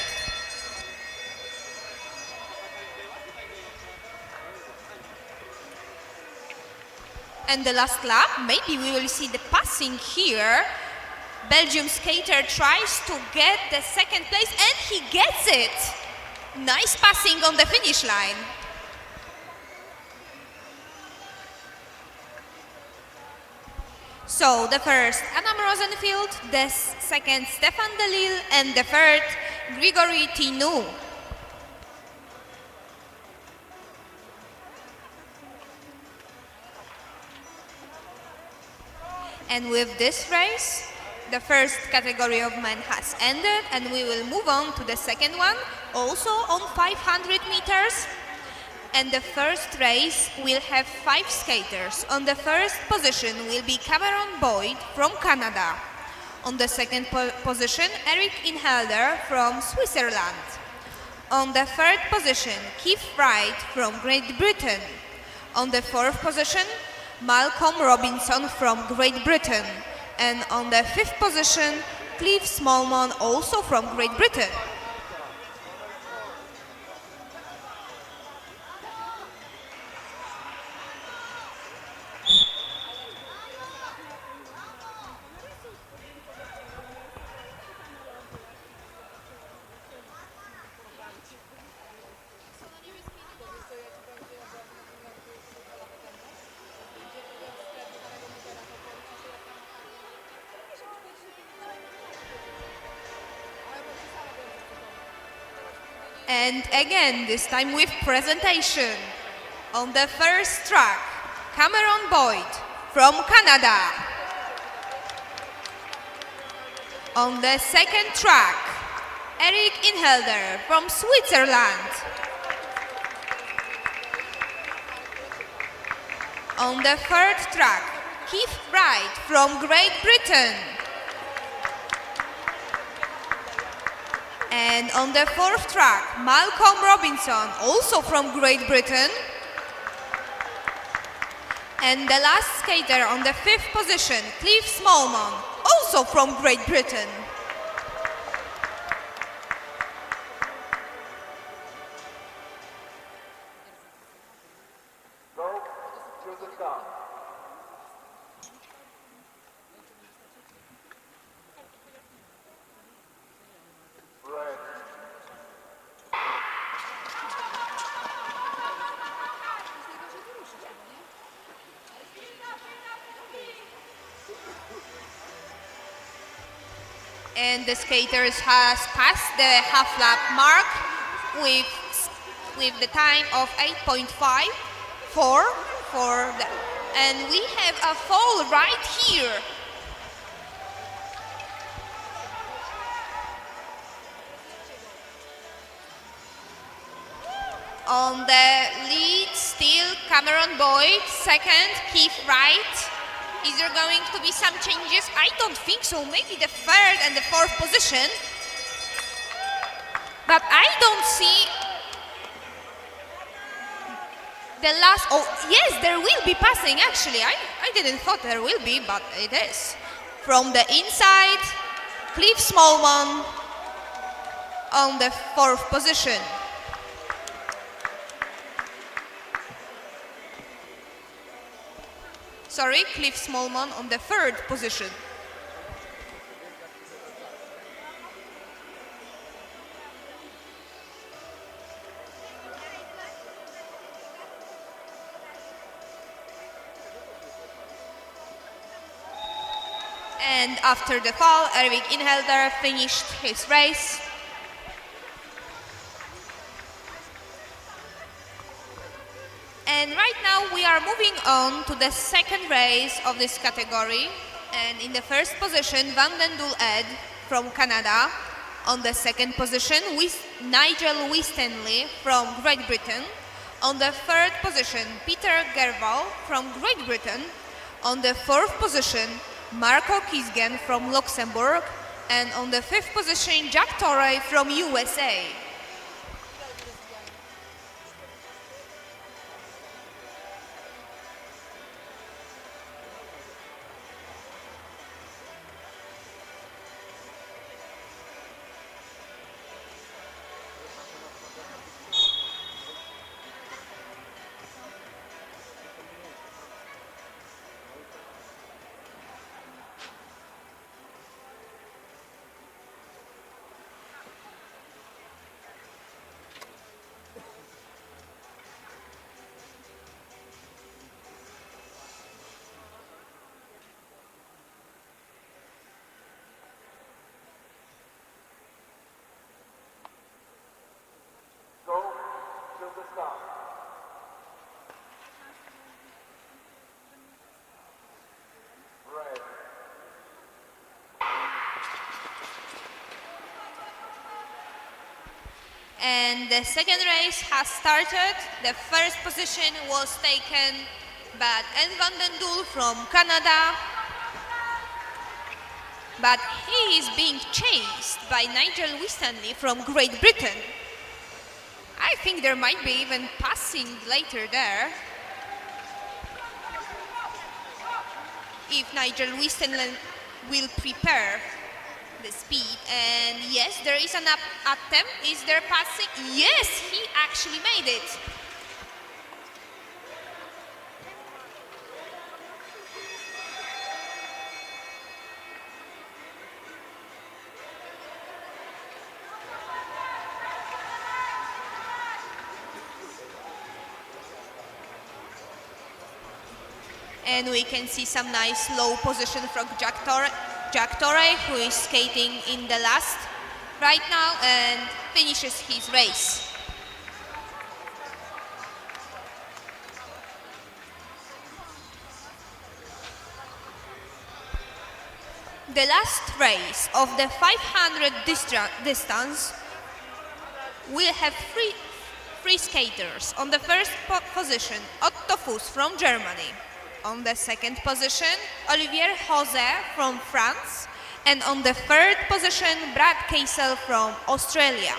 And the last lap, maybe we will see the passing here. Belgium skater tries to get the second place and he gets it. Nice passing on the finish line. So the first, Adam Rosenfield, the second, Stéphane Delille, and the third, Grigory Tinou. And with this race, the first category of men has ended, and we will move on to the second one, also on 500 meters. And the first race will have 5 skaters. On the first position will be Cameron Boyd from Canada. On the second position, Eric Inhelder from Switzerland. On the third position, Keith Wright from Great Britain. On the fourth position, Malcolm Robinson from Great Britain. And on the fifth position, Cliff Smallman, also from Great Britain. And again, this time with presentation. On the first track, Cameron Boyd from Canada. On the second track, Eric Inhelder from Switzerland. On the third track, Keith Wright from Great Britain. And on the fourth track, Malcolm Robinson, also from Great Britain. And the last skater on the fifth position, Cliff Smallman, also from Great Britain.
Go to the start. Red.
And the skaters has passed the half lap mark with the time of 8.54 for the, and we have a fall right here. On the lead, still Cameron Boyd, second, Keith Wright. Is there going to be some changes? I don't think so. Maybe the third and the fourth position. But I don't see the last. Oh, yes, there will be passing actually. I didn't thought there will be, but it is. From the inside, Cliff Smallman on the fourth position. Sorry, Cliff Smallman on the third position. And after the fall, Eric Inhelder finished his race. And right now we are moving on to the second race of this category. And in the first position, Van den Doel Ed from Canada. On the second position, Nigel Winstanley from Great Britain. On the third position, Peter Gerval from Great Britain. On the fourth position, Marco Kisgen from Luxembourg. And on the fifth position, Jack Torrey from USA.
Go to the start. Red.
And the second race has started. The first position was taken by Ed Van den Doel from Canada. But he is being chased by Nigel Winstanley from Great Britain. I think there might be even passing later there. If Nigel Winstanley will prepare the speed. And yes, there is an attempt. Is there passing? Yes, he actually made it. And we can see some nice low position from Jack Torrey, who is skating in the last right now and finishes his race. The last race of the 500 distance will have three skaters. On the first position, Otto Fuss from Germany. On the second position, Olivier Jose from France. And on the third position, Brad Keisel from Australia.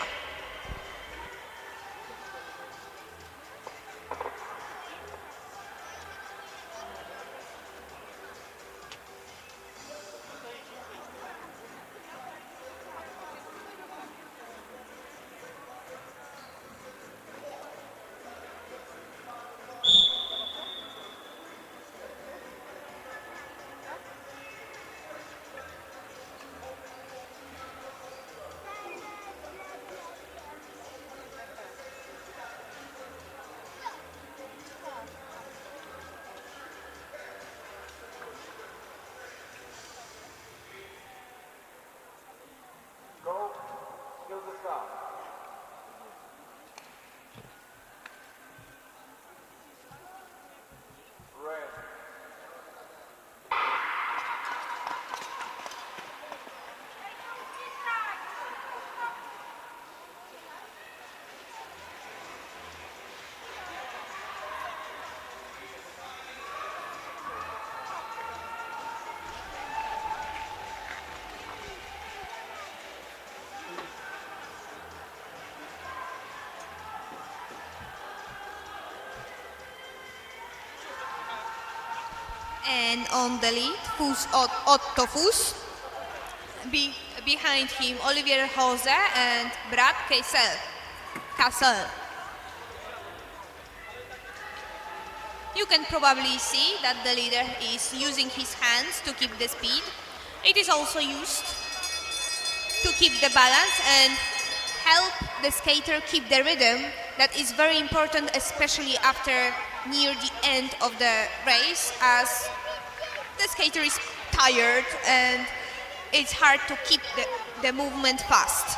Go, skill the start. Red.
And on the lead, Otto Fuss. Behind him, Olivier Jose and Brad Keisel. You can probably see that the leader is using his hands to keep the speed. It is also used to keep the balance and help the skater keep the rhythm. That is very important, especially after near the end of the race, as the skater is tired and it's hard to keep the movement fast.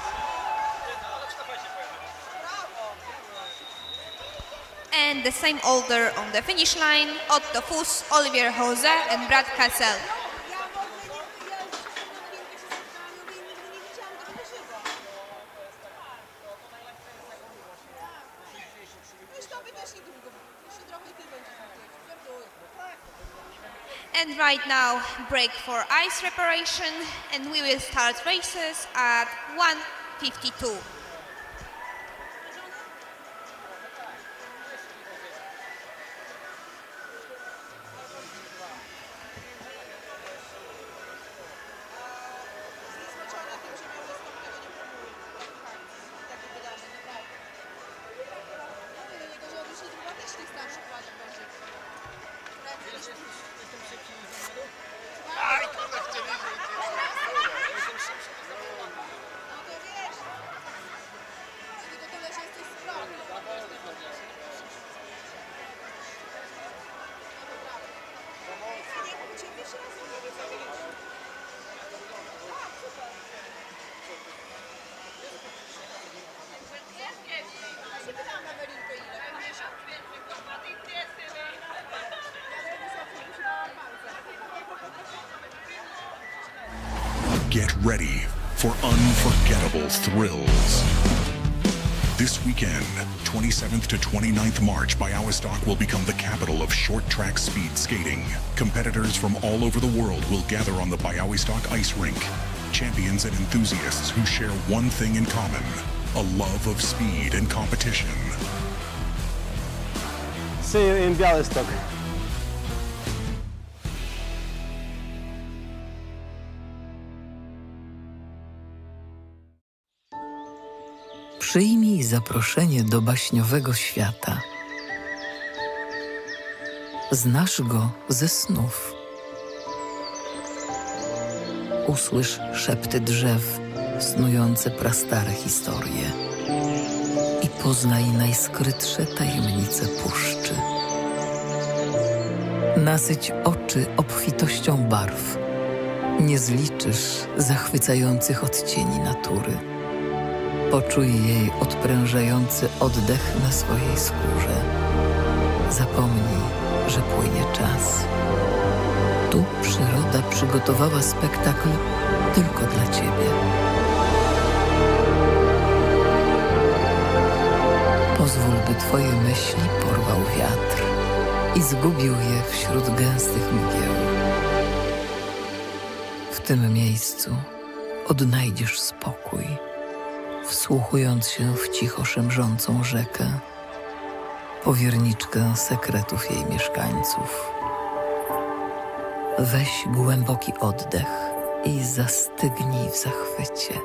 And the same order on the finish line, Otto Fuss, Olivier Jose and Brad Keisel. And right now, break for ice reparation, and we will start races at 1:52.
Get ready for unforgettable thrills. This weekend, 27th to 29th March, Bialystok will become the capital of short track speed skating. Competitors from all over the world will gather on the Bialystok ice rink. Champions and enthusiasts who share one thing in common, a love of speed and competition.
See you in Bialystok.
Przyjmij zaproszenie do baśniowego świata. Znasz go ze snów. Usłysz szepty drzew, snujące prastare historie. I poznaj najskrytsze tajemnice puszczy. Nasyć oczy obfitością barw. Nie zliczysz zachwycających odcieni natury. Poczuj jej odprężający oddech na swojej skórze. Zapomnij, że płynie czas. Tu przyroda przygotowała spektakl tylko dla ciebie. Pozwól, by twoje myśli porwał wiatr i zgubił je wśród gęstych mgieł. W tym miejscu odnajdziesz spokój, wsłuchując się w cicho szemrzącą rzekę, powierniczkę sekretów jej mieszkańców. Weź głęboki oddech i zastygnij w zachwycie.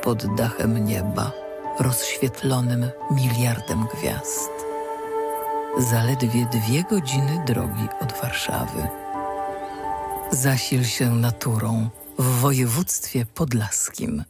Pod dachem nieba, rozświetlonym miliardem gwiazd. Zaledwie 2 godziny drogi od Warszawy. Zasil się naturą w województwie podlaskim.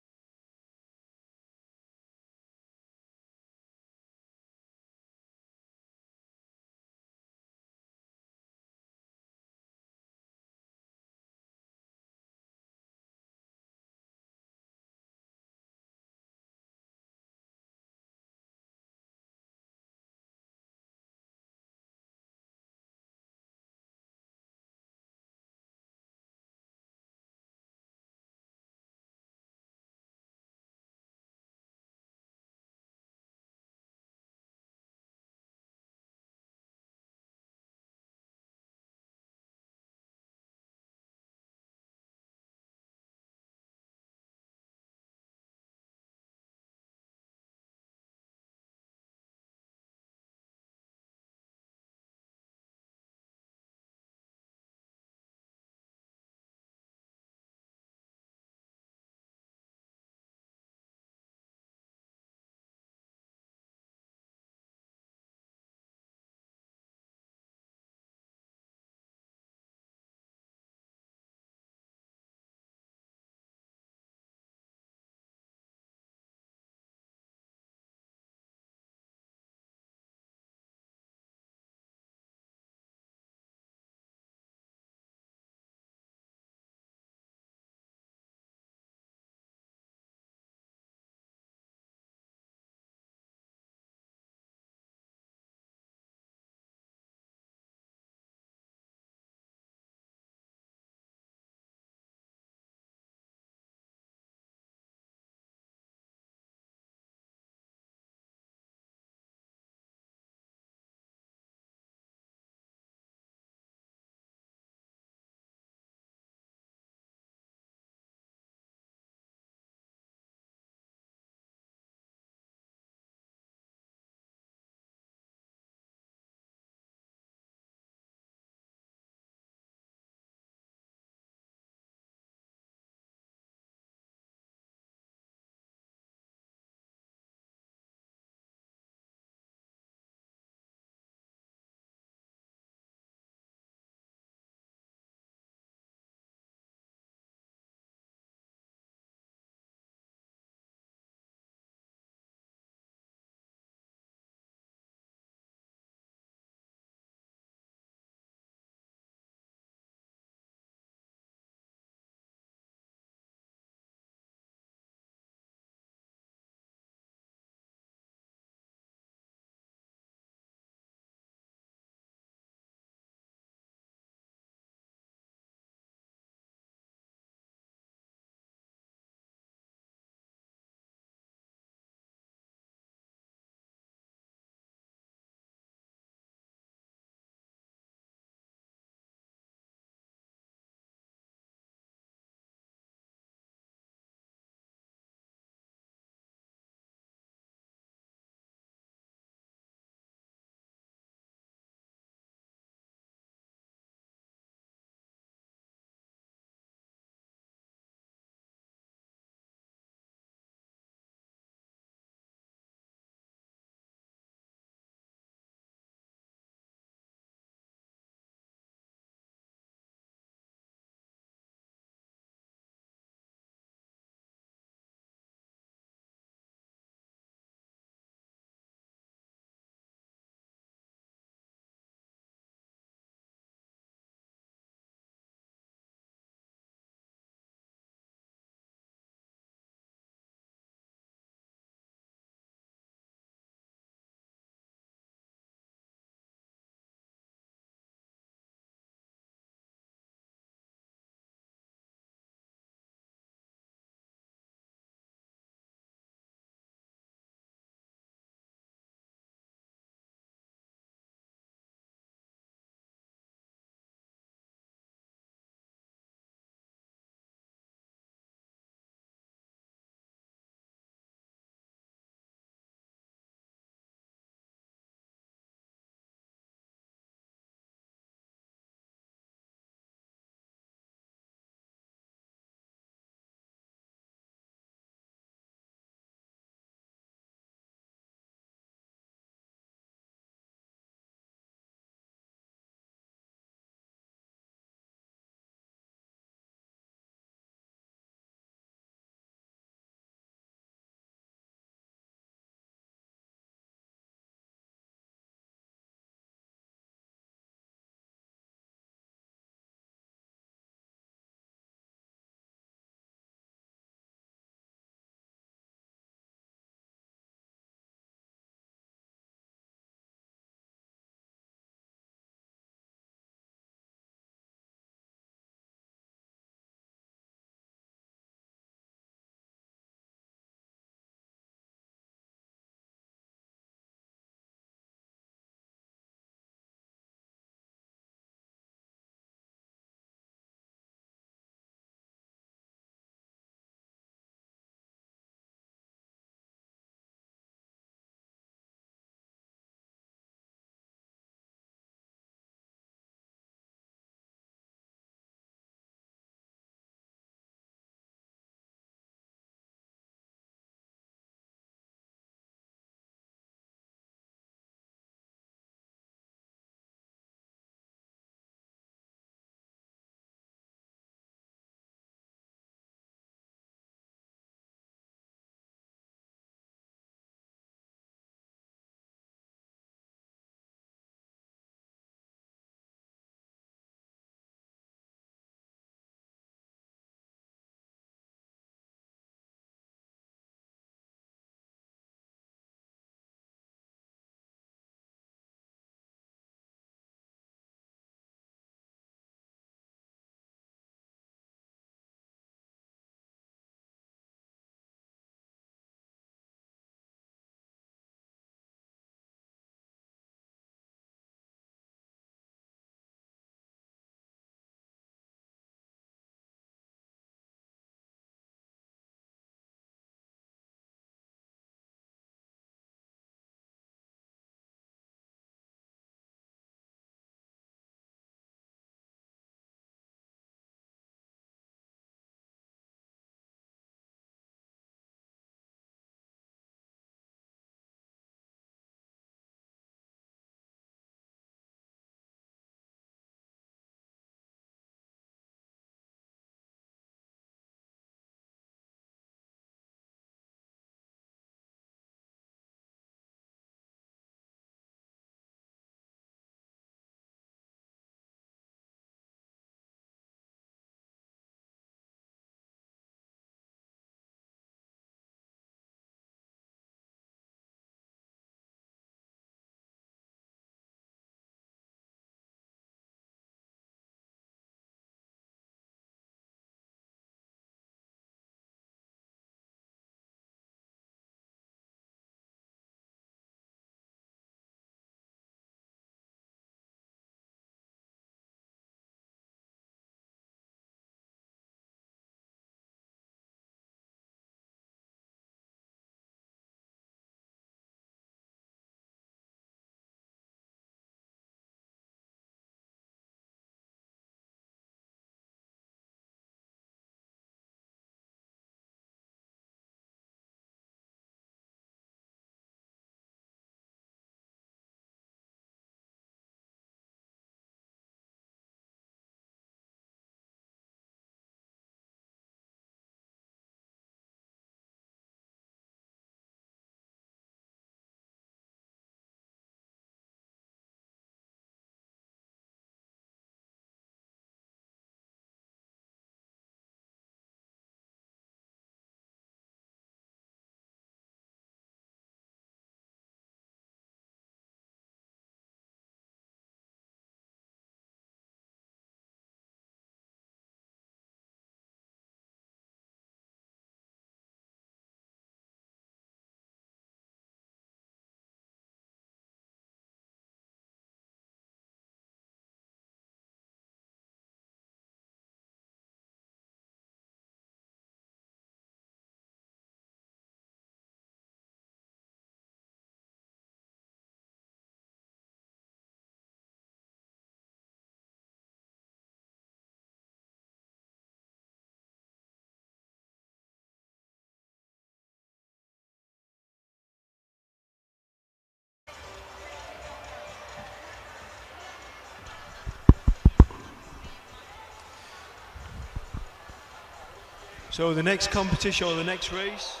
So the next competition, or the next race,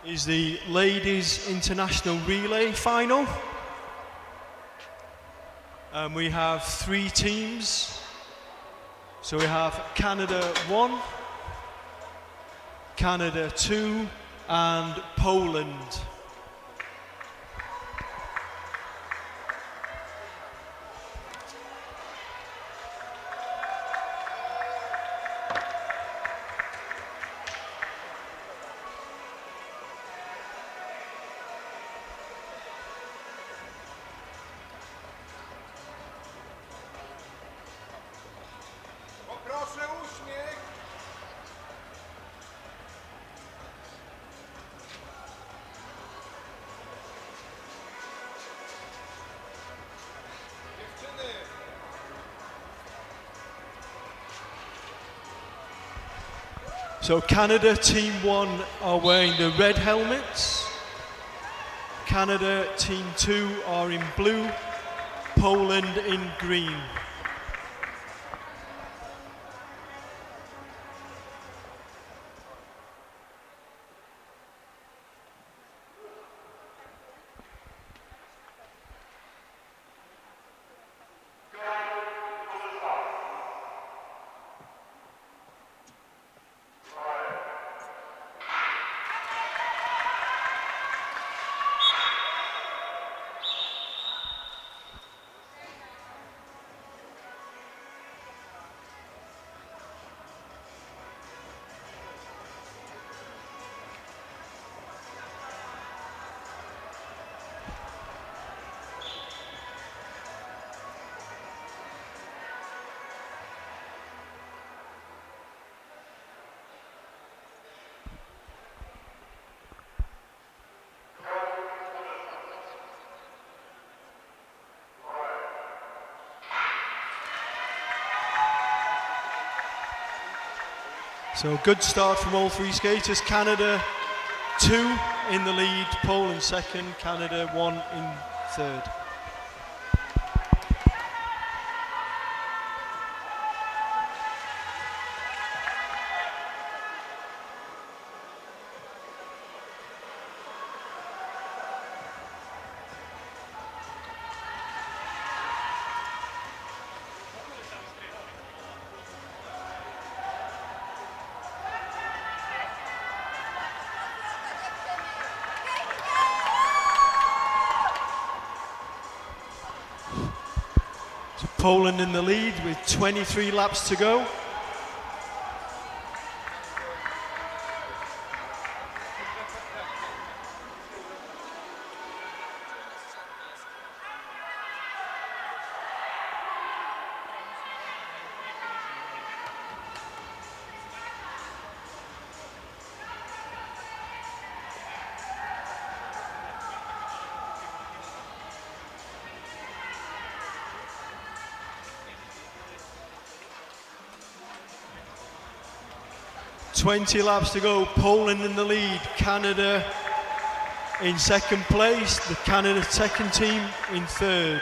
is the Ladies International Relay Final. And we have 3 teams. So we have Canada 1, Canada 2, and Poland.
Poproszę uśmiech. Dziewczyny.
So Canada Team 1 are wearing the red helmets. Canada Team 2 are in blue. Poland in green. So good start from all 3 skaters. Canada 2 in the lead, Poland second, Canada 1 in third. Poland in the lead with 23 laps to go. .20 laps to go, Poland in the lead, Canada in second place, the Canada second team in third.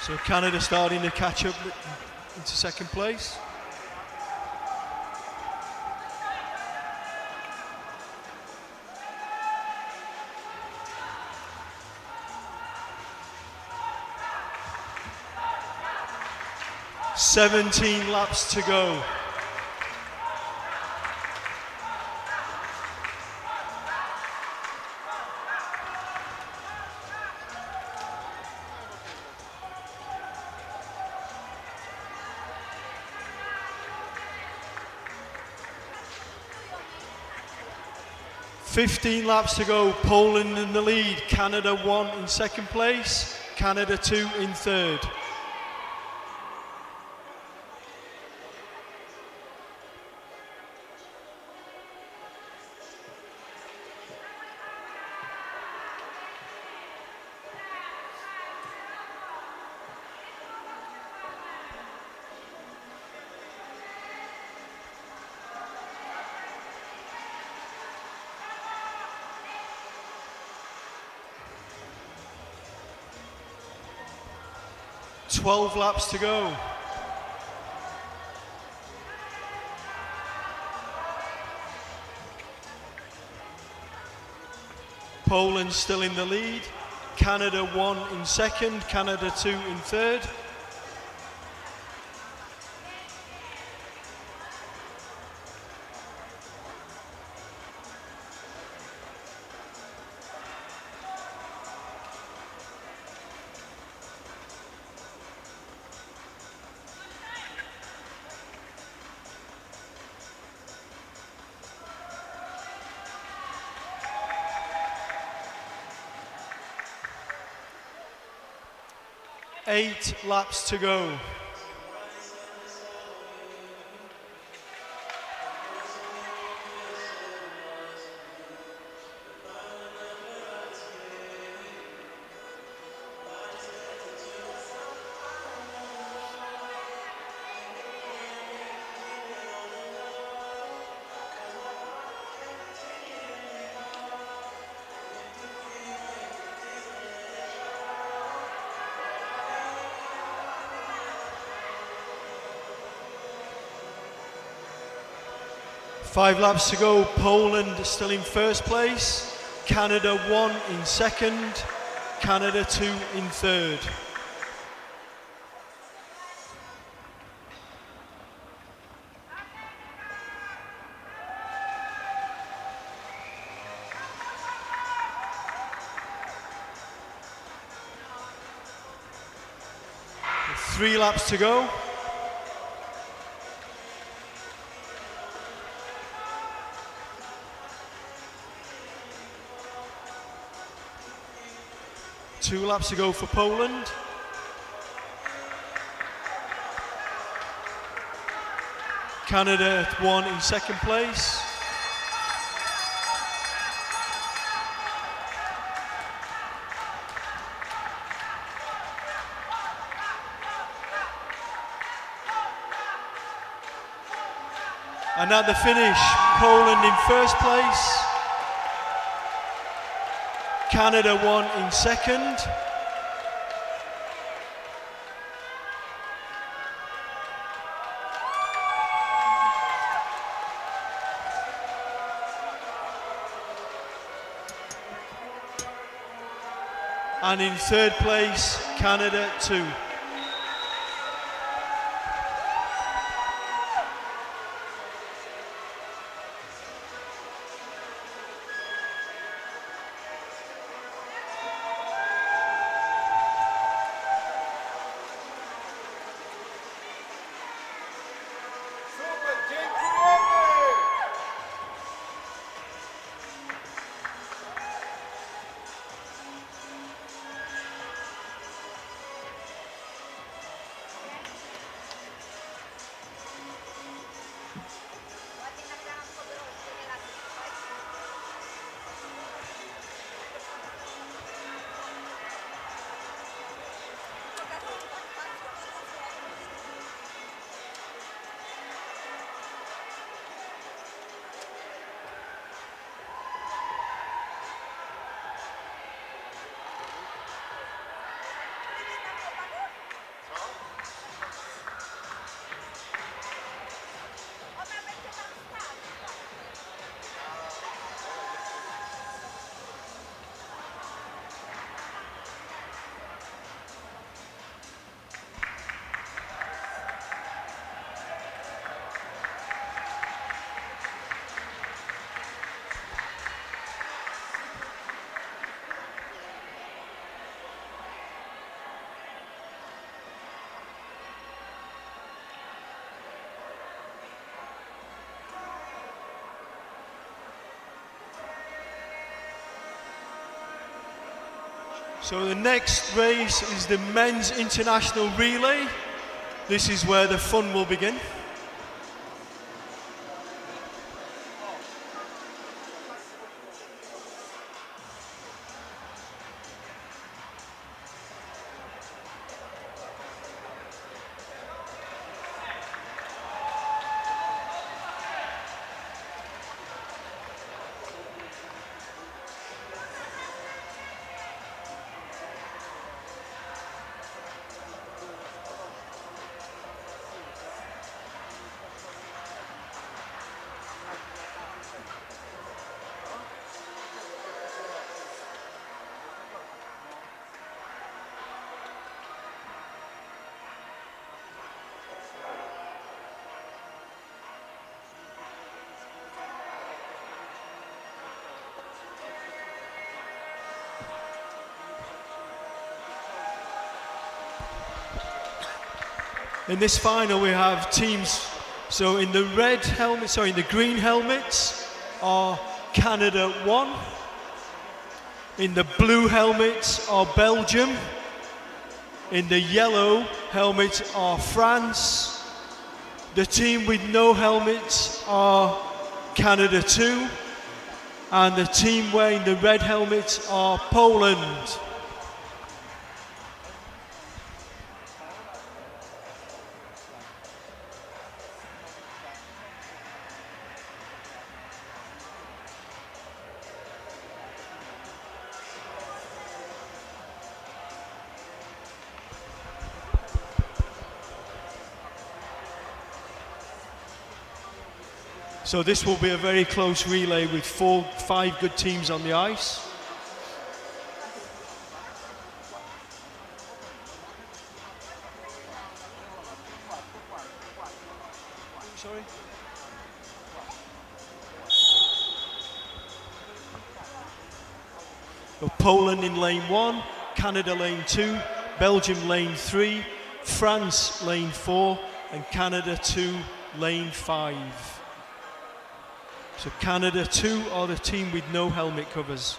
So Canada starting to catch up into second place. .17 laps to go. .15 laps to go, Poland in the lead, Canada 1 in second place, Canada 2 in third. 12 laps to go. Poland still in the lead. Canada 1 in second, Canada 2 in third. Eight laps to go. Five laps to go. Poland still in first place. Canada 1 in second. Canada 2 in third. Three laps to go. Two laps to go for Poland. Canada 1 in second place. And at the finish, Poland in first place. Canada 1 in second. And in third place, Canada 2.
Super, dziękujemy!
So the next race is the men's international relay. This is where the fun will begin. In this final we have teams, so in the in the green helmets are Canada 1. In the blue helmets are Belgium. In the yellow helmets are France. The team with no helmets are Canada 2. And the team wearing the red helmets are Poland. So this will be a very close relay with 4-5 good teams on the ice. Sorry? So Poland in lane 1, Canada lane 2, Belgium lane 3, France lane 4, and Canada 2 lane 5. So Canada 2 are the team with no helmet covers.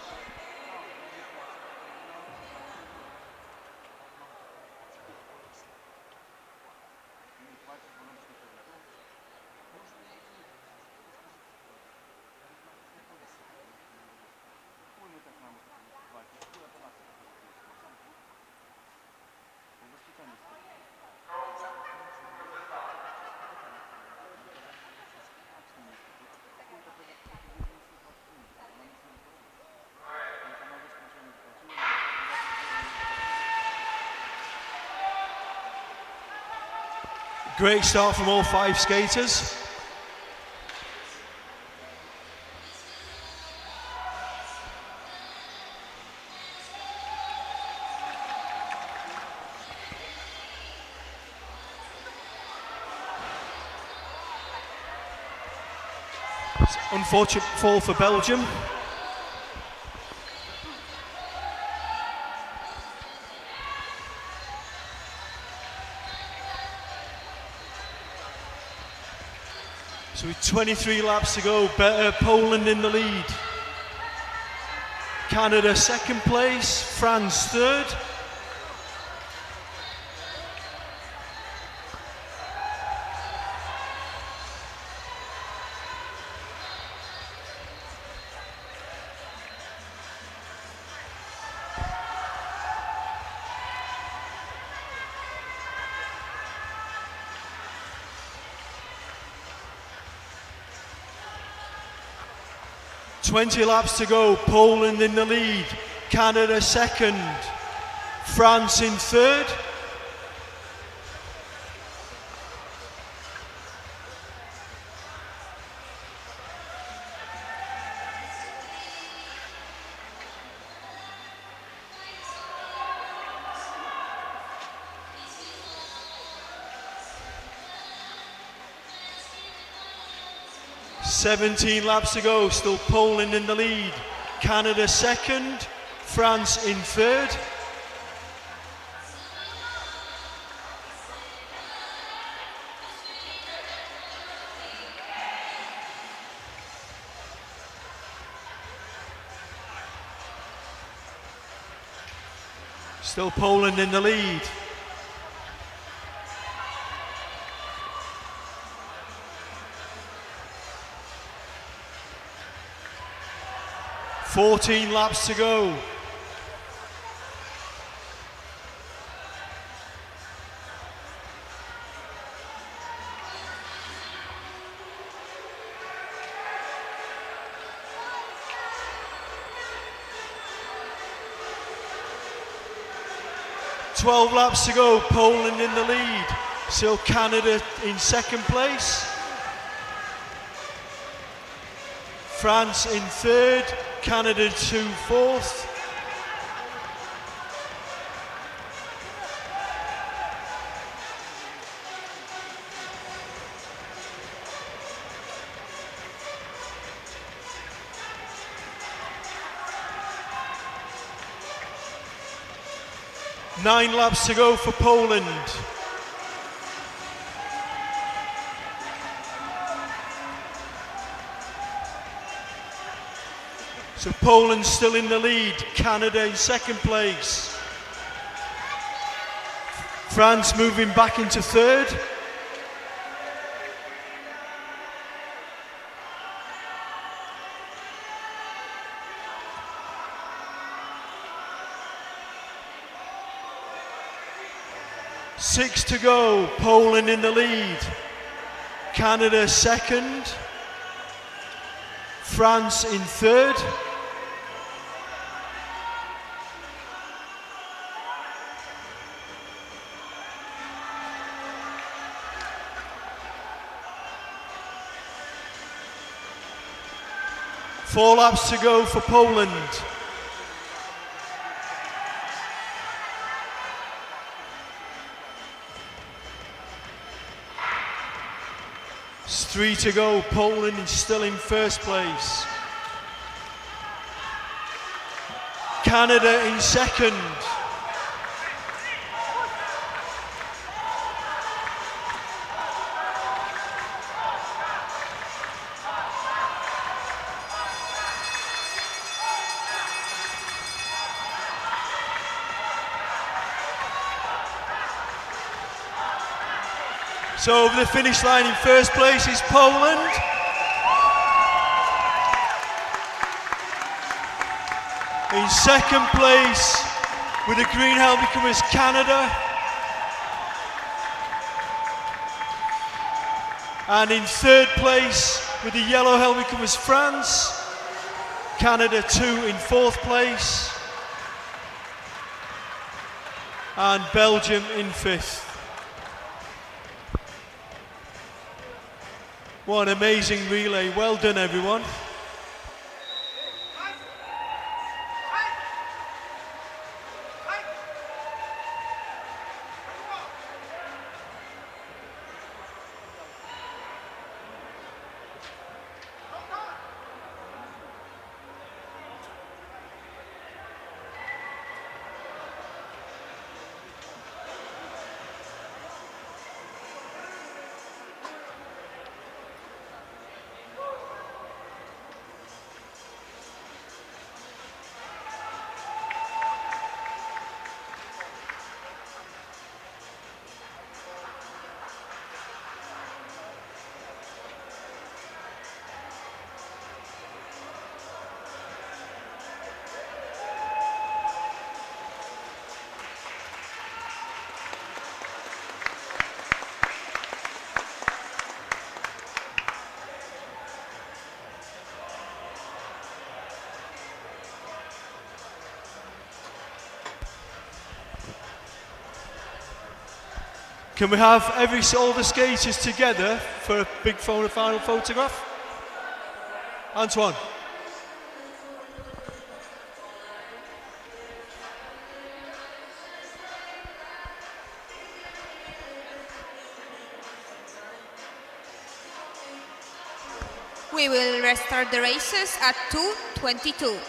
Great start from all 5 skaters. Unfortunate fall for Belgium. So with 23 laps to go, Poland in the lead. Canada second place, France third. Twenty laps to go, Poland in the lead, Canada second, France in third. "17 laps to go, still Poland in the lead, Canada second, France in third. Still Poland in the lead. "14 laps to go. "12 laps to go, Poland in the lead, still Canada in second place. France in third, Canada to fourth. "9 laps to go for Poland. So Poland still in the lead, Canada in second place. France moving back into third. Six to go, Poland in the lead. Canada second. France in third. Four laps to go for Poland. It's 3 to go. Poland is still in first place. Canada in second. So over the finish line in first place is Poland. In second place with the green helmet covers Canada. And in third place with the yellow helmet covers France. Canada 2 in fourth place. And Belgium in fifth. What an amazing relay. Well done, everyone. Can we have all the skaters together for a big final photograph? Antoine.
We will restart the races at 2:22.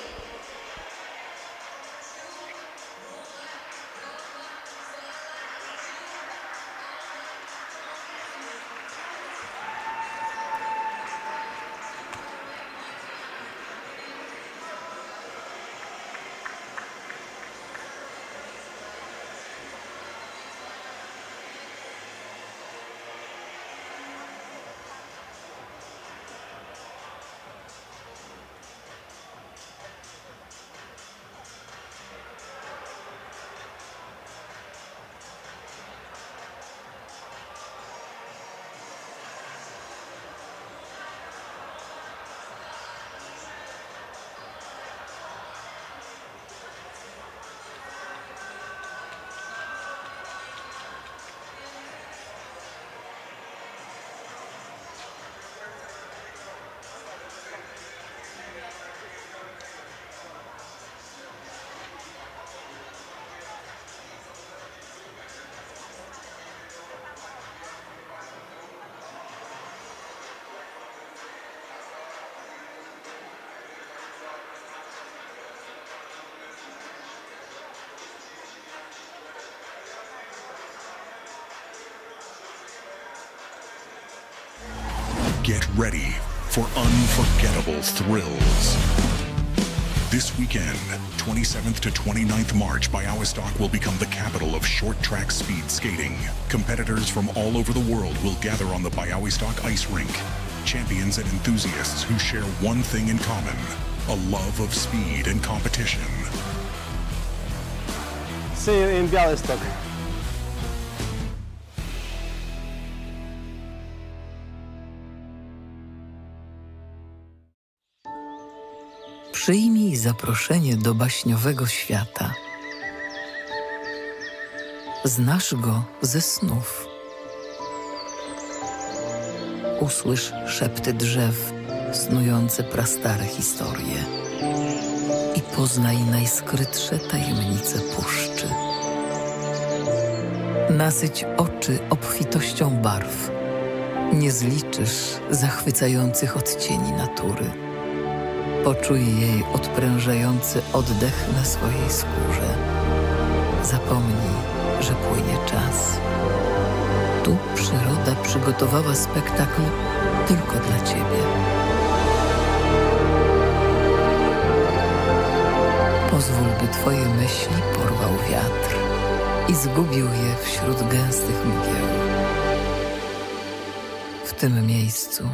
Get ready for unforgettable thrills. This weekend, 27th to 29th March, Bialystok will become the capital of short track speed skating. Competitors from all over the world will gather on the Bialystok ice rink. Champions and enthusiasts who share one thing in common, a love of speed and competition.
See you in Bialystok.
Przyjmij zaproszenie do baśniowego świata. Znasz go ze snów. Usłysz szepty drzew, snujące prastare historie. I poznaj najskrytsze tajemnice puszczy. Nasyć oczy obfitością barw. Nie zliczysz zachwycających odcieni natury. Poczuj jej odprężający oddech na swojej skórze. Zapomnij, że płynie czas. Tu przyroda przygotowała spektakl tylko dla ciebie. Pozwól, by twoje myśli porwał wiatr i zgubił je wśród gęstych mgieł. W tym miejscu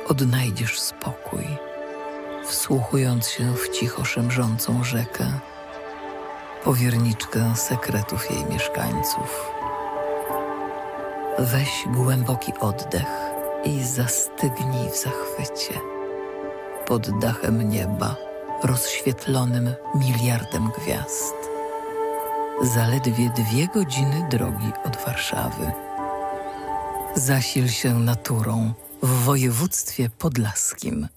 odnajdziesz spokój, wsłuchując się w cicho szemrzącą rzekę, powierniczkę sekretów jej mieszkańców. Weź głęboki oddech i zastygnij w zachwycie. Pod dachem nieba, rozświetlonym miliardem gwiazd. Zaledwie 2 godziny drogi od Warszawy. Zasil się naturą w województwie podlaskim.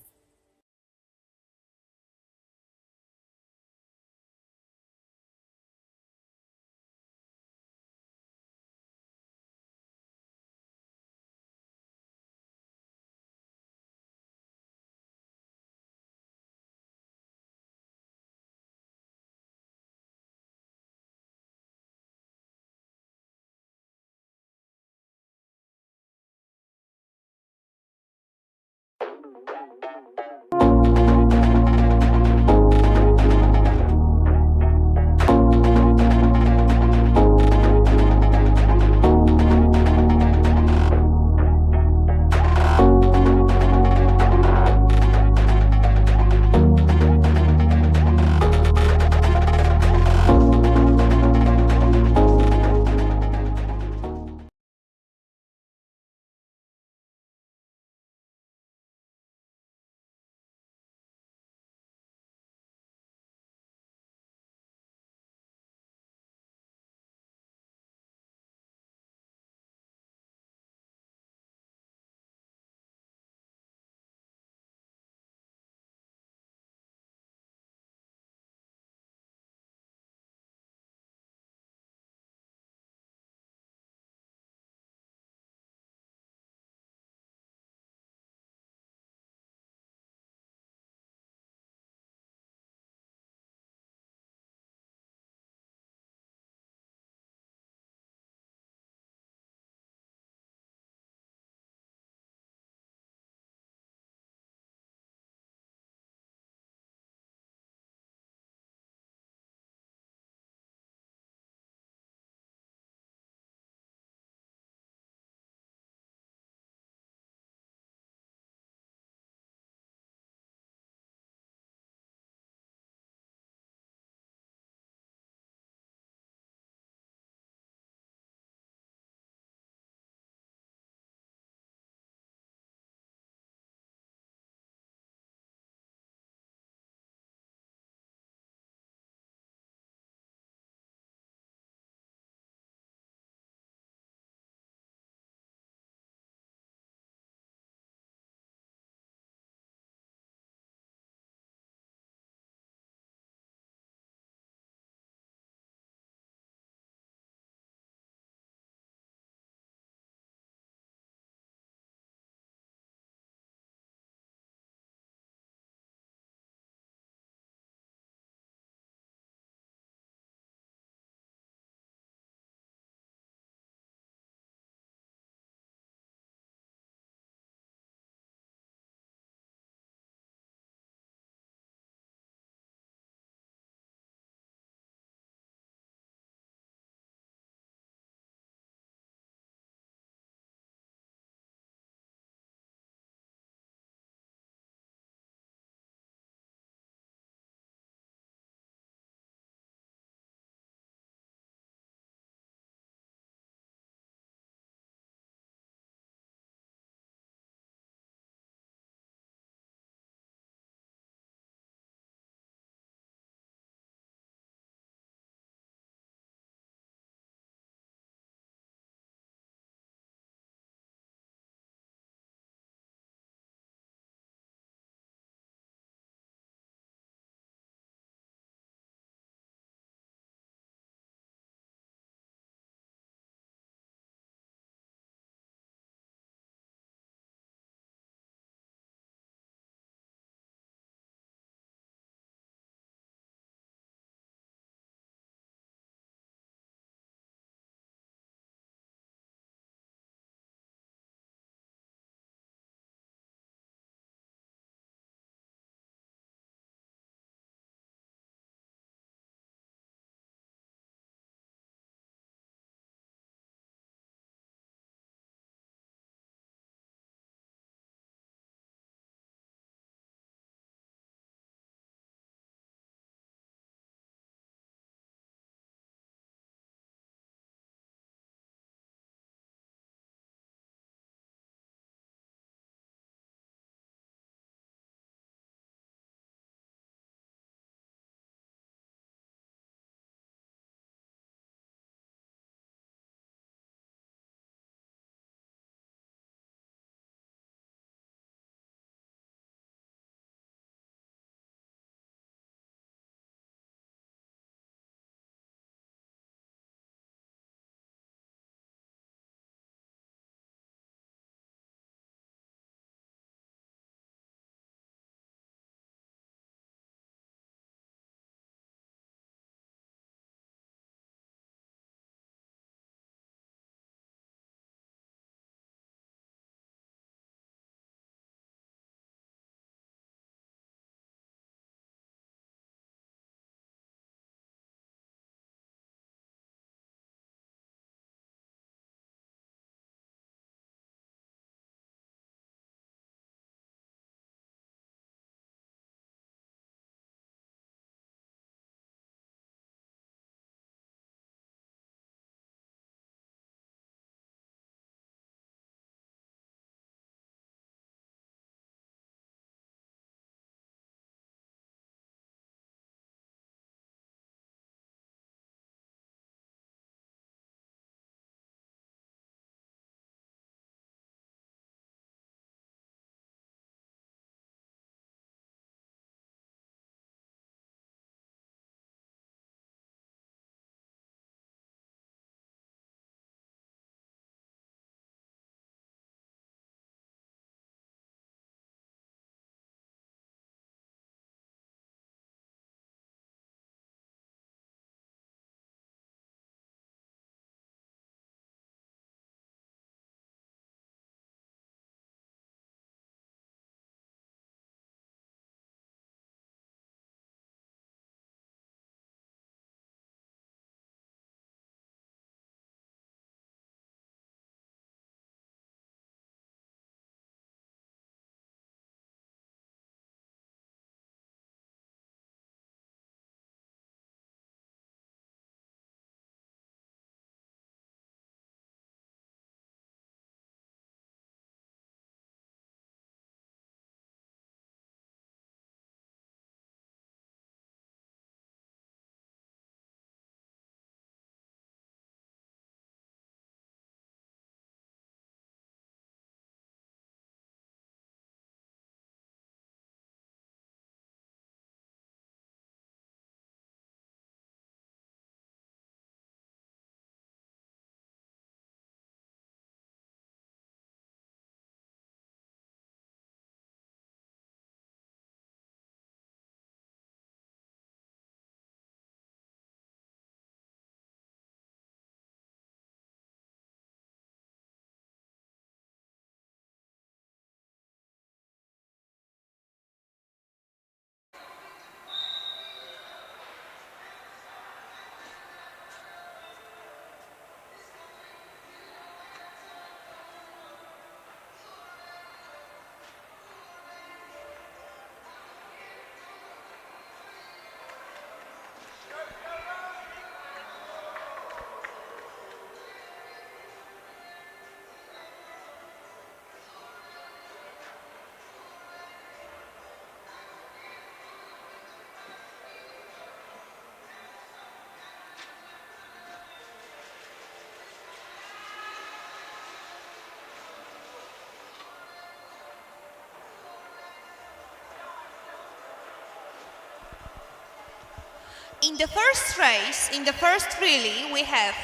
In the first race, in the first relay, we have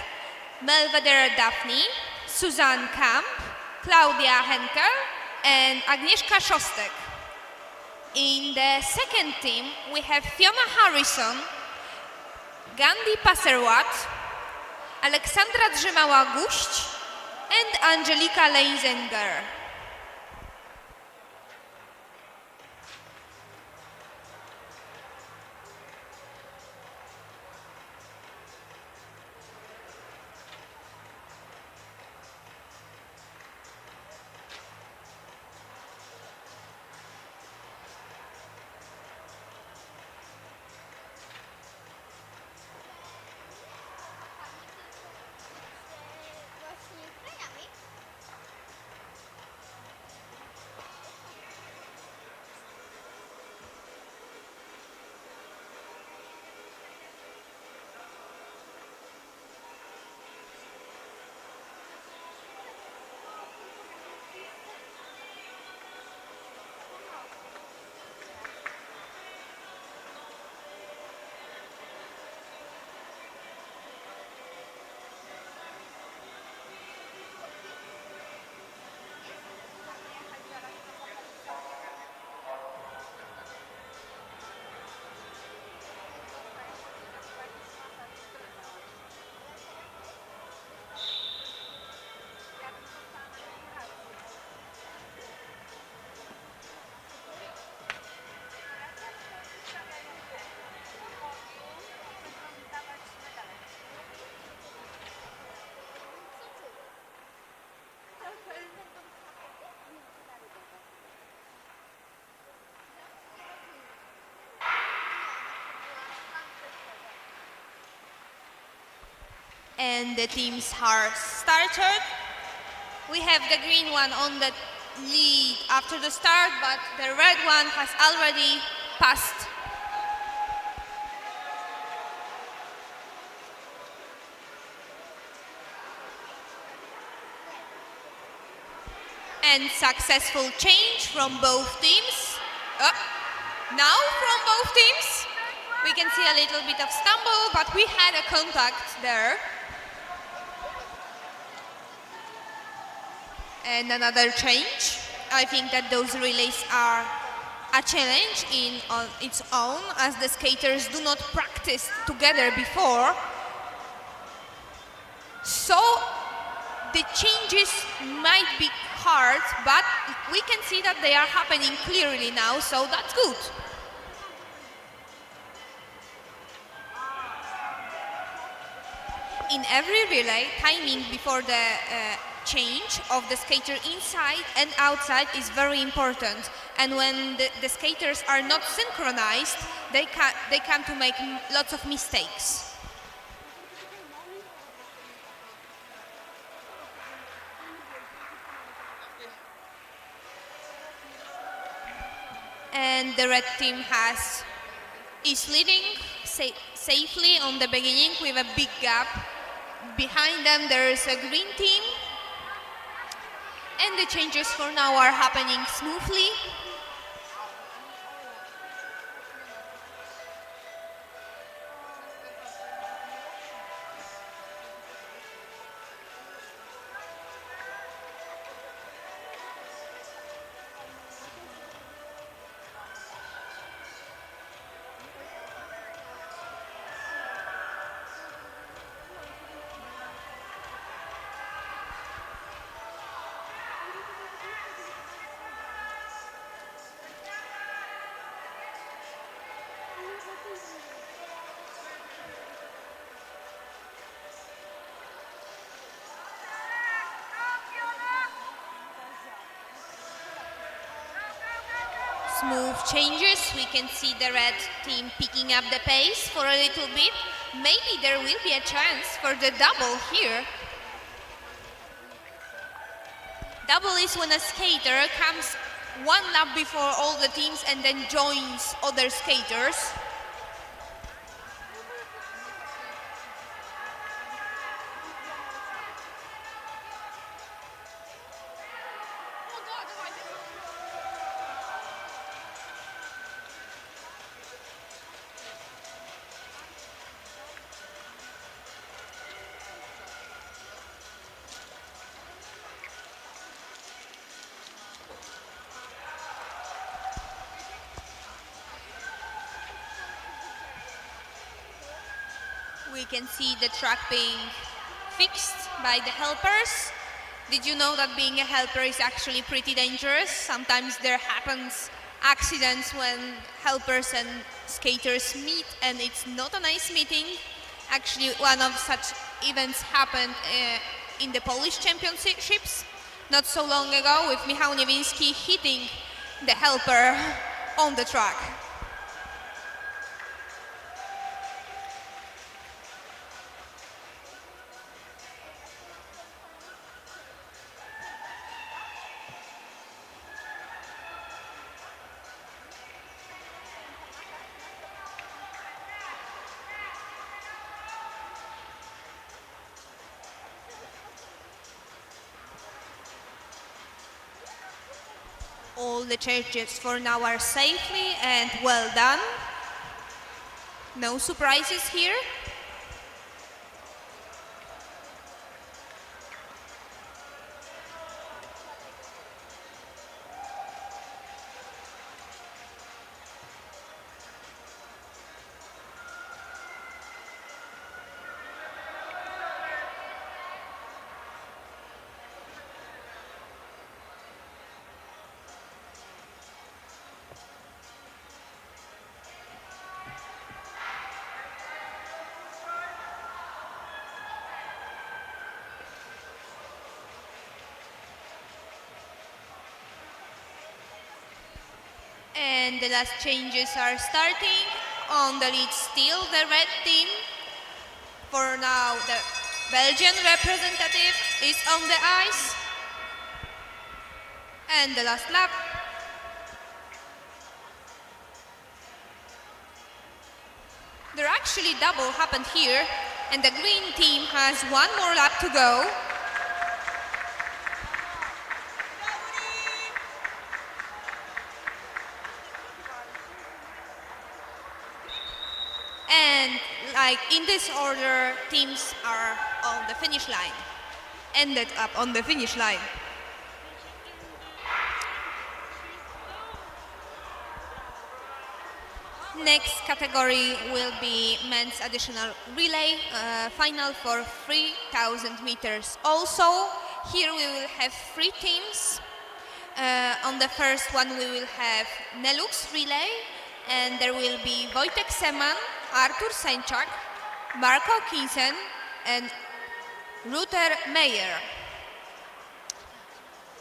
Belvedere Daphne, Suzanne Kamp, Klaudia Henkel, and Agnieszka Szostek. In the second team, we have Fiona Harrison, Gandhi Passerwat, Aleksandra Drzymała-Guść, and Angelika Leinzinger.
Właśnie krajami.
And the teams are started. We have the green one on the lead after the start, but the red one has already passed. And successful change from both teams. Now from both teams. We can see a little bit of stumble, but we had a contact there. And another change. I think that those relays are a challenge on its own, as the skaters do not practice together before. So the changes might be hard, but we can see that they are happening clearly now, so that's good. In every relay, timing before the change of the skater inside and outside is very important. And when the skaters are not synchronized, they come to make lots of mistakes. And the red team is leading safely on the beginning with a big gap. Behind them there is a green team, and the changes for now are happening smoothly. Smooth changes. We can see the red team picking up the pace for a little bit. Maybe there will be a chance for the double here. Double is when a skater comes one lap before all the teams and then joins other skaters. we can see the track being fixed by the helpers. Did you know that being a helper is actually pretty dangerous? Sometimes there happens accidents when helpers and skaters meet, and it's not a nice meeting. Actually, one of such events happened in the Polish championships not so long ago, with Michał Niewiński hitting the helper on the track. All the changes for now are safely and well done. No surprises here. And the last changes are starting. On the lead still the red team. For now the Belgian representative is on the ice. And the last lap. There actually double happened here, and the green team has one more lap to go. And like in this order, teams are on the finish line, ended up on the finish line. Next category will be men's additional relay, final for 3,000 meters. Also, here we will have three teams. On the first one we will have Nelux relay, and there will be Wojtek Seman, Artur Sęczak, Marco Kinsen, and Ruter Meyer.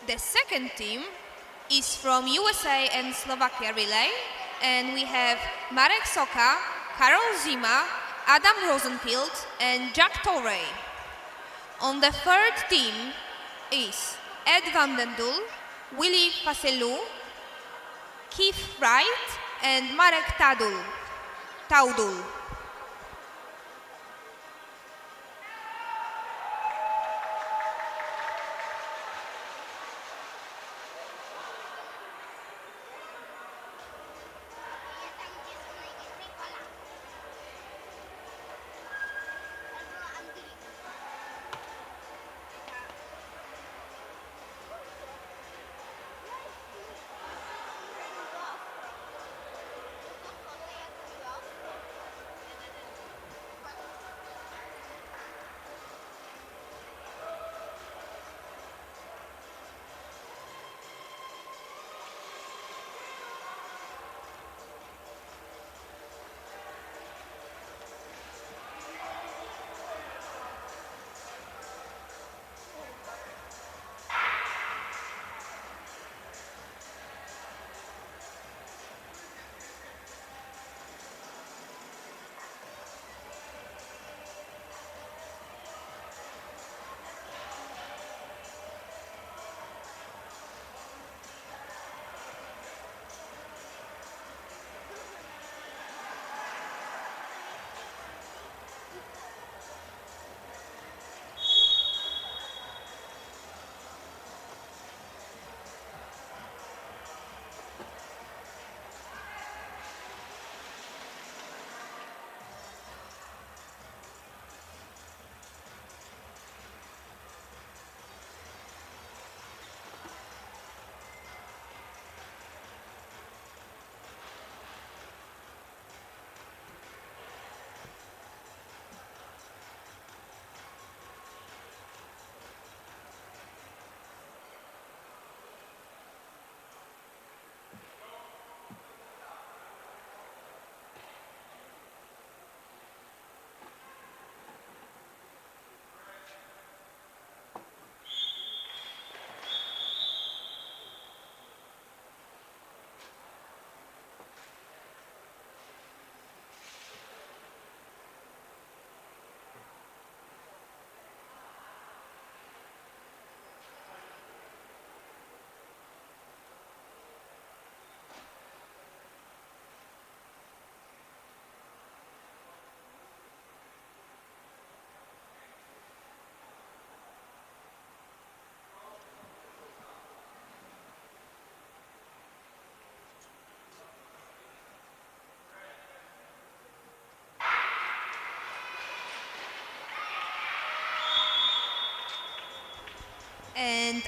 The second team is from USA and Slovakia relay, and we have Marek Soka, Karol Zima, Adam Rosenfield, and Jack Torrey. On the third team is Ed van den Dul, Willy Paselu, Keith Wright, and Marek Taudul.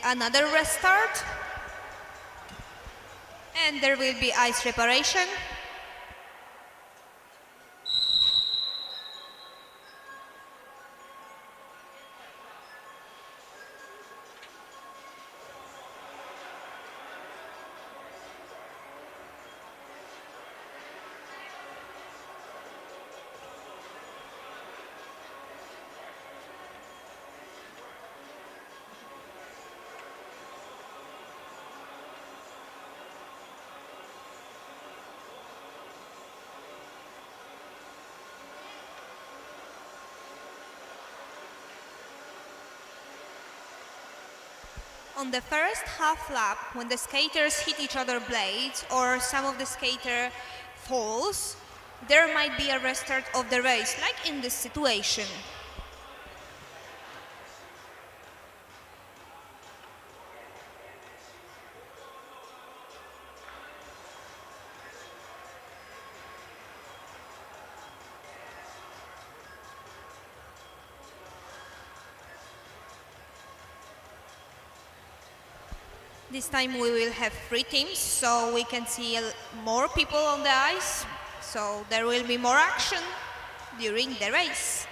another restart. And there will be ice reparation. On the first half lap, when the skaters hit each other blades or some of the skater falls, there might be a restart of the race, like in this situation. This time we will have 3 teams, so we can see more people on the ice, so there will be more action during the race.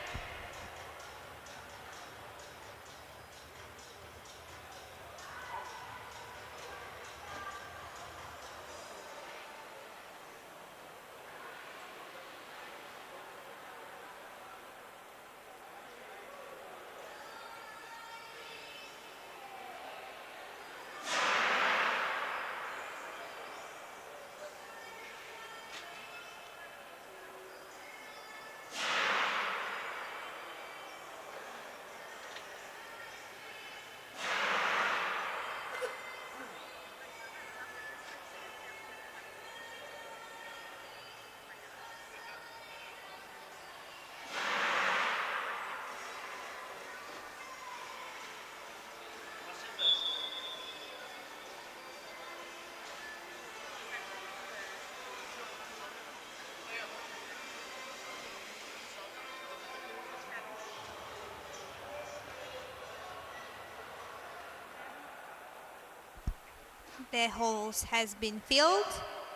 The holes has been filled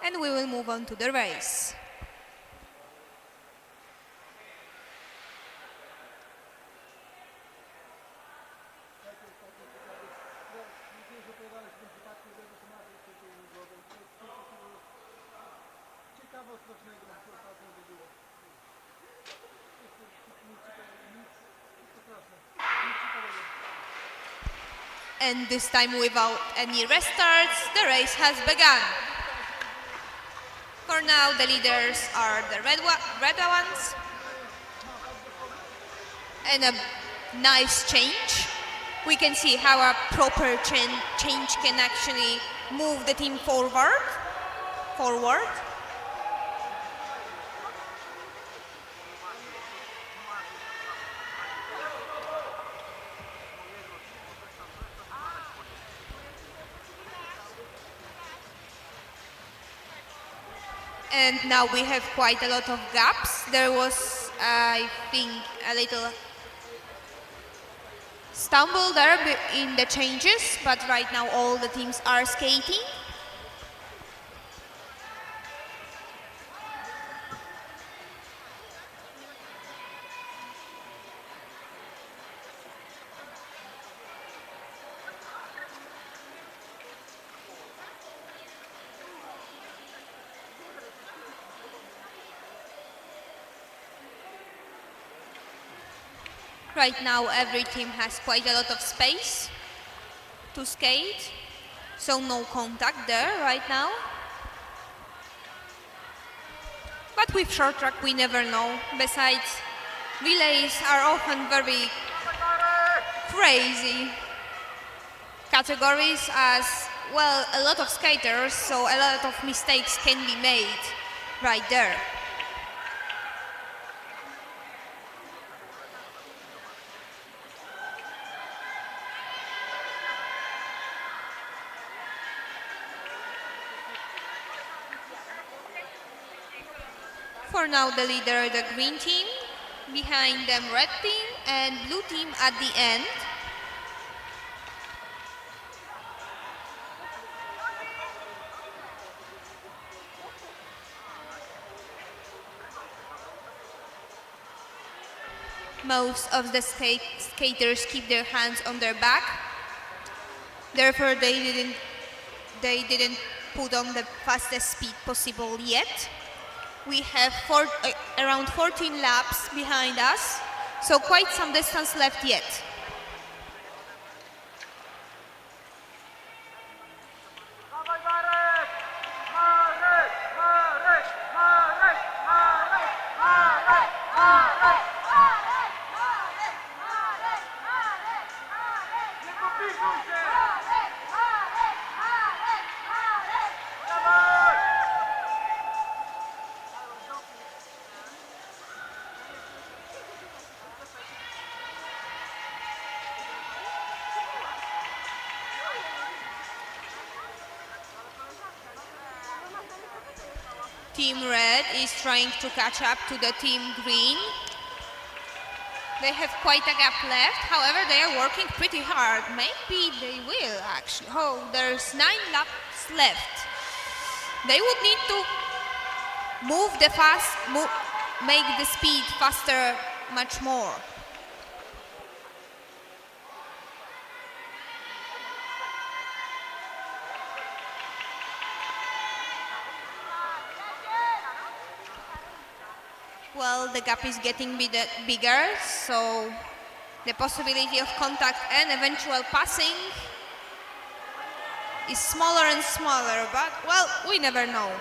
and we will move on to the race. And this time without any restarts, the race has begun. For now, the leaders are the red ones. And a nice change. We can see how a proper change can actually move the team forward. And now we have quite a lot of gaps. There was, I think, a little stumble there in the changes, but right now all the teams are skating. Right now every team has quite a lot of space to skate, so no contact there right now. But with short track we never know. Besides, relays are often very crazy categories as well, a lot of skaters, so a lot of mistakes can be made right there. For now, the leader, the green team, behind them red team and blue team at the end. most of the skaters keep their hands on their back. Therefore, they didn't put on the fastest speed possible yet. We have around 14 laps behind us, so quite some distance left yet. Team Red is trying to catch up to the Team Green. They have quite a gap left, however they are working pretty hard. Maybe they will actually. Oh, there's 9 laps left. They would need to make the speed faster much more. Well, the gap is getting bigger, so the possibility of contact and eventual passing is smaller and smaller, but, well, we never know.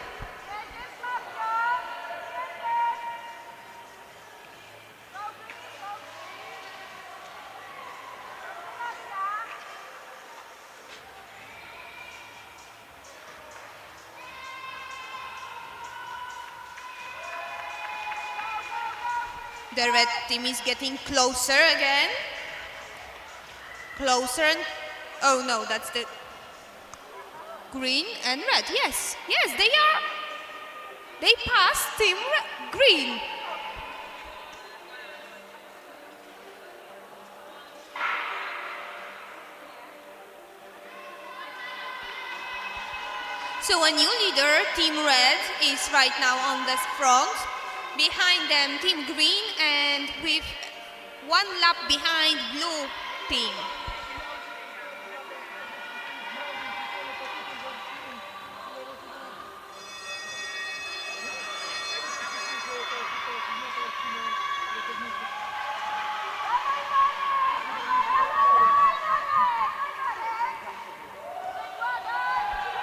The red team is getting closer again. Closer and, oh no, that's the green and red. Yes, yes, they passed team green. So a new leader, Team Red, is right now on the front. Behind them, Team Green, and with 1 lap behind Blue Team.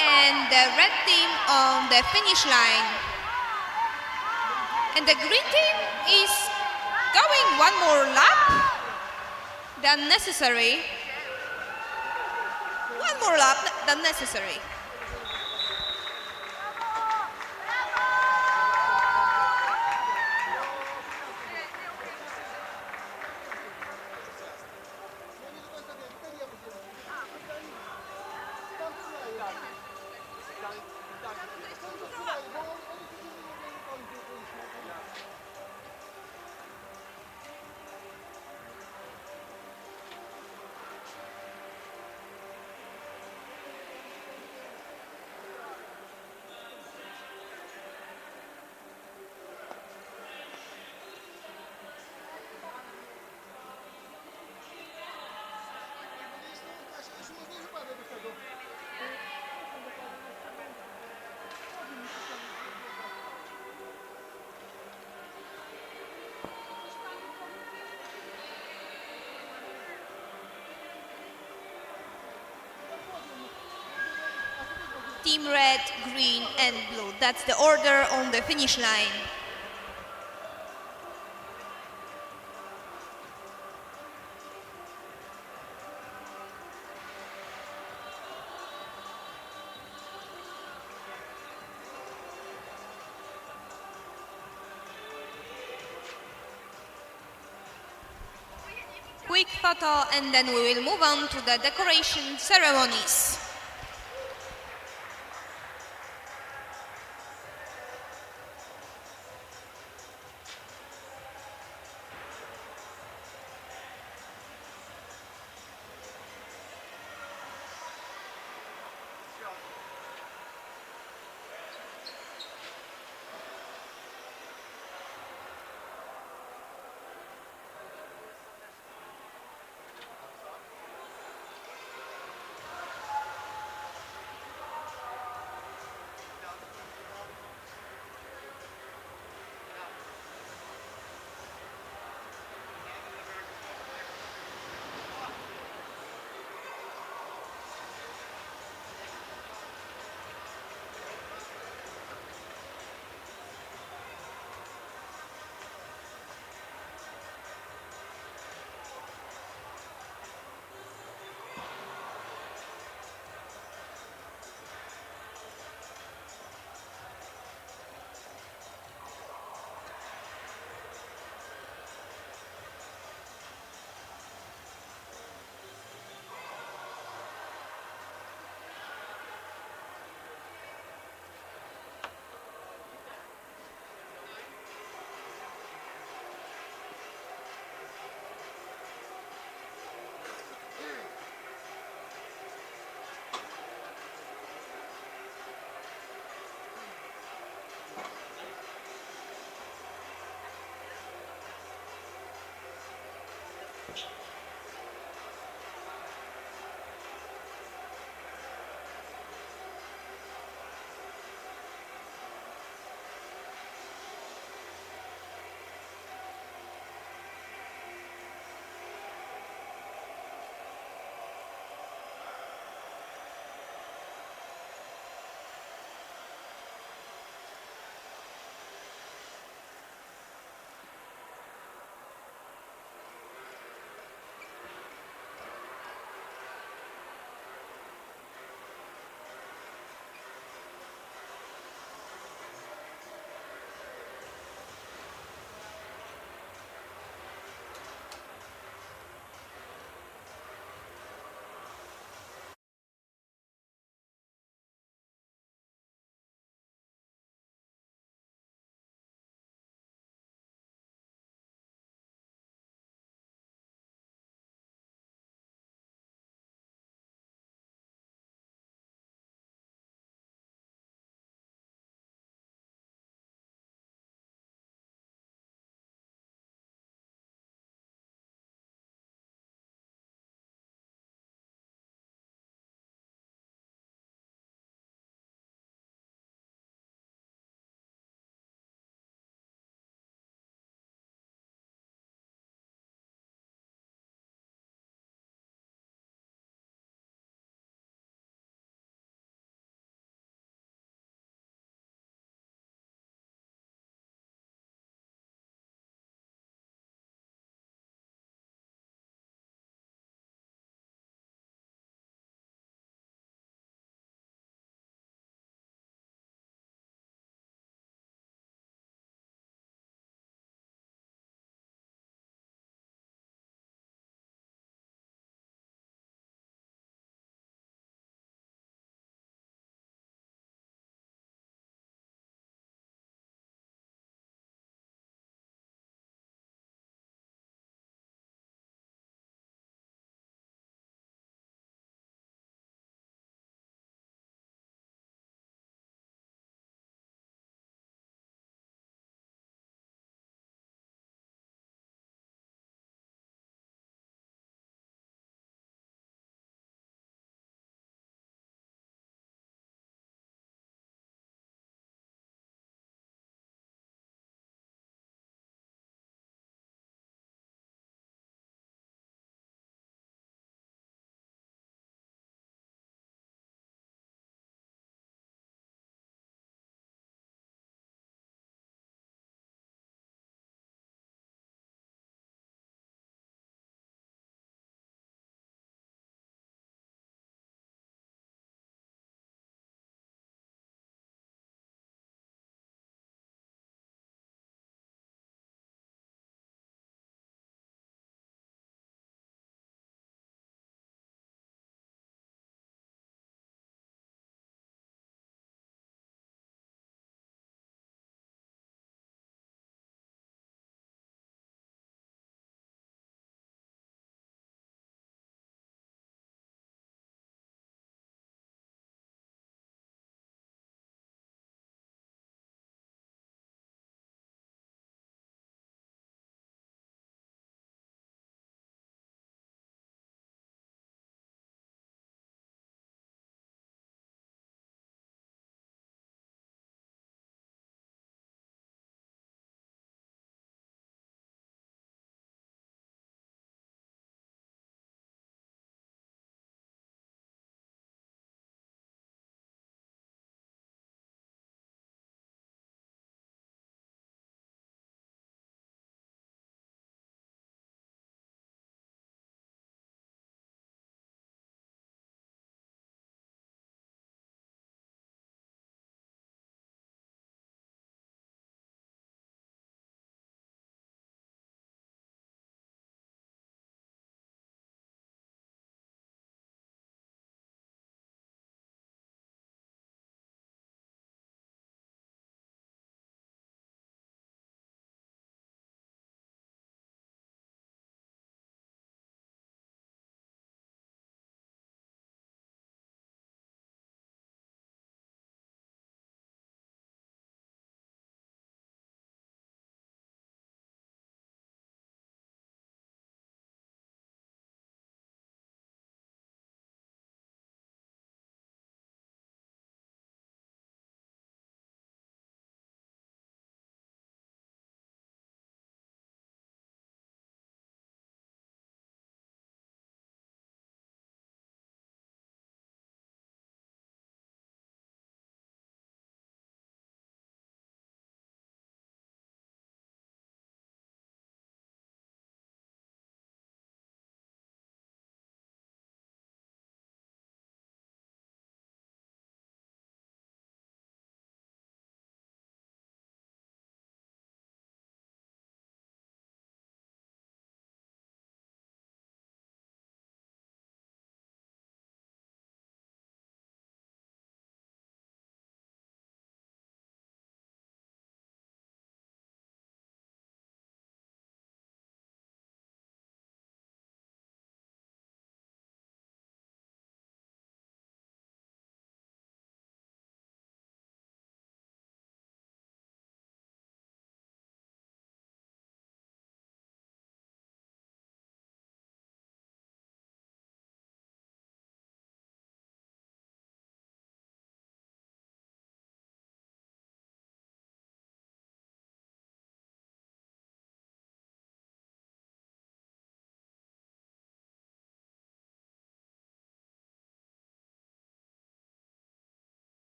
And the red team on the finish line. And the green team is going 1 more lap than necessary. 1 more lap than necessary. Team Red, Green and Blue. That's the order on the finish line. Quick photo and then we will move on to the decoration ceremonies.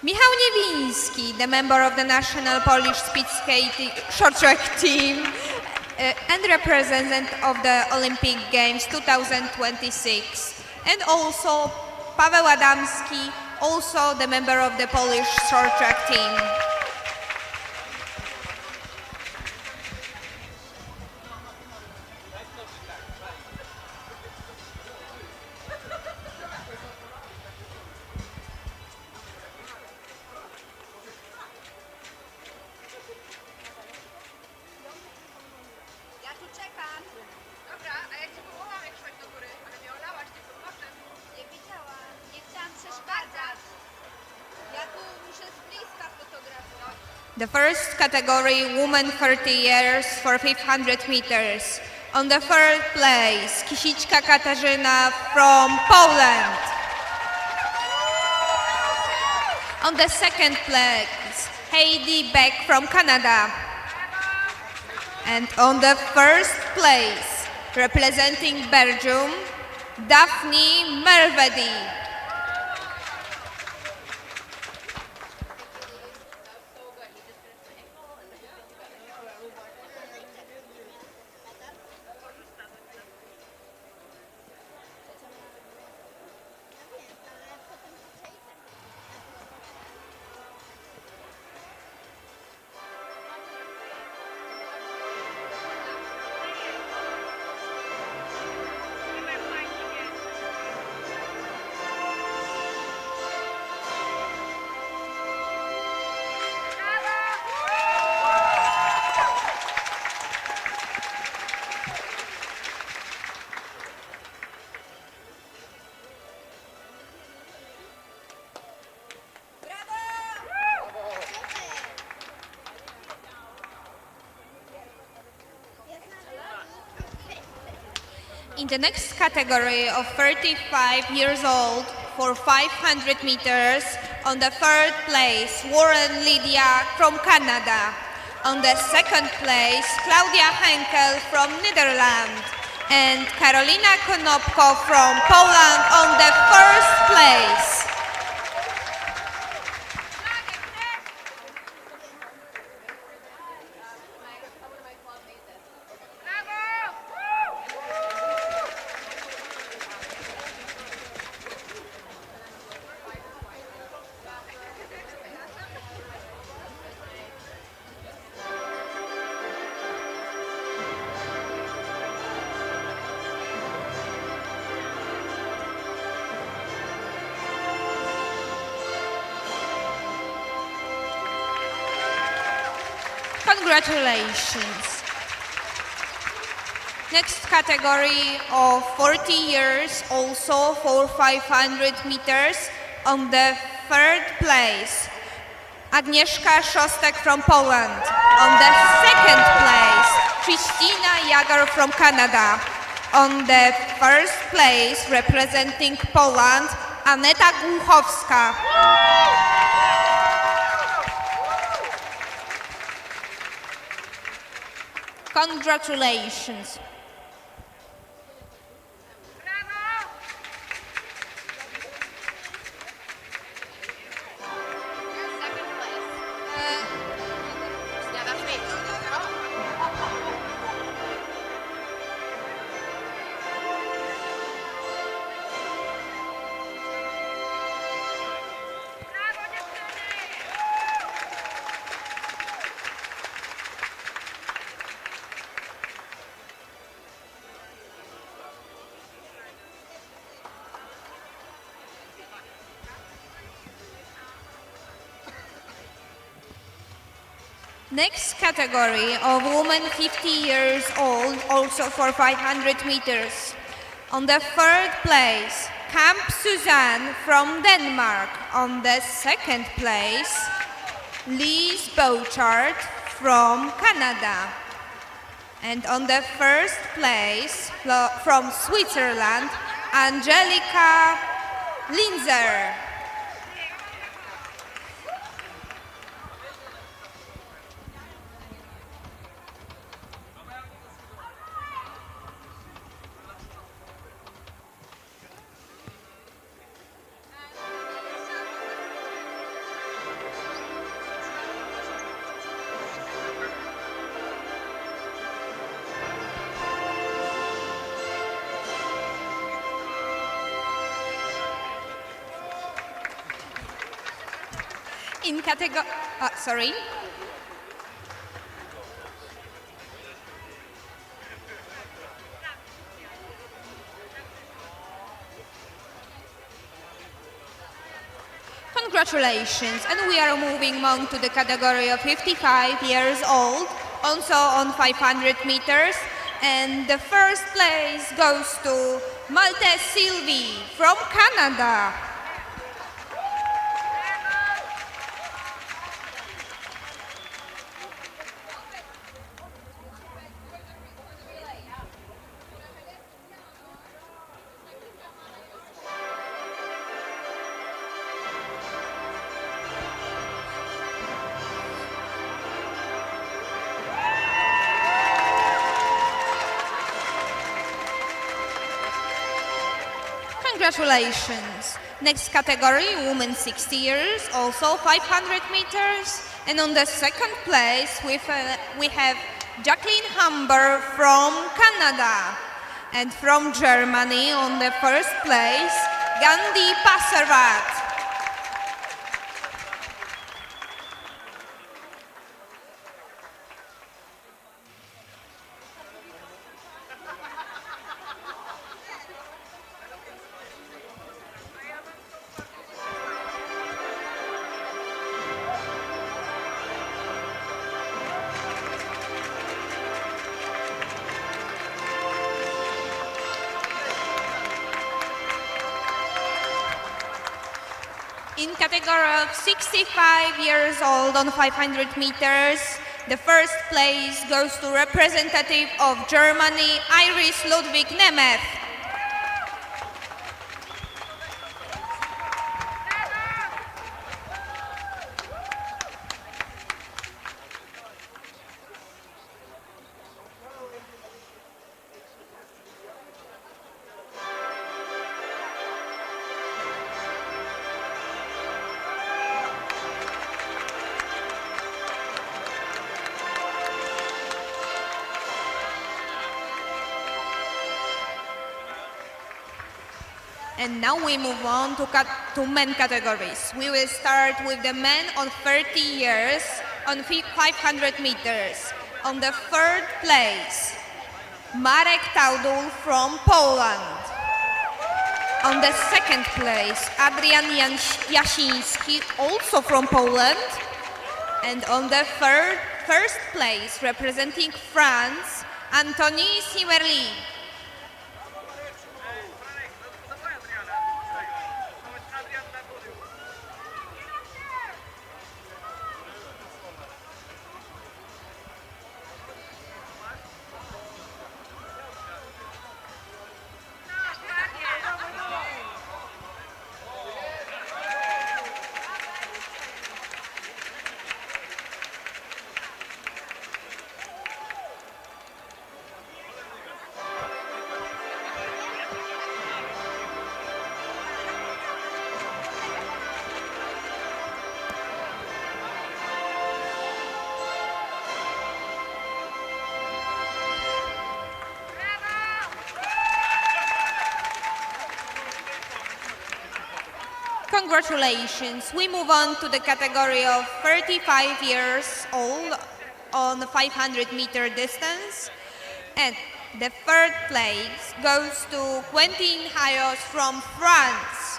Michał Niewiński, the member of the national Polish speed skating short track team and representative of the Olympic Games 2026. And also Paweł Adamski, also the member of the Polish short track team.
Ja tu czekam. Dobra, a ja cię powołam, jak szłaś do góry, ale mnie olałaś tylko potem. Nie widziałam, nie chciałam przeszkadzać. Ja tu muszę z bliska fotografować.
The first category, women 30 years for 500 meters. On the third place, Kisiczka Katarzyna from Poland. On the second place, Heidi Beck from Canada. And on the first place, representing Belgium, Daphne Mervedi. In the next category of 35 years old for 500 meters, on the third place, Warren Lydia from Canada. On the second place, Claudia Henkel from Netherlands. And Karolina Konopko from Poland on the first place. Congratulations. Next category of 40 years, also for 500 meters, on the third place, Agnieszka Szostek from Poland. On the second place, Christina Jager from Canada. On the first place, representing Poland, Aneta Głuchowska. Congratulations. Next category of women 50 years old, also for 500 meters. On the third place, Camp Suzanne from Denmark. On the second place, Lise Bouchard from Canada. And on the first place, from Switzerland, Angelika Linzer. In category, sorry. Congratulations, and we are moving on to the category of 55 years old, also on 500 meters, and the first place goes to Malte Sylvie from Canada. Congratulations. Next category, women 60 years, also 500 meters. And on the second place, we have Jacqueline Humber from Canada. And from Germany, on the first place, Gandhi Pasarvat. In category of 65 years old on 500 meters, the first place goes to representative of Germany, Iris Ludwig Nemeth. And now we move on to men categories. We will start with the men on 30 years on 500 meters. On the third place, Marek Taudul from Poland. On the second place, Adrian Jasiński, also from Poland. And on the first place, representing France, Anthony Simerly. Congratulations. We move on to the category of 35 years old on the 500 meter distance. And the third place goes to Quentin Hayos from France.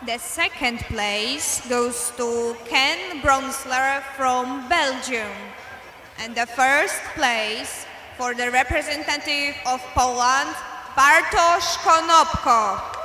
The second place goes to Ken Bronsler from Belgium. And the first place for the representative of Poland, Bartosz Konopko.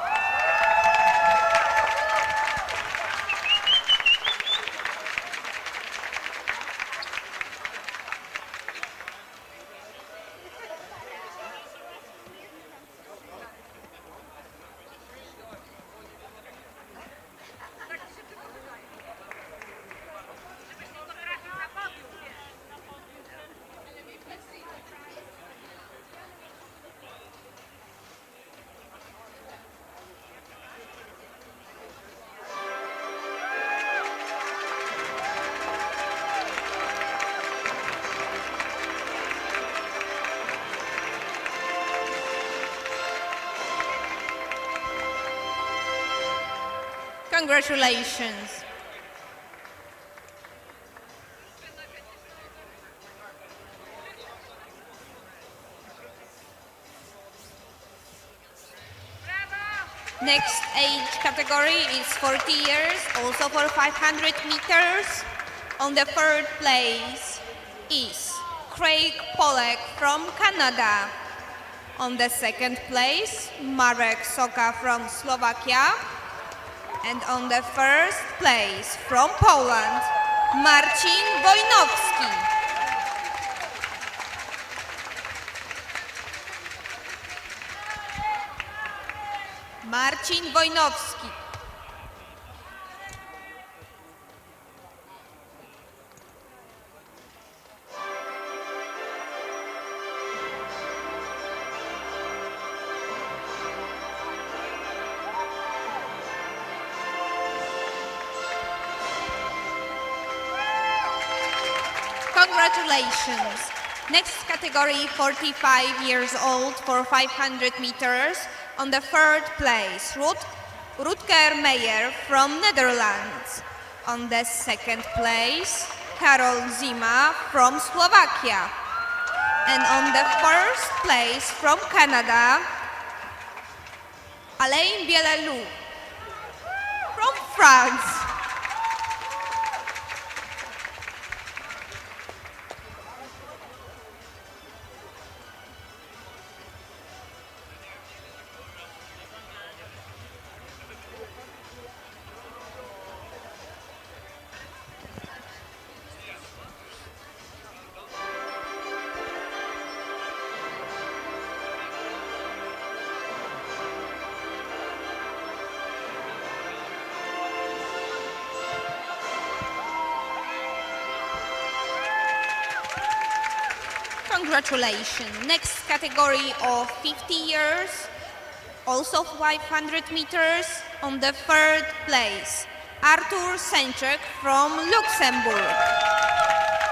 Congratulations. Next age category is 40 years, also for 500 meters. On the third place is Craig Polek from Canada. On the second place, Marek Soka from Slovakia. And on the first place from Poland, Marcin Wojnowski. Marcin Wojnowski. Congratulations. Next category, 45 years old for 500 meters. On the third place, Rutger Meyer from Netherlands. On the second place, Karol Zima from Slovakia. And on the first place from Canada, Alain Bialystok from France. Congratulations. Next category of 50 years, also 500 meters. On the third place, Artur Senczek from Luxembourg.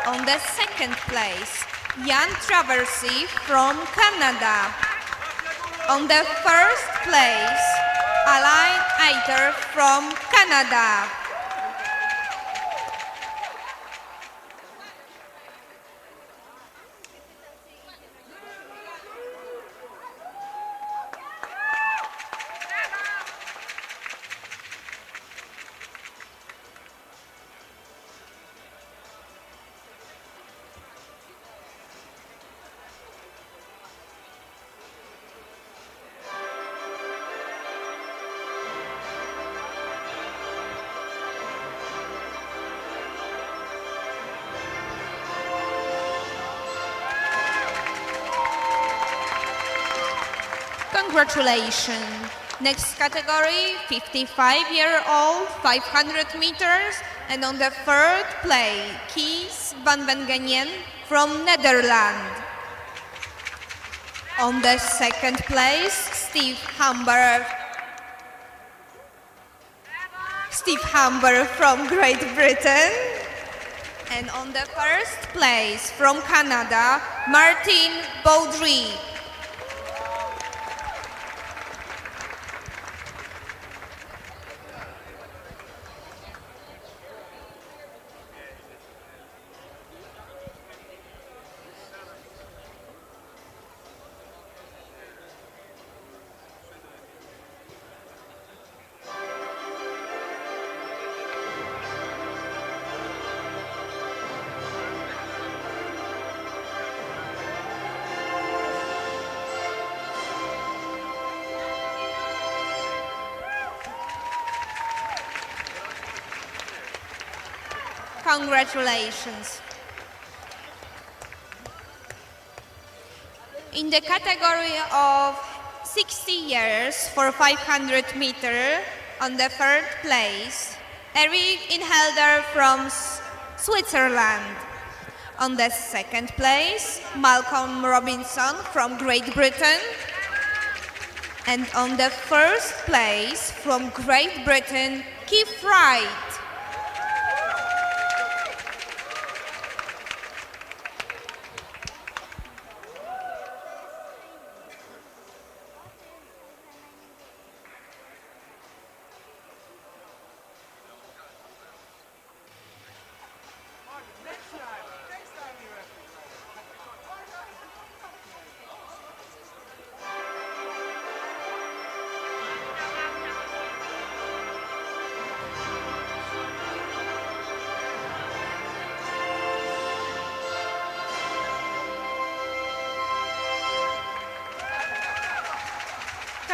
On the second place, Jan Traversy from Canada. On the first place, Alain Eiter from Canada. Congratulations. Next category, 55-year-old, 500 meters. And on the third place, Kees van Wengenien from Netherlands. On the second place, Steve Humber from Great Britain. And on the first place from Canada, Martin Baudry. Congratulations. In the category of 60 years for 500 meter, on the third place, Eric Inhelder from Switzerland. On the second place, Malcolm Robinson from Great Britain. And on the first place from Great Britain, Keith Wright.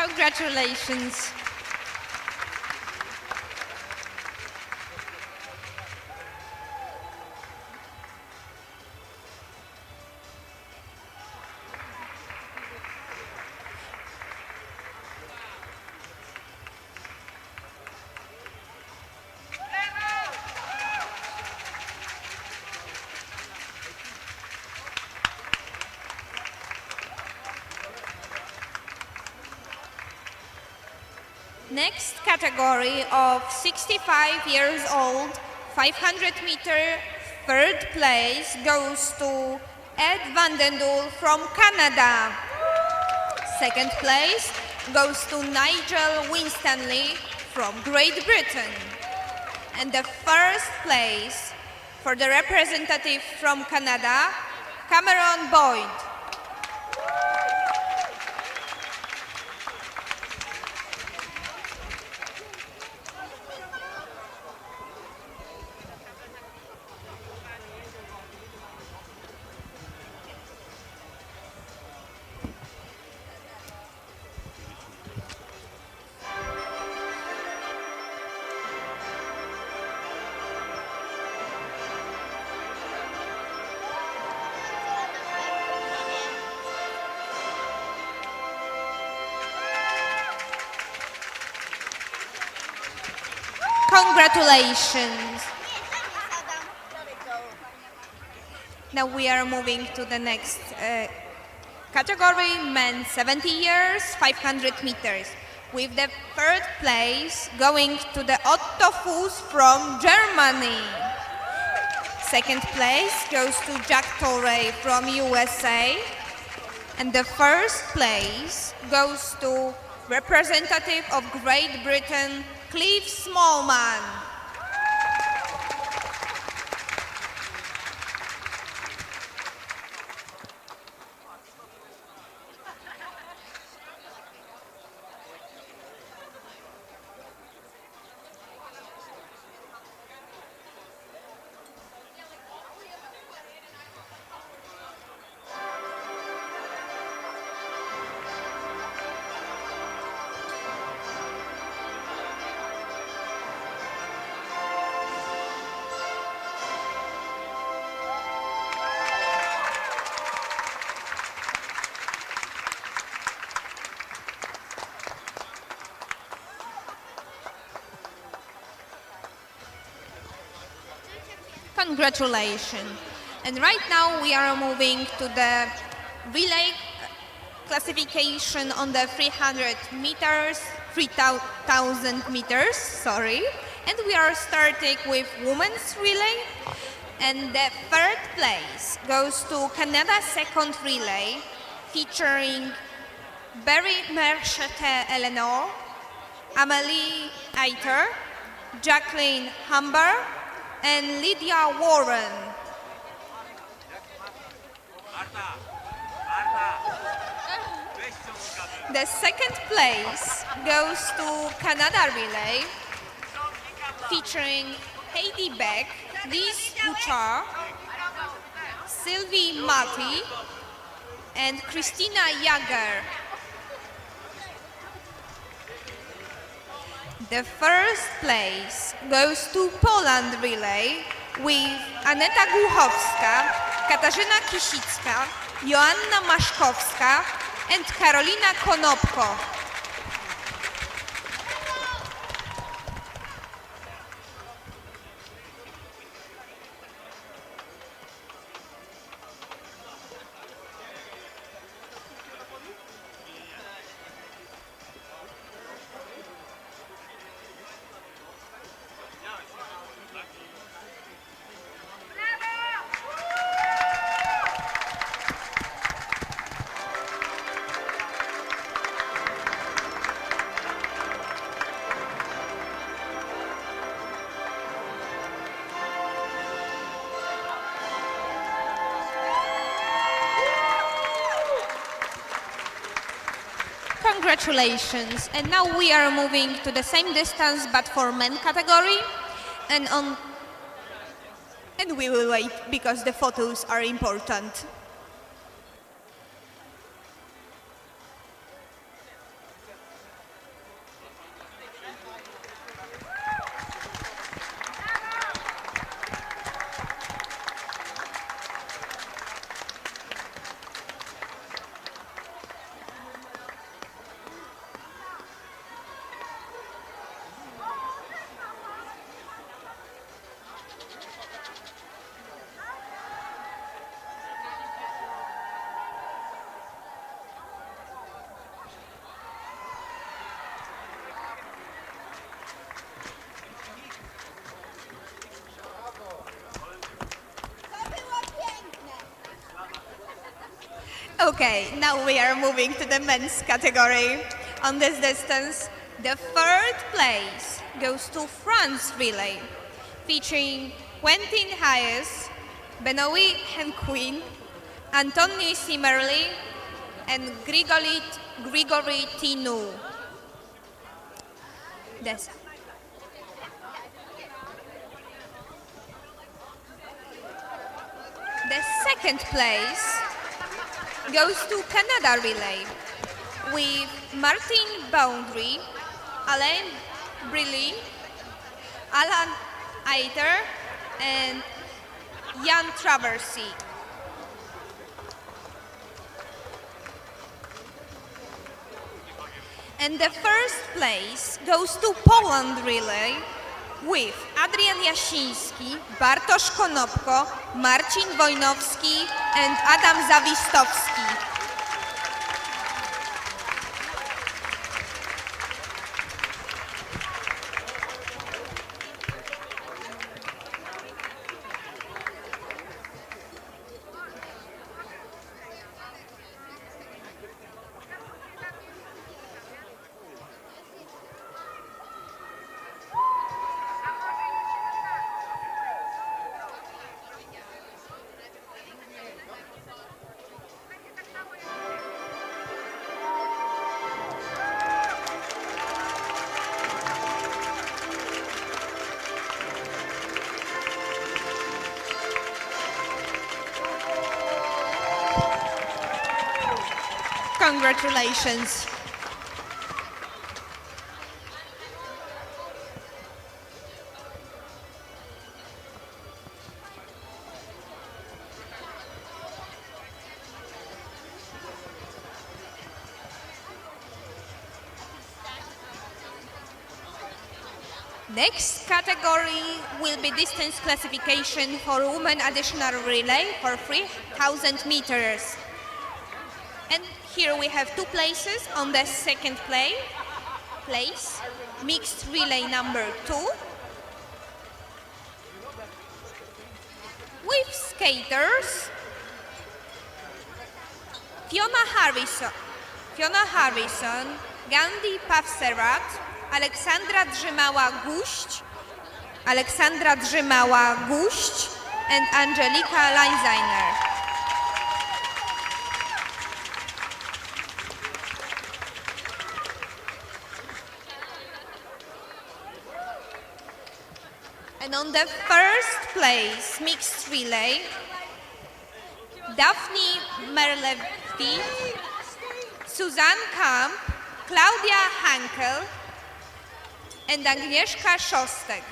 Congratulations. Next category of 65 years old, 500 meter, third place goes to Ed Van Den Doel from Canada. Second place goes to Nigel Winstanley from Great Britain. And the first place for the representative from Canada, Cameron Boyd. Congratulations. Now we are moving to the next category, men 70 years, 500 meters, with the third place going to the Otto Fuß from Germany. Second place goes to Jack Torrey from USA. And the first place goes to representative of Great Britain, Cliff Smallman. Congratulations. And right now we are moving to the relay classification on the 300 meters, 3,000 meters, sorry. And we are starting with women's relay. And the third place goes to Canada's second relay, featuring Barry Merchete Eleanor, Amelie Eiter, Jacqueline Humber, and Lydia Warren. The second place goes to Canada Relay, featuring Heidi Beck, Liz Bouchard, Sylvie Mati, and Christina Jager. The first place goes to Poland Relay with Aneta Głuchowska, Katarzyna Kisicka, Joanna Maszkowska, and Karolina Konopko. Congratulations. And now we are moving to the same distance but for men category. And we will wait because the photos are important. Okay, now we are moving to the men's category. On this distance, the third place goes to France relay, featuring Quentin Hayes, Benoit Henquin, Antoni Simerli, and Grigory Tinou. This. The second place goes to Canada relay with Martin Boundary, Alain Brilly, Alan Eiter, and Jan Traversy. And the first place goes to Poland relay with Adrian Jasiński, Bartosz Konopko, Marcin Wojnowski, and Adam Zawistowski. Congratulations. Next category will be distance classification for women additional relay for 3,000 meters. And here we have two places on the second place, mixed relay number 2, with skaters Fiona Harrison, Gandhi Pavserat, Aleksandra Drzymała-Guść, and Angelika Leinzeiner. And on the first place, mixed relay, Daphne Merlewski, Suzanne Kamp, Klaudia Hankel, and Agnieszka Szostek.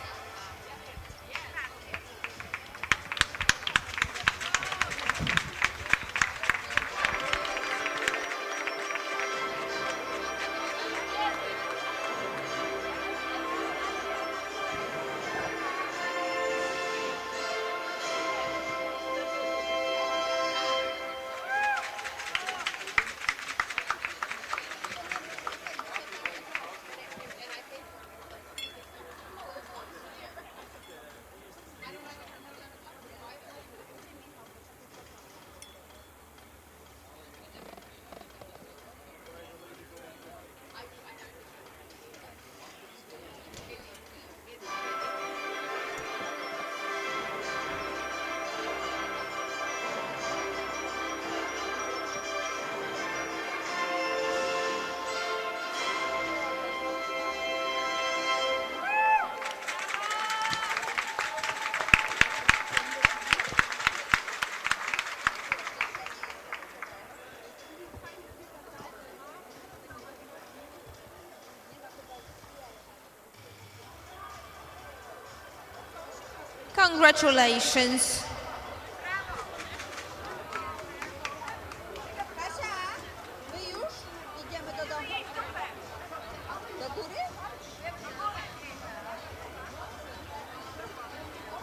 Congratulations.
Kasia, my już idziemy do domu? Do góry?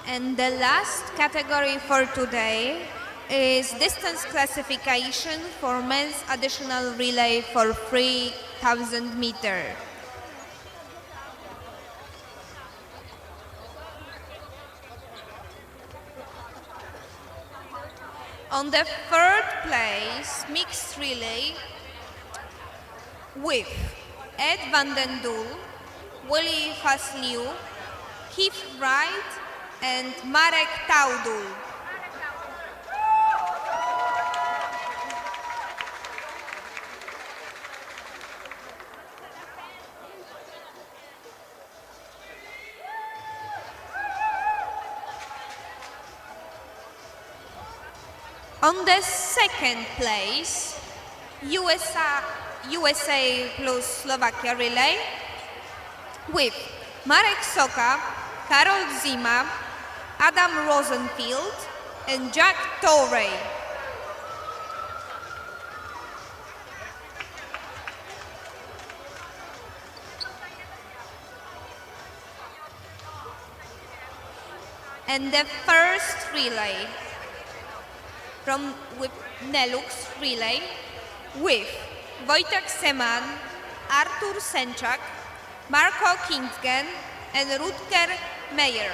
And the last category for today is distance classification for men's additional relay for 3,000 meters. On the third place, mixed relay with Ed van den Doel, Willy Fasliu, Keith Wright, and Marek Taudul. On the second place, USA plus Slovakia relay with Marek Soka, Karol Zima, Adam Rosenfield, and Jack Torrey. And the first relay with Nelux relay with Wojtek Seman, Artur Senczak, Marco Kingsgen, and Rutger Meyer.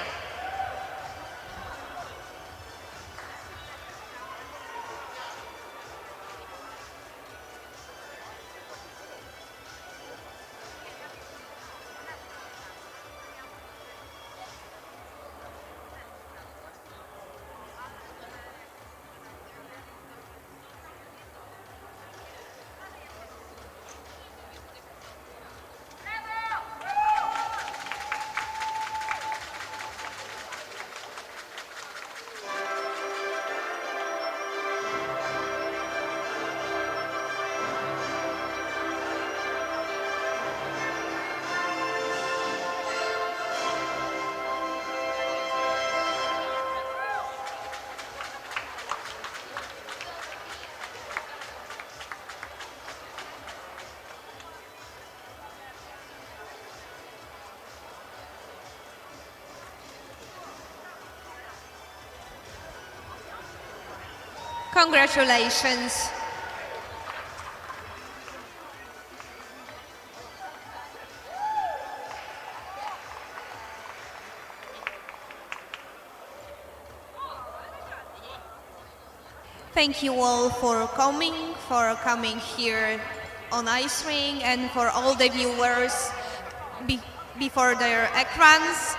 Congratulations. Thank you all for coming here on Ice Ring, and for all the viewers before their ekrans.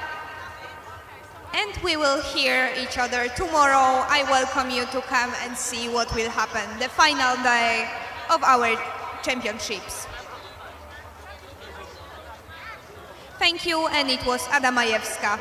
And we will hear each other tomorrow. I welcome you to come and see what will happen, the final day of our championships. Thank you, and it was Ada Majewska.